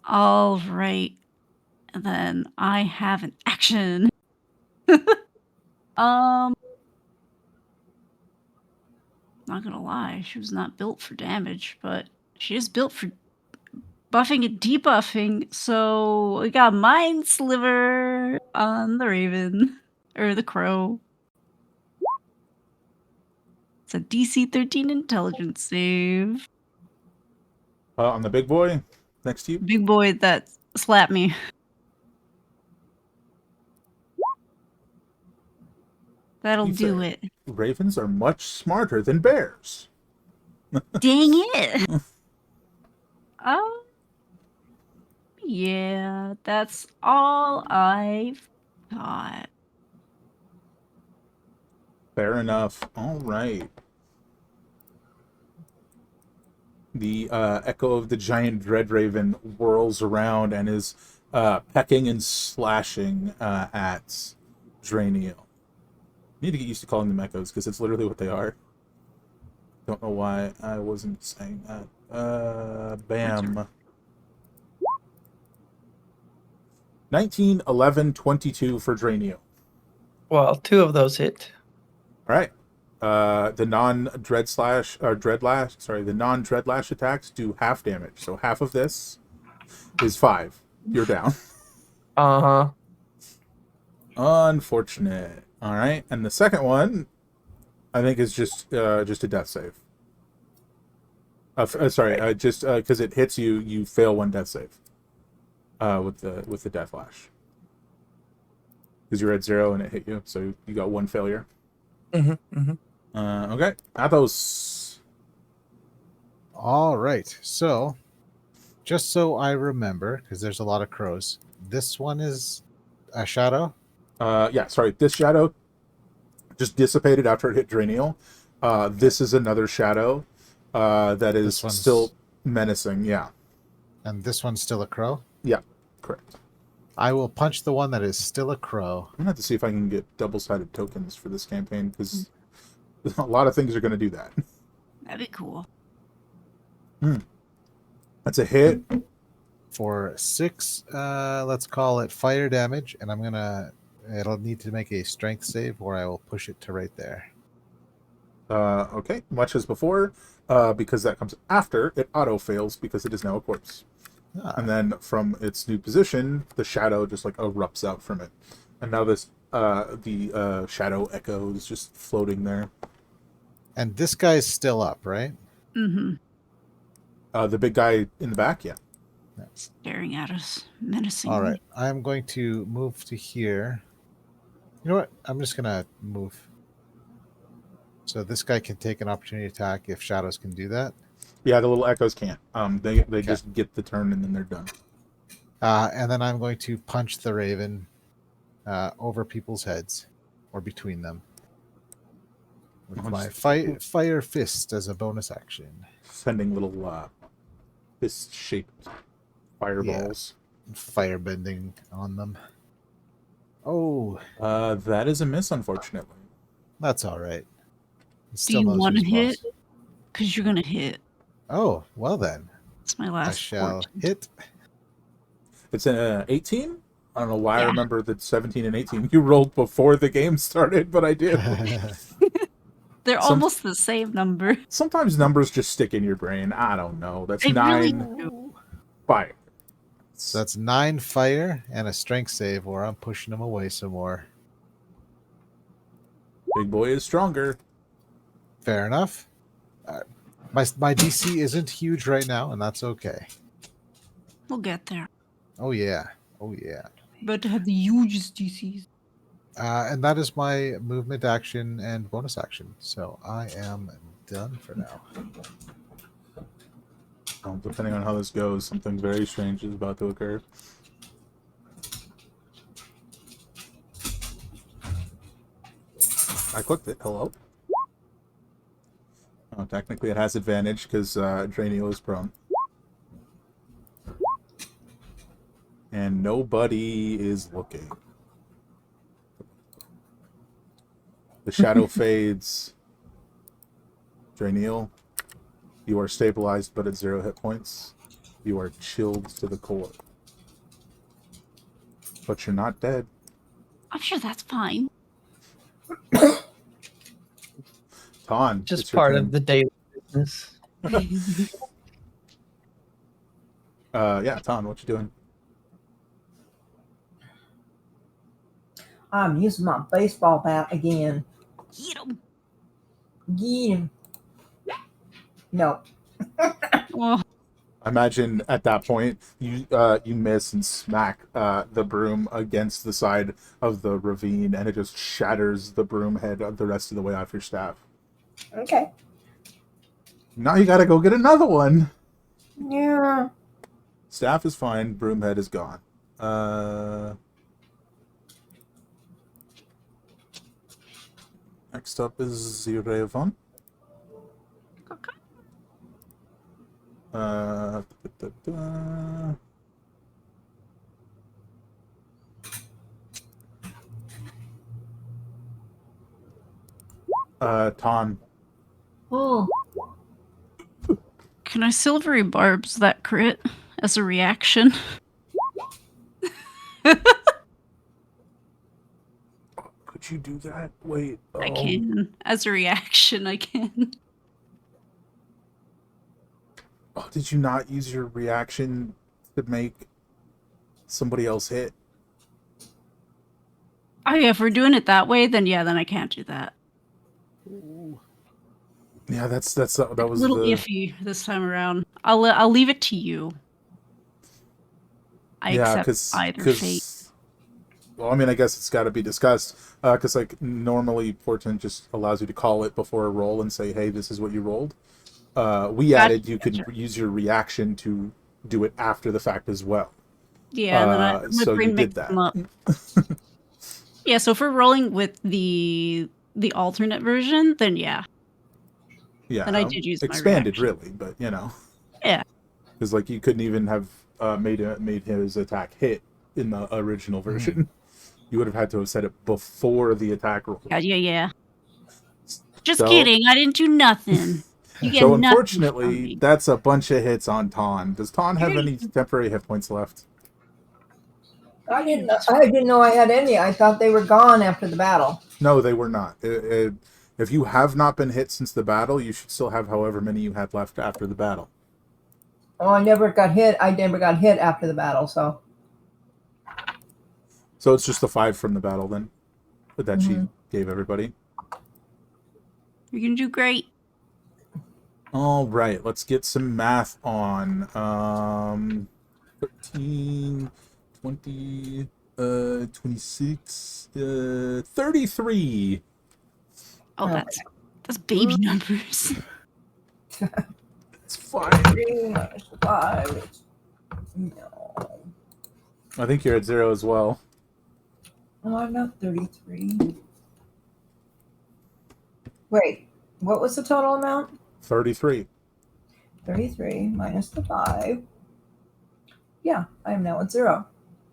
All right. And then I have an action. Not gonna lie, she was not built for damage, but she is built for buffing and debuffing. So we got Mind Sliver on the Raven or the Crow. It's a DC 13 Intelligence save. On the big boy next to you. Big boy that slapped me. That'll Be do fair. it. Ravens are much smarter than bears. Dang it. Yeah, that's all I've got. Fair enough. All right. The echo of the giant dread raven whirls around and is pecking and slashing at Draenil. Need to get used to calling them echoes because it's literally what they are. Don't know why I wasn't saying that. Bam. 19, 11, 22 for Draenil. Well, 2 of those hit. All right. The non-dread lash attacks do half damage. So half of this is 5. You're down. Uh-huh. Unfortunate. All right. And the second one, I think, is just a death save. Just because it hits you, you fail 1 death save. With the death lash. Because you're at 0 and it hit you, so you got 1 failure. Mm-hmm. Mm-hmm. Okay. Athos. All right. So, just so I remember, because there's a lot of crows, this one is a shadow? Yeah, sorry. This shadow just dissipated after it hit Draenil. This is another shadow that is still menacing, yeah. And this one's still a crow? Yeah, correct. I will punch the one that is still a crow. I'm going to have to see if I can get double-sided tokens for this campaign, because a lot of things are going to do that. That'd be cool. That's a hit. For 6, let's call it fire damage, and it'll need to make a strength save, or I will push it to right there. Okay, much as before, because that comes after, it auto fails because it is now a corpse. And then from its new position, the shadow just like erupts out from it. And now the shadow echo is just floating there. And this guy's still up, right? Mm-hmm. The big guy in the back, yeah. Staring at us menacingly. All right, I'm going to move to here. You know what? I'm just going to move. So this guy can take an opportunity attack if shadows can do that. Yeah, the little echoes can't. They just get the turn and then they're done. And then I'm going to punch the raven over people's heads or between them with my fire fist as a bonus action. Sending little fist-shaped fireballs. Fire bending on them. Oh, that is a miss, unfortunately. that's all right. Do you want to hit? Because you're going to hit. Oh, well then. That's my last I shall 14. hit. It's an 18? I don't know why I remember that 17 and 18 you rolled before the game started, but I did. They're almost the same number. Sometimes numbers just stick in your brain. I don't know. That's They 9 really do. fire. So that's 9 fire and a strength save, or I'm pushing him away some more. Big boy is stronger. Fair enough. My DC isn't huge right now, and that's okay. We'll get there. Oh yeah. Oh yeah. But to have the hugest DCs. And that is my movement action and bonus action. So I am done for now. Well, depending on how this goes, something very strange is about to occur. I clicked it. Hello? Oh, technically it has advantage because Draeneo is prone. And nobody is looking. The shadow fades. Draeneo, you are stabilized but at 0 hit points. You are chilled to the core. But you're not dead. I'm sure that's fine. Ton, Just part of the daily business. yeah, Ton, what you doing? I'm using my baseball bat again. Eat 'em. Get him. No. Oh, I imagine at that point you miss and smack the broom against the side of the ravine, and it just shatters the broom head the rest of the way off your staff. Okay. Now you gotta go get another one. Yeah. Staff is fine. Broom head is gone. Next up is Zirevon. okay. Ton. Oh. Can I silvery barbs that crit as a reaction? Could you do that? Wait. I can. As a reaction, I can. Oh, did you not use your reaction to make somebody else hit? Oh yeah, if we're doing it that way, then yeah, then I can't do that. Yeah, that was A little iffy this time around. I'll leave it to you. I accept either fate. Well, I mean, I guess it's got to be discussed because, like, normally Portent just allows you to call it before a roll and say, "Hey, this is what you rolled." We added you could use your reaction to do it after the fact as well. Yeah, and then my so brain you did mixed them up. Yeah, so if we're rolling with the alternate version, then yeah. Yeah, And I did use my expanded reaction. really, but you know. Yeah. Because like you couldn't even have made his attack hit in the original version. You would have had to have said it before the attack roll. Yeah. Just So- kidding. I didn't do nothing. You get So nothing from unfortunately, me. that's a bunch of hits on Ton. Does Ton have any temporary hit points left? I didn't know I had any. I thought they were gone after the battle. No, they were not. If you have not been hit since the battle, you should still have however many you had left after the battle. Oh, I never got hit. I never got hit after the battle, so. So it's just the 5 from the battle then that she Mhm. gave everybody. You're gonna do great. All right, let's get some math on. 13, 20, 26, 33. Oh, Okay. that's baby numbers. It's fine. 3 minus 5. No. I think you're at 0 as well. Oh, I'm not 33. Wait, what was the total amount? 33. 33 minus the 5. Yeah, I am now at 0.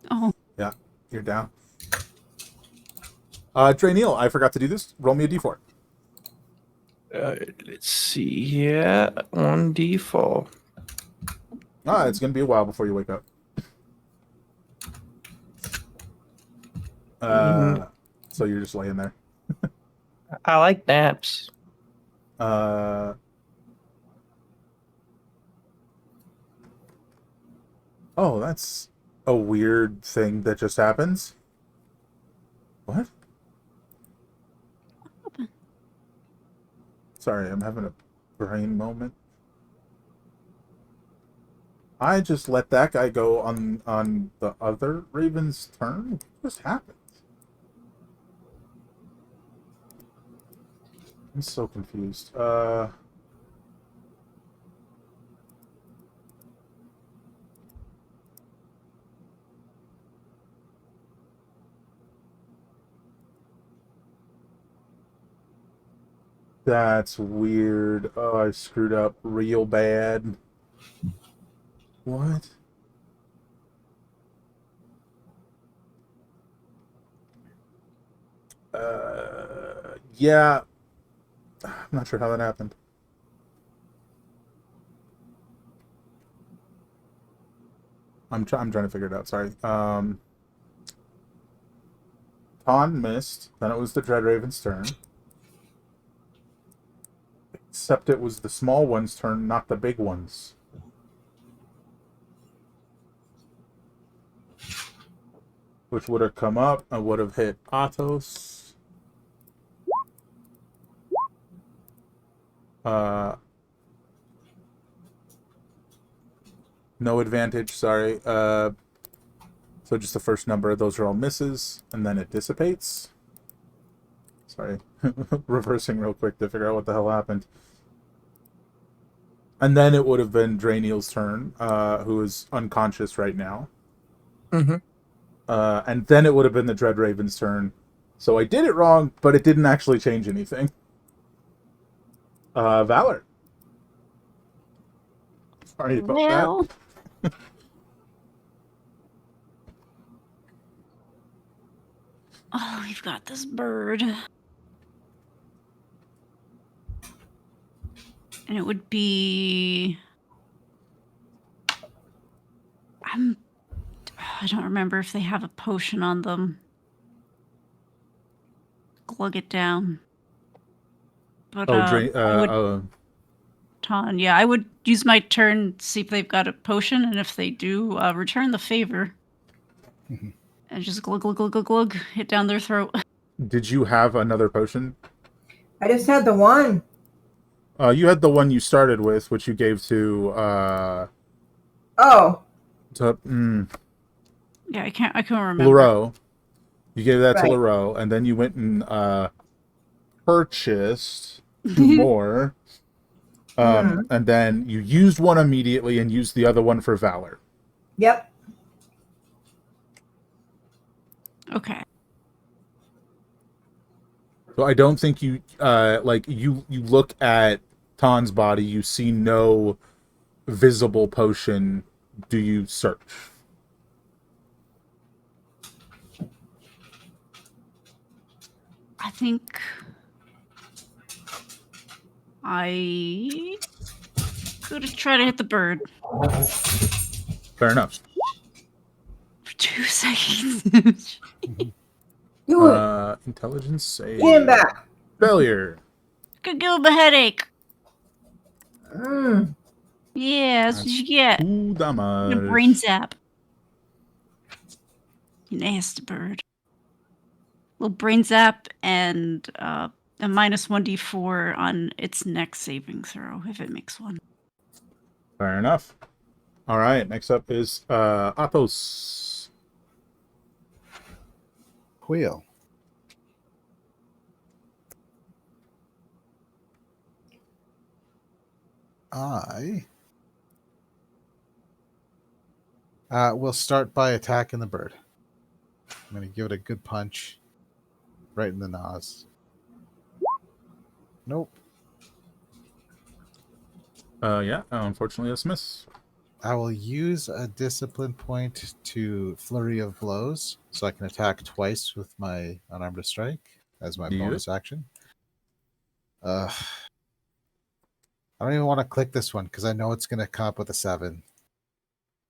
Oh, Yeah, you're down. Draeneel, I forgot to do this. Roll me a d4. Let's see here. 1d4. It's going to be a while before you wake up. So you're just laying there. I like naps. Oh, that's a weird thing that just happens. What? Sorry, I'm having a brain moment. I just let that guy go on the other Raven's turn? What just happened? I'm so confused. That's weird. Oh, I screwed up real bad. What? Yeah. I'm not sure how that happened. I'm trying to figure it out. Sorry. Ton missed. Then it was the Dread Raven's turn. Except it was the small one's turn, not the big one's. Which would have come up and would have hit Atos. No advantage, sorry. So just the first number, those are all misses, and then it dissipates. Sorry. Reversing real quick to figure out what the hell happened. And then it would have been Draeneel's turn, who is unconscious right now. Mm-hmm. And then it would have been the Dread Raven's turn. So I did it wrong, but it didn't actually change anything. Valor. Sorry about well. Oh, we've got this bird. And it would be... I don't remember if they have a potion on them. Glug it down. But I would use my turn, see if they've got a potion, and if they do, return the favor. And just glug, glug, glug, glug, glug, hit down their throat. Did you have another potion? I just had the one. You had the one you started with, which you gave to Oh, Yeah, I can't remember. Leroux. You gave that to Right. Leroux, and then you went and purchased 2 more. And then you used one immediately and used the other one for Valor. yep. Okay. So I don't think you you look at Ton's body, you see no visible potion. Do you search? I think I gonna try to hit the bird Fair enough. for 2 seconds. Do it. Intelligence save. Get him back. Failure. Could give him a headache. Mm. Yeah, that's what you get. 2 damage. A brain zap. You nasty bird. Little brain zap and a minus 1d4 on its next saving throw if it makes one. Fair enough. All right. Next up is Athos. Wheel. I will start by attacking the bird. I'm going to give it a good punch right in the nose. Nope. Yeah. Unfortunately, that's a miss. I will use a discipline point to flurry of blows, so I can attack twice with my unarmed strike as my Do you? bonus action. I don't even want to click this one because I know it's going to come up with a 7.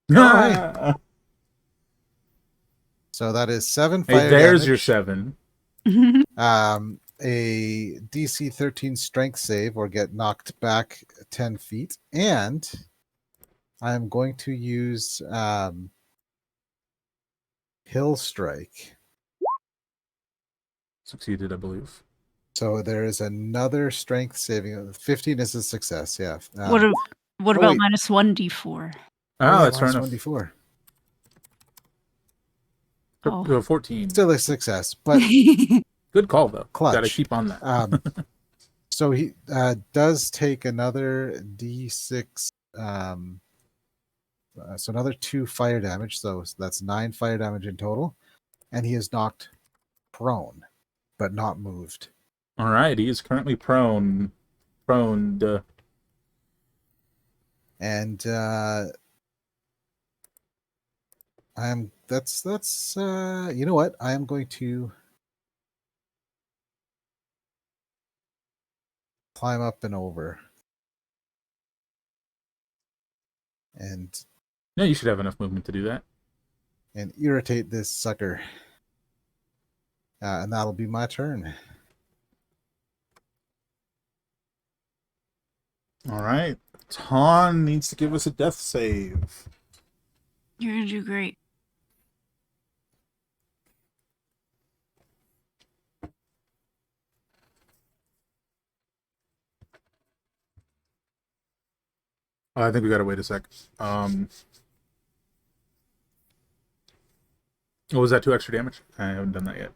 Hey, So that is 7 fire there's damage. your 7. A DC 13 strength save or get knocked back 10 feet. And I'm going to use Hill Strike. Succeeded, I believe. So there is another strength saving. 15 is a success, yeah. What about wait. minus 1d4? Oh, that's fair enough. 1d4. Oh. 14. Still a success, but Good call, though. Clutch. Got to keep on that. so he does take another d6, so another 2 fire damage. So that's 9 fire damage in total, and he is knocked prone, but not moved. All right. He is currently prone. Proned. And that's you know what? I am going to climb up and over. And Yeah, you should have enough movement to do that. irritate this sucker. And that'll be my turn. All right. Ton needs to give us a death save. You're gonna do great. I think we gotta wait a sec. Was that 2 extra damage? I haven't done that yet.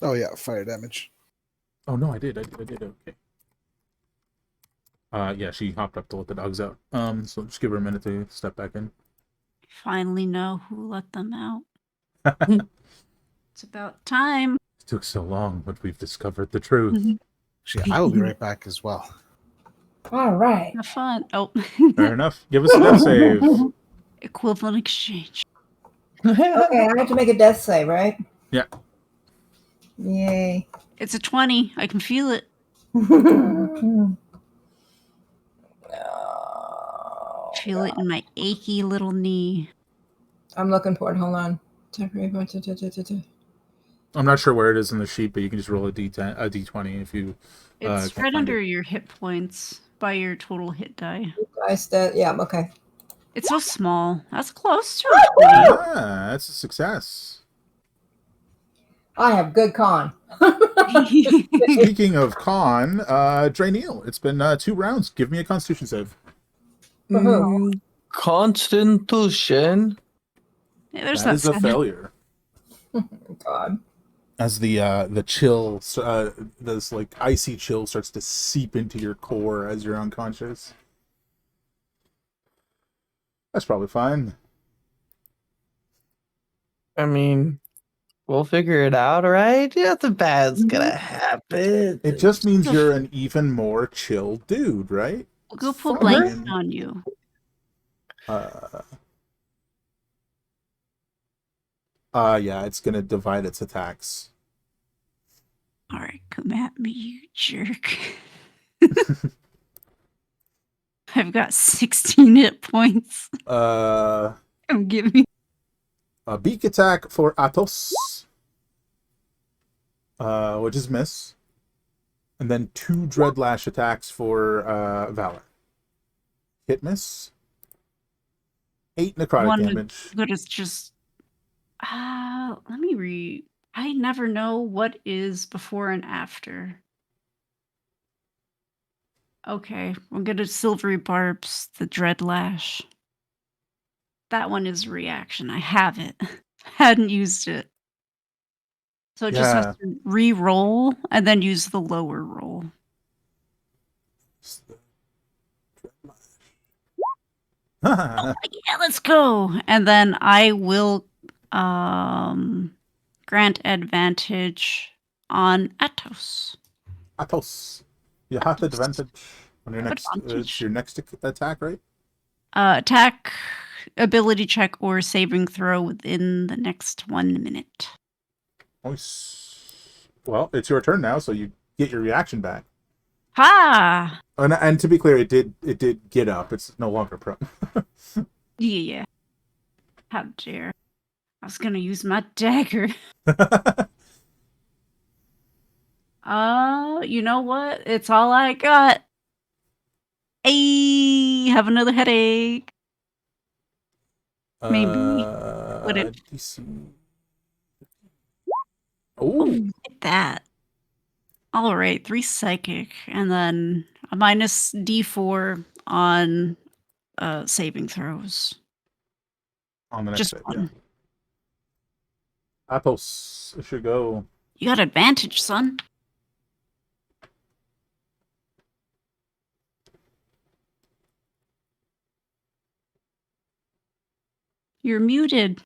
Oh yeah, fire damage. Oh no, I did. Okay. Yeah, she hopped up to let the dogs out. So just give her a minute to step back in. Finally know who let them out. It's about time. It took so long, but we've discovered the truth. Actually, I will be right back as well. All right. Have fun. Oh. Fair enough. Give us a death save. Equivalent exchange. Okay, I have to make a death save, right? Yeah. Yay. It's a 20. I can feel it. Feel it in my achy little knee. I'm looking for it. Hold on. I'm not sure where it is in the sheet, but you can just roll a d20 if you. It's can't right find under it. your hit points by your total hit die. Yeah, okay. It's so small. That's close to a 20. Yeah, that's a success. I have good con. Speaking of con, Draeneel, it's been 2 rounds. Give me a Constitution save. For who? Constitution. Yeah, there's That is a 7. failure. God. As the chill, this like icy chill starts to seep into your core as you're unconscious. That's probably fine. I mean, we'll figure it out, right? Nothing bad's gonna happen. It just means you're an even more chill dude, right? We'll go It's put fine. blanket on you. Yeah, it's gonna divide its attacks. All right, come at me, you jerk. I've got 16 hit points. Come give me. A beak attack for Athos, which is miss. And then 2 Dreadlash attacks for Valor. Hit miss. 8 necrotic One damage. that is just. Let me read. I never know what is before and after. Okay, we'll get a silvery barbs, the Dreadlash. That one is reaction. I have it. Hadn't used it. So it just has to re-roll and then use the lower roll. Yeah, let's go. And then I will grant advantage on Athos. Athos. You have advantage on your next. It's your next attack, right? Attack, ability check, or saving throw within the next 1 minute. Nice. Well, it's your turn now, so you get your reaction back. Ha! And to be clear, it did get up. It's no longer prone. Yeah. How dare. I was gonna use my dagger. You know what? It's all I got. Hey, have another headache. Maybe. Would it? DC. Oh, Oh, look at that. All right, 3 psychic, and then a minus D4 on saving throws. on the next Just save, one. yeah. Athos, it should go. You got advantage, son. You're muted.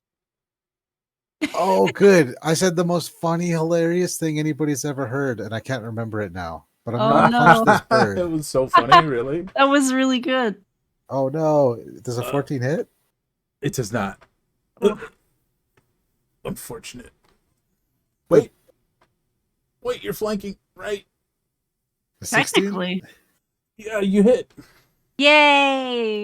Oh, good. I said the most funny, hilarious thing anybody's ever heard, and I can't remember it now. But I'm Oh, gonna no. punch this bird. It was so funny, really. That was really good. Oh no! Does a 14 hit? It does not. Oh. Unfortunate. Wait, you're flanking, right? A 16? Technically. Yeah, you hit. Yay!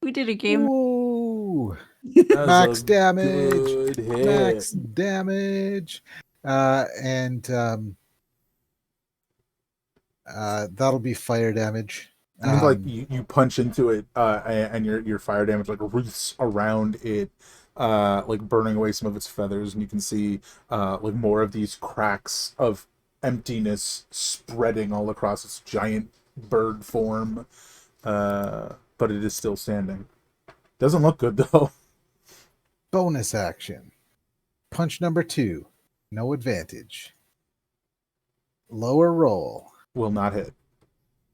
We did a game. Ooh. That was Max a damage. good hit. Max damage. And that'll be fire damage. I think like you punch into it, and your fire damage like wreaths around it, like burning away some of its feathers, and you can see like more of these cracks of emptiness spreading all across its giant bird form. But it is still standing. Doesn't look good though. Bonus action. Punch number 2. No advantage. Lower roll. Will not hit.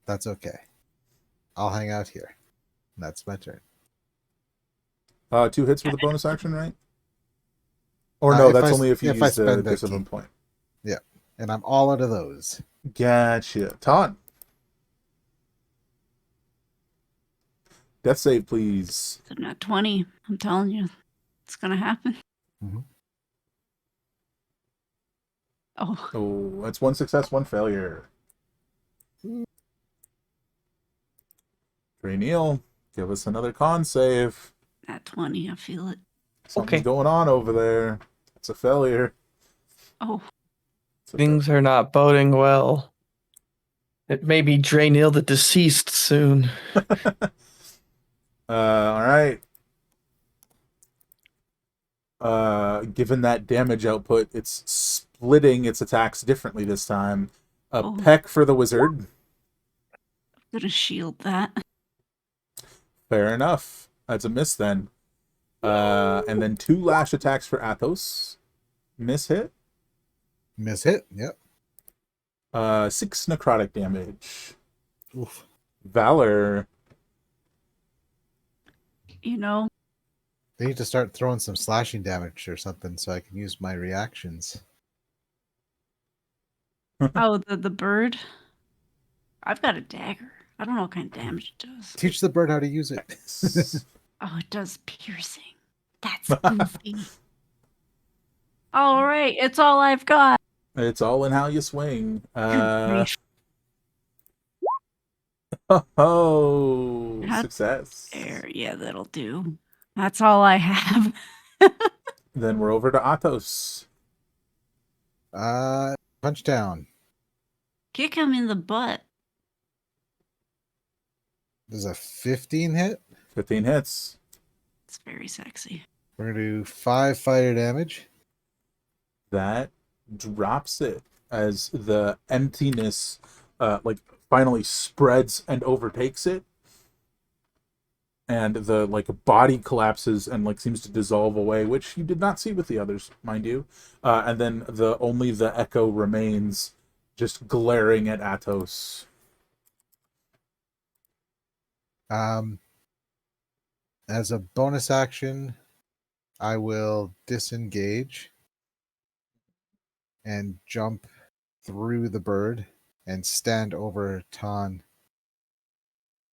That's okay. I'll hang out here. That's my turn. 2 hits with a bonus action, right? Or no, that's only if you use the discipline point. Yeah, and I'm all out of those. Gotcha. Todd. Death save, please. It's not 20. I'm telling you. It's gonna happen. Mm-hmm. Oh. Oh, that's 1 success, 1 failure. Trey Neal, give us another con save. At 20, I feel it. Something's going on over there. It's a failure. Oh. Things are not boding well. It may be Draenil the deceased soon. All right. Given that damage output, it's splitting its attacks differently this time. A peck for the wizard. I'm gonna shield that. Fair enough. That's a miss then. And then 2 lash attacks for Athos. Miss hit. Miss hit. Yep. 6 necrotic damage. Oof. Valor. You know. They need to start throwing some slashing damage or something so I can use my reactions. Oh, the bird? I've got a dagger. I don't know what kind of damage it does. Teach the bird how to use it. Oh, it does piercing. That's goofy. All right, it's all I've got. It's all in how you swing. Oh, How success. There, yeah, that'll do. That's all I have. Then we're over to Athos. Punch down. Kick him in the butt. Does a 15 hit? 15 hits. It's very sexy. We're gonna do 5 fire damage. That drops it as the emptiness like finally spreads and overtakes it, and the like body collapses and like seems to dissolve away, which you did not see with the others, mind you. And then only the echo remains, just glaring at Athos. As a bonus action, I will disengage and jump through the bird and stand over Ton.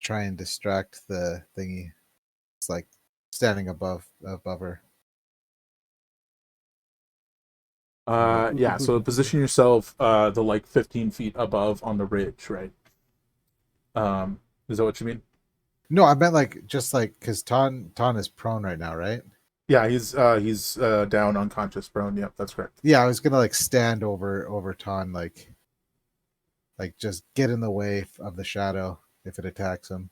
Try and distract the thingy. It's like standing above her. Yeah, so position yourself the like 15 feet above on the ridge, right? Is that what you mean? No, I meant like just like because Ton is prone right now, right? Yeah, he's down unconscious prone. Yep, that's correct. Yeah, I was gonna like stand over Ton, like just get in the way of the shadow if it attacks him.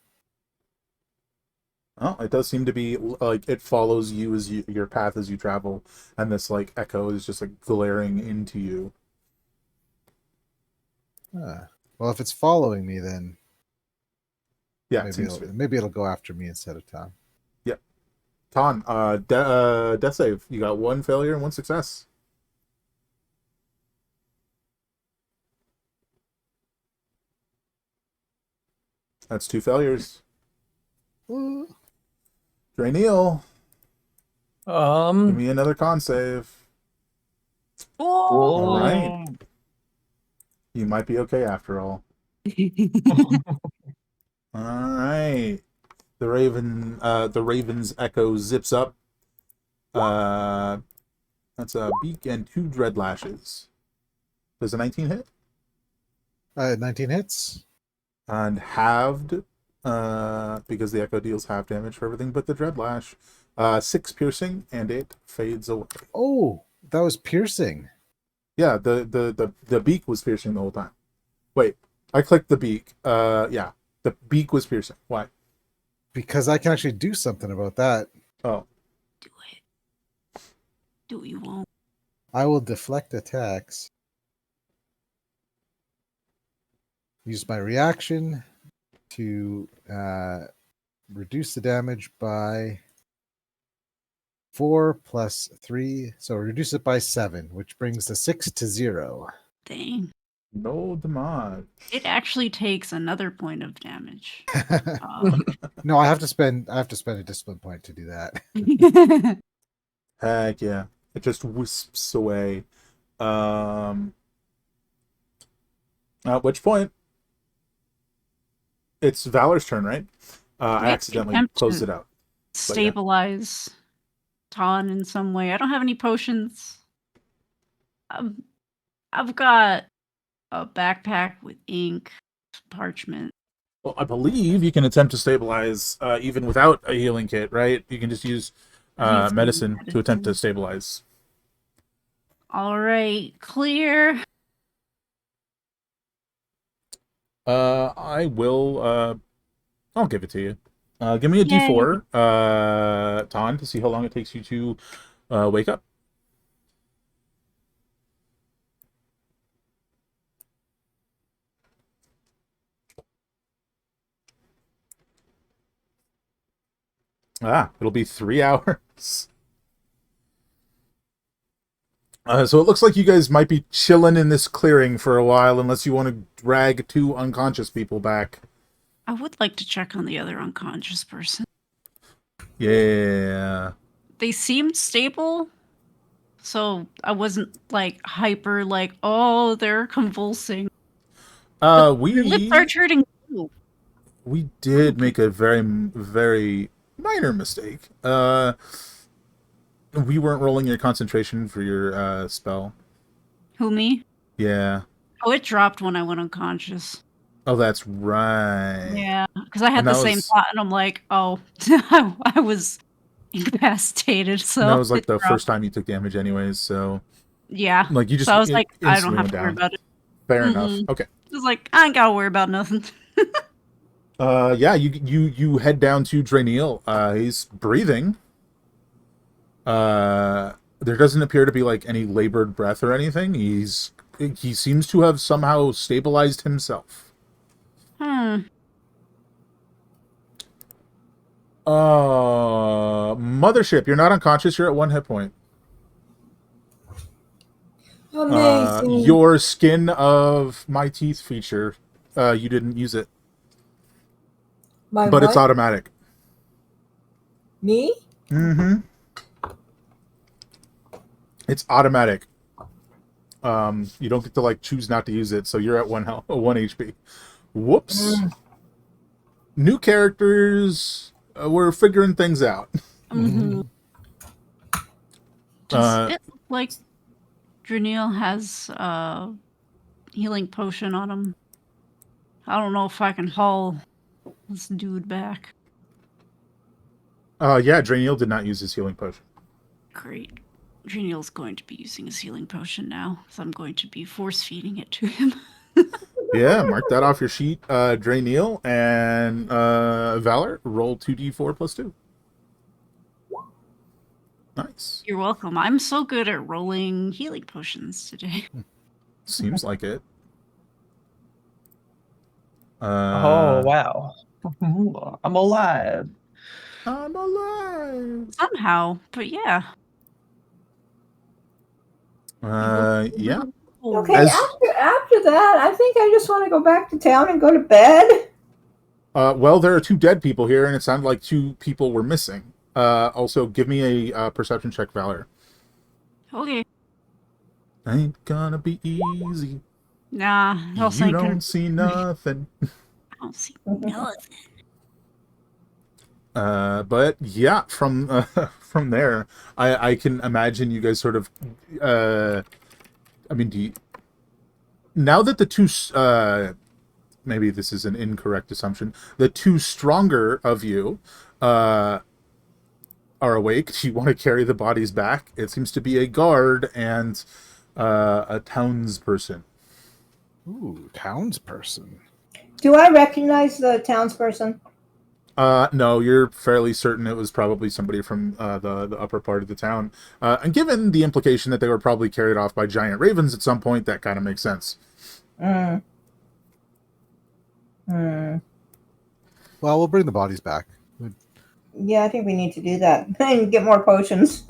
Oh, it does seem to be like it follows you as your path as you travel, and this like echo is just like glaring into you. Well, if it's following me, then Yeah, it maybe seems to be. maybe it'll go after me instead of Ton. Yep. Ton, death save. You got 1 failure and 1 success. That's 2 failures. Draeneel, give me another con save. Oh! All right. You might be okay after all. All right. The Raven's echo zips up. That's a beak and 2 dread lashes. Does a 19 hit? 19 hits. And halved, because the echo deals half damage for everything but the dread lash. 6 piercing, and it fades away. Oh, that was piercing. Yeah, the beak was piercing the whole time. Wait, I clicked the beak. Yeah, the beak was piercing. Why? Because I can actually do something about that. Oh, Do it. Do you won't. I will deflect attacks. Use my reaction to reduce the damage by 4 plus 3. So reduce it by 7, which brings the 6 to 0. Dang. no damage. It actually takes another point of damage. No, I have to spend a discipline point to do that. Heck yeah. It just wisps away. At which point, it's Valor's turn, right? I accidentally attempt closed to it out. Stabilize Ton in some way. I don't have any potions. I've got a backpack with ink, parchment. Well, I believe you can attempt to stabilize even without a healing kit, right? You can just use Use medicine to attempt to medicine. stabilize. All right, clear. I will. I'll give it to you. Give me a Yay. D4, Ton, to see how long it takes you to wake up. It'll be 3 hours. So it looks like you guys might be chilling in this clearing for a while, unless you want to drag 2 unconscious people back. I would like to check on the other unconscious person. Yeah. They seemed stable, so I wasn't like hyper, like, oh, they're convulsing. Their lips are hurting too. We did make a very, very minor mistake. We weren't rolling your concentration for your spell. Who, me? Yeah. Oh, it dropped when I went unconscious. Oh, that's right. Yeah, because I had And the that same was thought, and I'm like, oh, I was incapacitated, and that so was like it's the rough. first time you took damage, anyways. So Yeah, like you so just I was like, I don't instantly have went to worry down. about it. Fair enough. Mm-mm. Okay. I was like, I ain't gotta worry about nothing. Yeah, you head down to Draeneel. He's breathing. There doesn't appear to be like any labored breath or anything. He seems to have somehow stabilized himself. Hmm. Mothership, you're not unconscious. You're at 1 hit point. Amazing. Your skin of my teeth feature, you didn't use it, My but it's what? automatic. Me? Mm-hmm. It's automatic. You don't get to like choose not to use it, so you're at 1 HP. Whoops. New characters. We're figuring things out. Mm-hmm. Does Uh, it look like Dranil has healing potion on him? I don't know if I can haul this dude back. yeah, Draeneel did not use his healing potion. Great. Dranil's going to be using his healing potion now, so I'm going to be force feeding it to him. Yeah, mark that off your sheet. Draeneel and Valor, roll 2d4 plus 2. Nice. You're welcome. I'm so good at rolling healing potions today. Seems like it. Oh wow. I'm alive. I'm alive. Somehow, but yeah. Yeah. Okay, As after that, I think I just want to go back to town and go to bed. well, there are 2 dead people here, and it sounded like 2 people were missing. Also, give me a perception check, Valor. Okay. Ain't gonna be easy. Nah, also You ain't gonna. don't see nothing. I don't see nothing. But yeah, from from there, I can imagine you guys sort of. I mean, now that the 2 maybe this is an incorrect assumption. The 2 stronger of you are awake. Do you want to carry the bodies back? It seems to be a guard and a townsperson. Ooh, townsperson. Do I recognize the townsperson? No, you're fairly certain it was probably somebody from the upper part of the town. And given the implication that they were probably carried off by giant ravens at some point, that kind of makes sense. Mm. Hmm. Well, we'll bring the bodies back. Yeah, I think we need to do that and get more potions.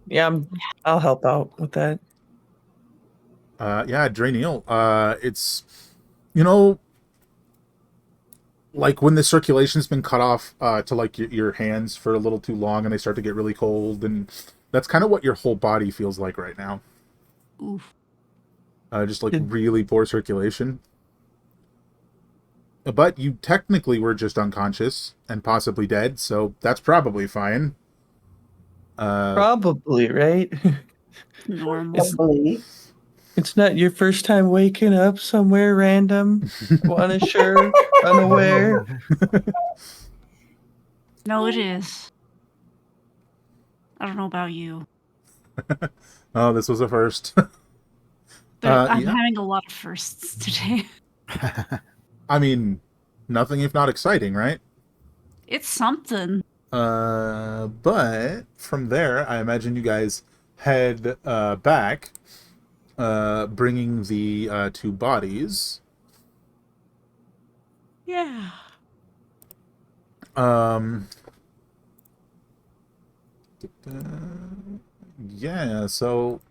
Yeah, I'll help out with that. Yeah, Draeneel. It's, you know, like when the circulation's been cut off to like your hands for a little too long and they start to get really cold, and that's kind of what your whole body feels like right now. Oof. Just like really poor circulation. But you technically were just unconscious and possibly dead, so that's probably fine. Probably, right? Normal. Probably. It's not your first time waking up somewhere random, unsure, unaware. No, it is. I don't know about you, Oh, this was a first. but I'm Yeah. having a lot of firsts today. I mean, nothing if not exciting, right? It's something. But from there, I imagine you guys head back, bringing the 2 bodies. Yeah. Yeah, so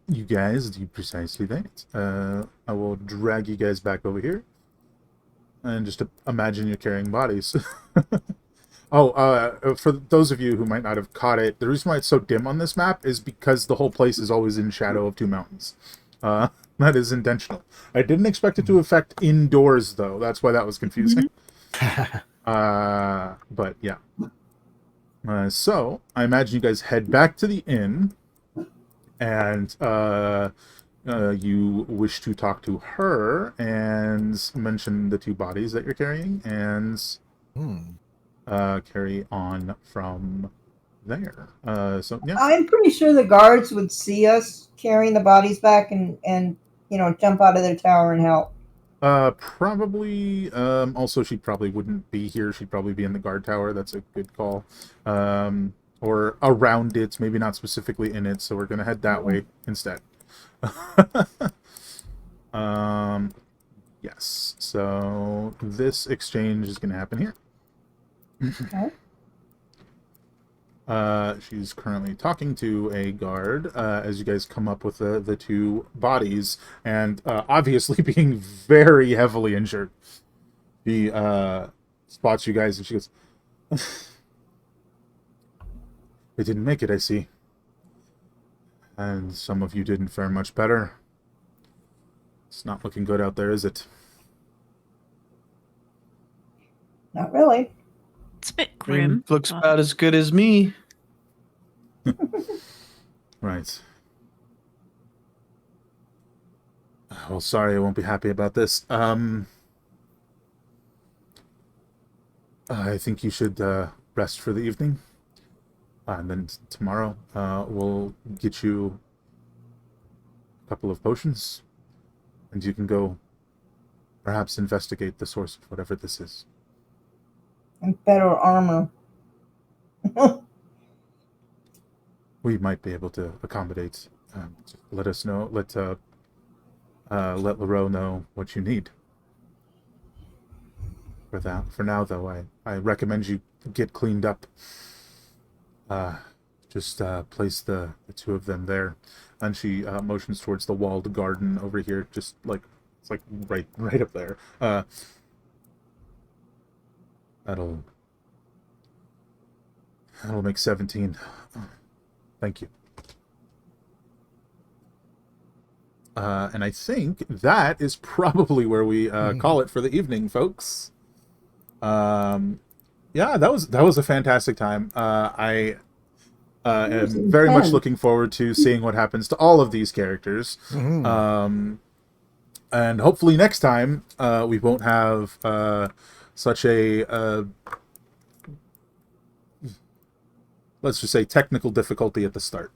you guys do precisely that. I will drag you guys back over here, and just imagine you're carrying bodies. For those of you who might not have caught it, the reason why it's so dim on this map is because the whole place is always in shadow of 2 mountains. That is intentional. I didn't expect it to affect indoors, though. That's why that was confusing. But yeah. So, I imagine you guys head back to the inn. and you wish to talk to her and mention the 2 bodies that you're carrying, and carry on from there. So yeah, I'm pretty sure the guards would see us carrying the bodies back and jump out of their tower and help. probably. Also, she probably wouldn't be here. She'd probably be in the guard tower. That's a good call. Or around it, maybe not specifically in it. So we're gonna head that way instead. Yes. So this exchange is gonna happen here. Okay. She's currently talking to a guard as you guys come up with the 2 bodies, and obviously being very heavily injured. She spots you guys and she goes, "They didn't make it, I see. And some of you didn't fare much better. It's not looking good out there, is it?" Not really. It's a bit grim. Looks but- about as good as me. Right. Well, sorry, I won't be happy about this. I think you should rest for the evening. And then tomorrow, we'll get you a couple of potions. And you can go perhaps investigate the source of whatever this is. And better armor. We might be able to accommodate. Let us know. Let Leroux know what you need. For that. For now, though, I recommend you get cleaned up. Just place the 2 of them there, and she motions towards the walled garden over here. Just like it's like right up there. That'll make 17. Thank you. And I think that is probably where we call it for the evening, folks. Yeah, that was a fantastic time. I am very much looking forward to seeing what happens to all of these characters. And hopefully next time we won't have such a let's just say technical difficulty at the start.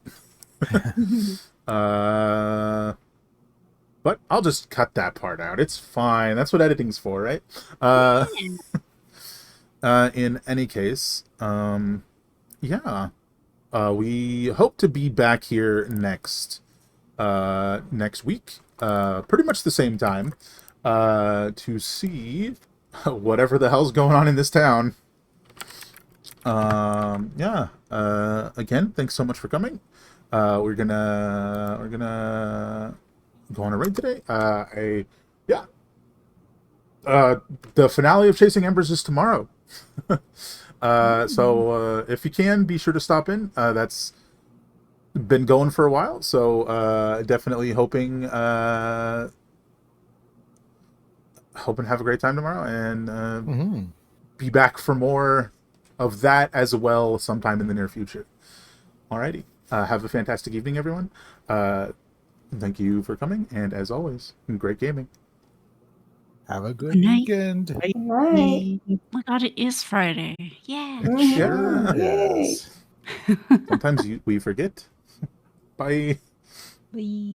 But I'll just cut that part out. It's fine. That's what editing's for, right? In any case, yeah. We hope to be back here next week, pretty much the same time, to see whatever the hell's going on in this town. Yeah. Again, thanks so much for coming. We're gonna go on a raid today. The finale of Chasing Embers is tomorrow. So if you can, be sure to stop in. That's been going for a while, so definitely hoping to have a great time tomorrow, and be back for more of that as well sometime in the near future. Alrighty. Have a fantastic evening, everyone. Thank you for coming, and as always, great gaming. Have a good Good night. weekend. Right. Oh my god, it is Friday. Yeah. Mhm. Yay. Sometimes we forget. Bye. Bye.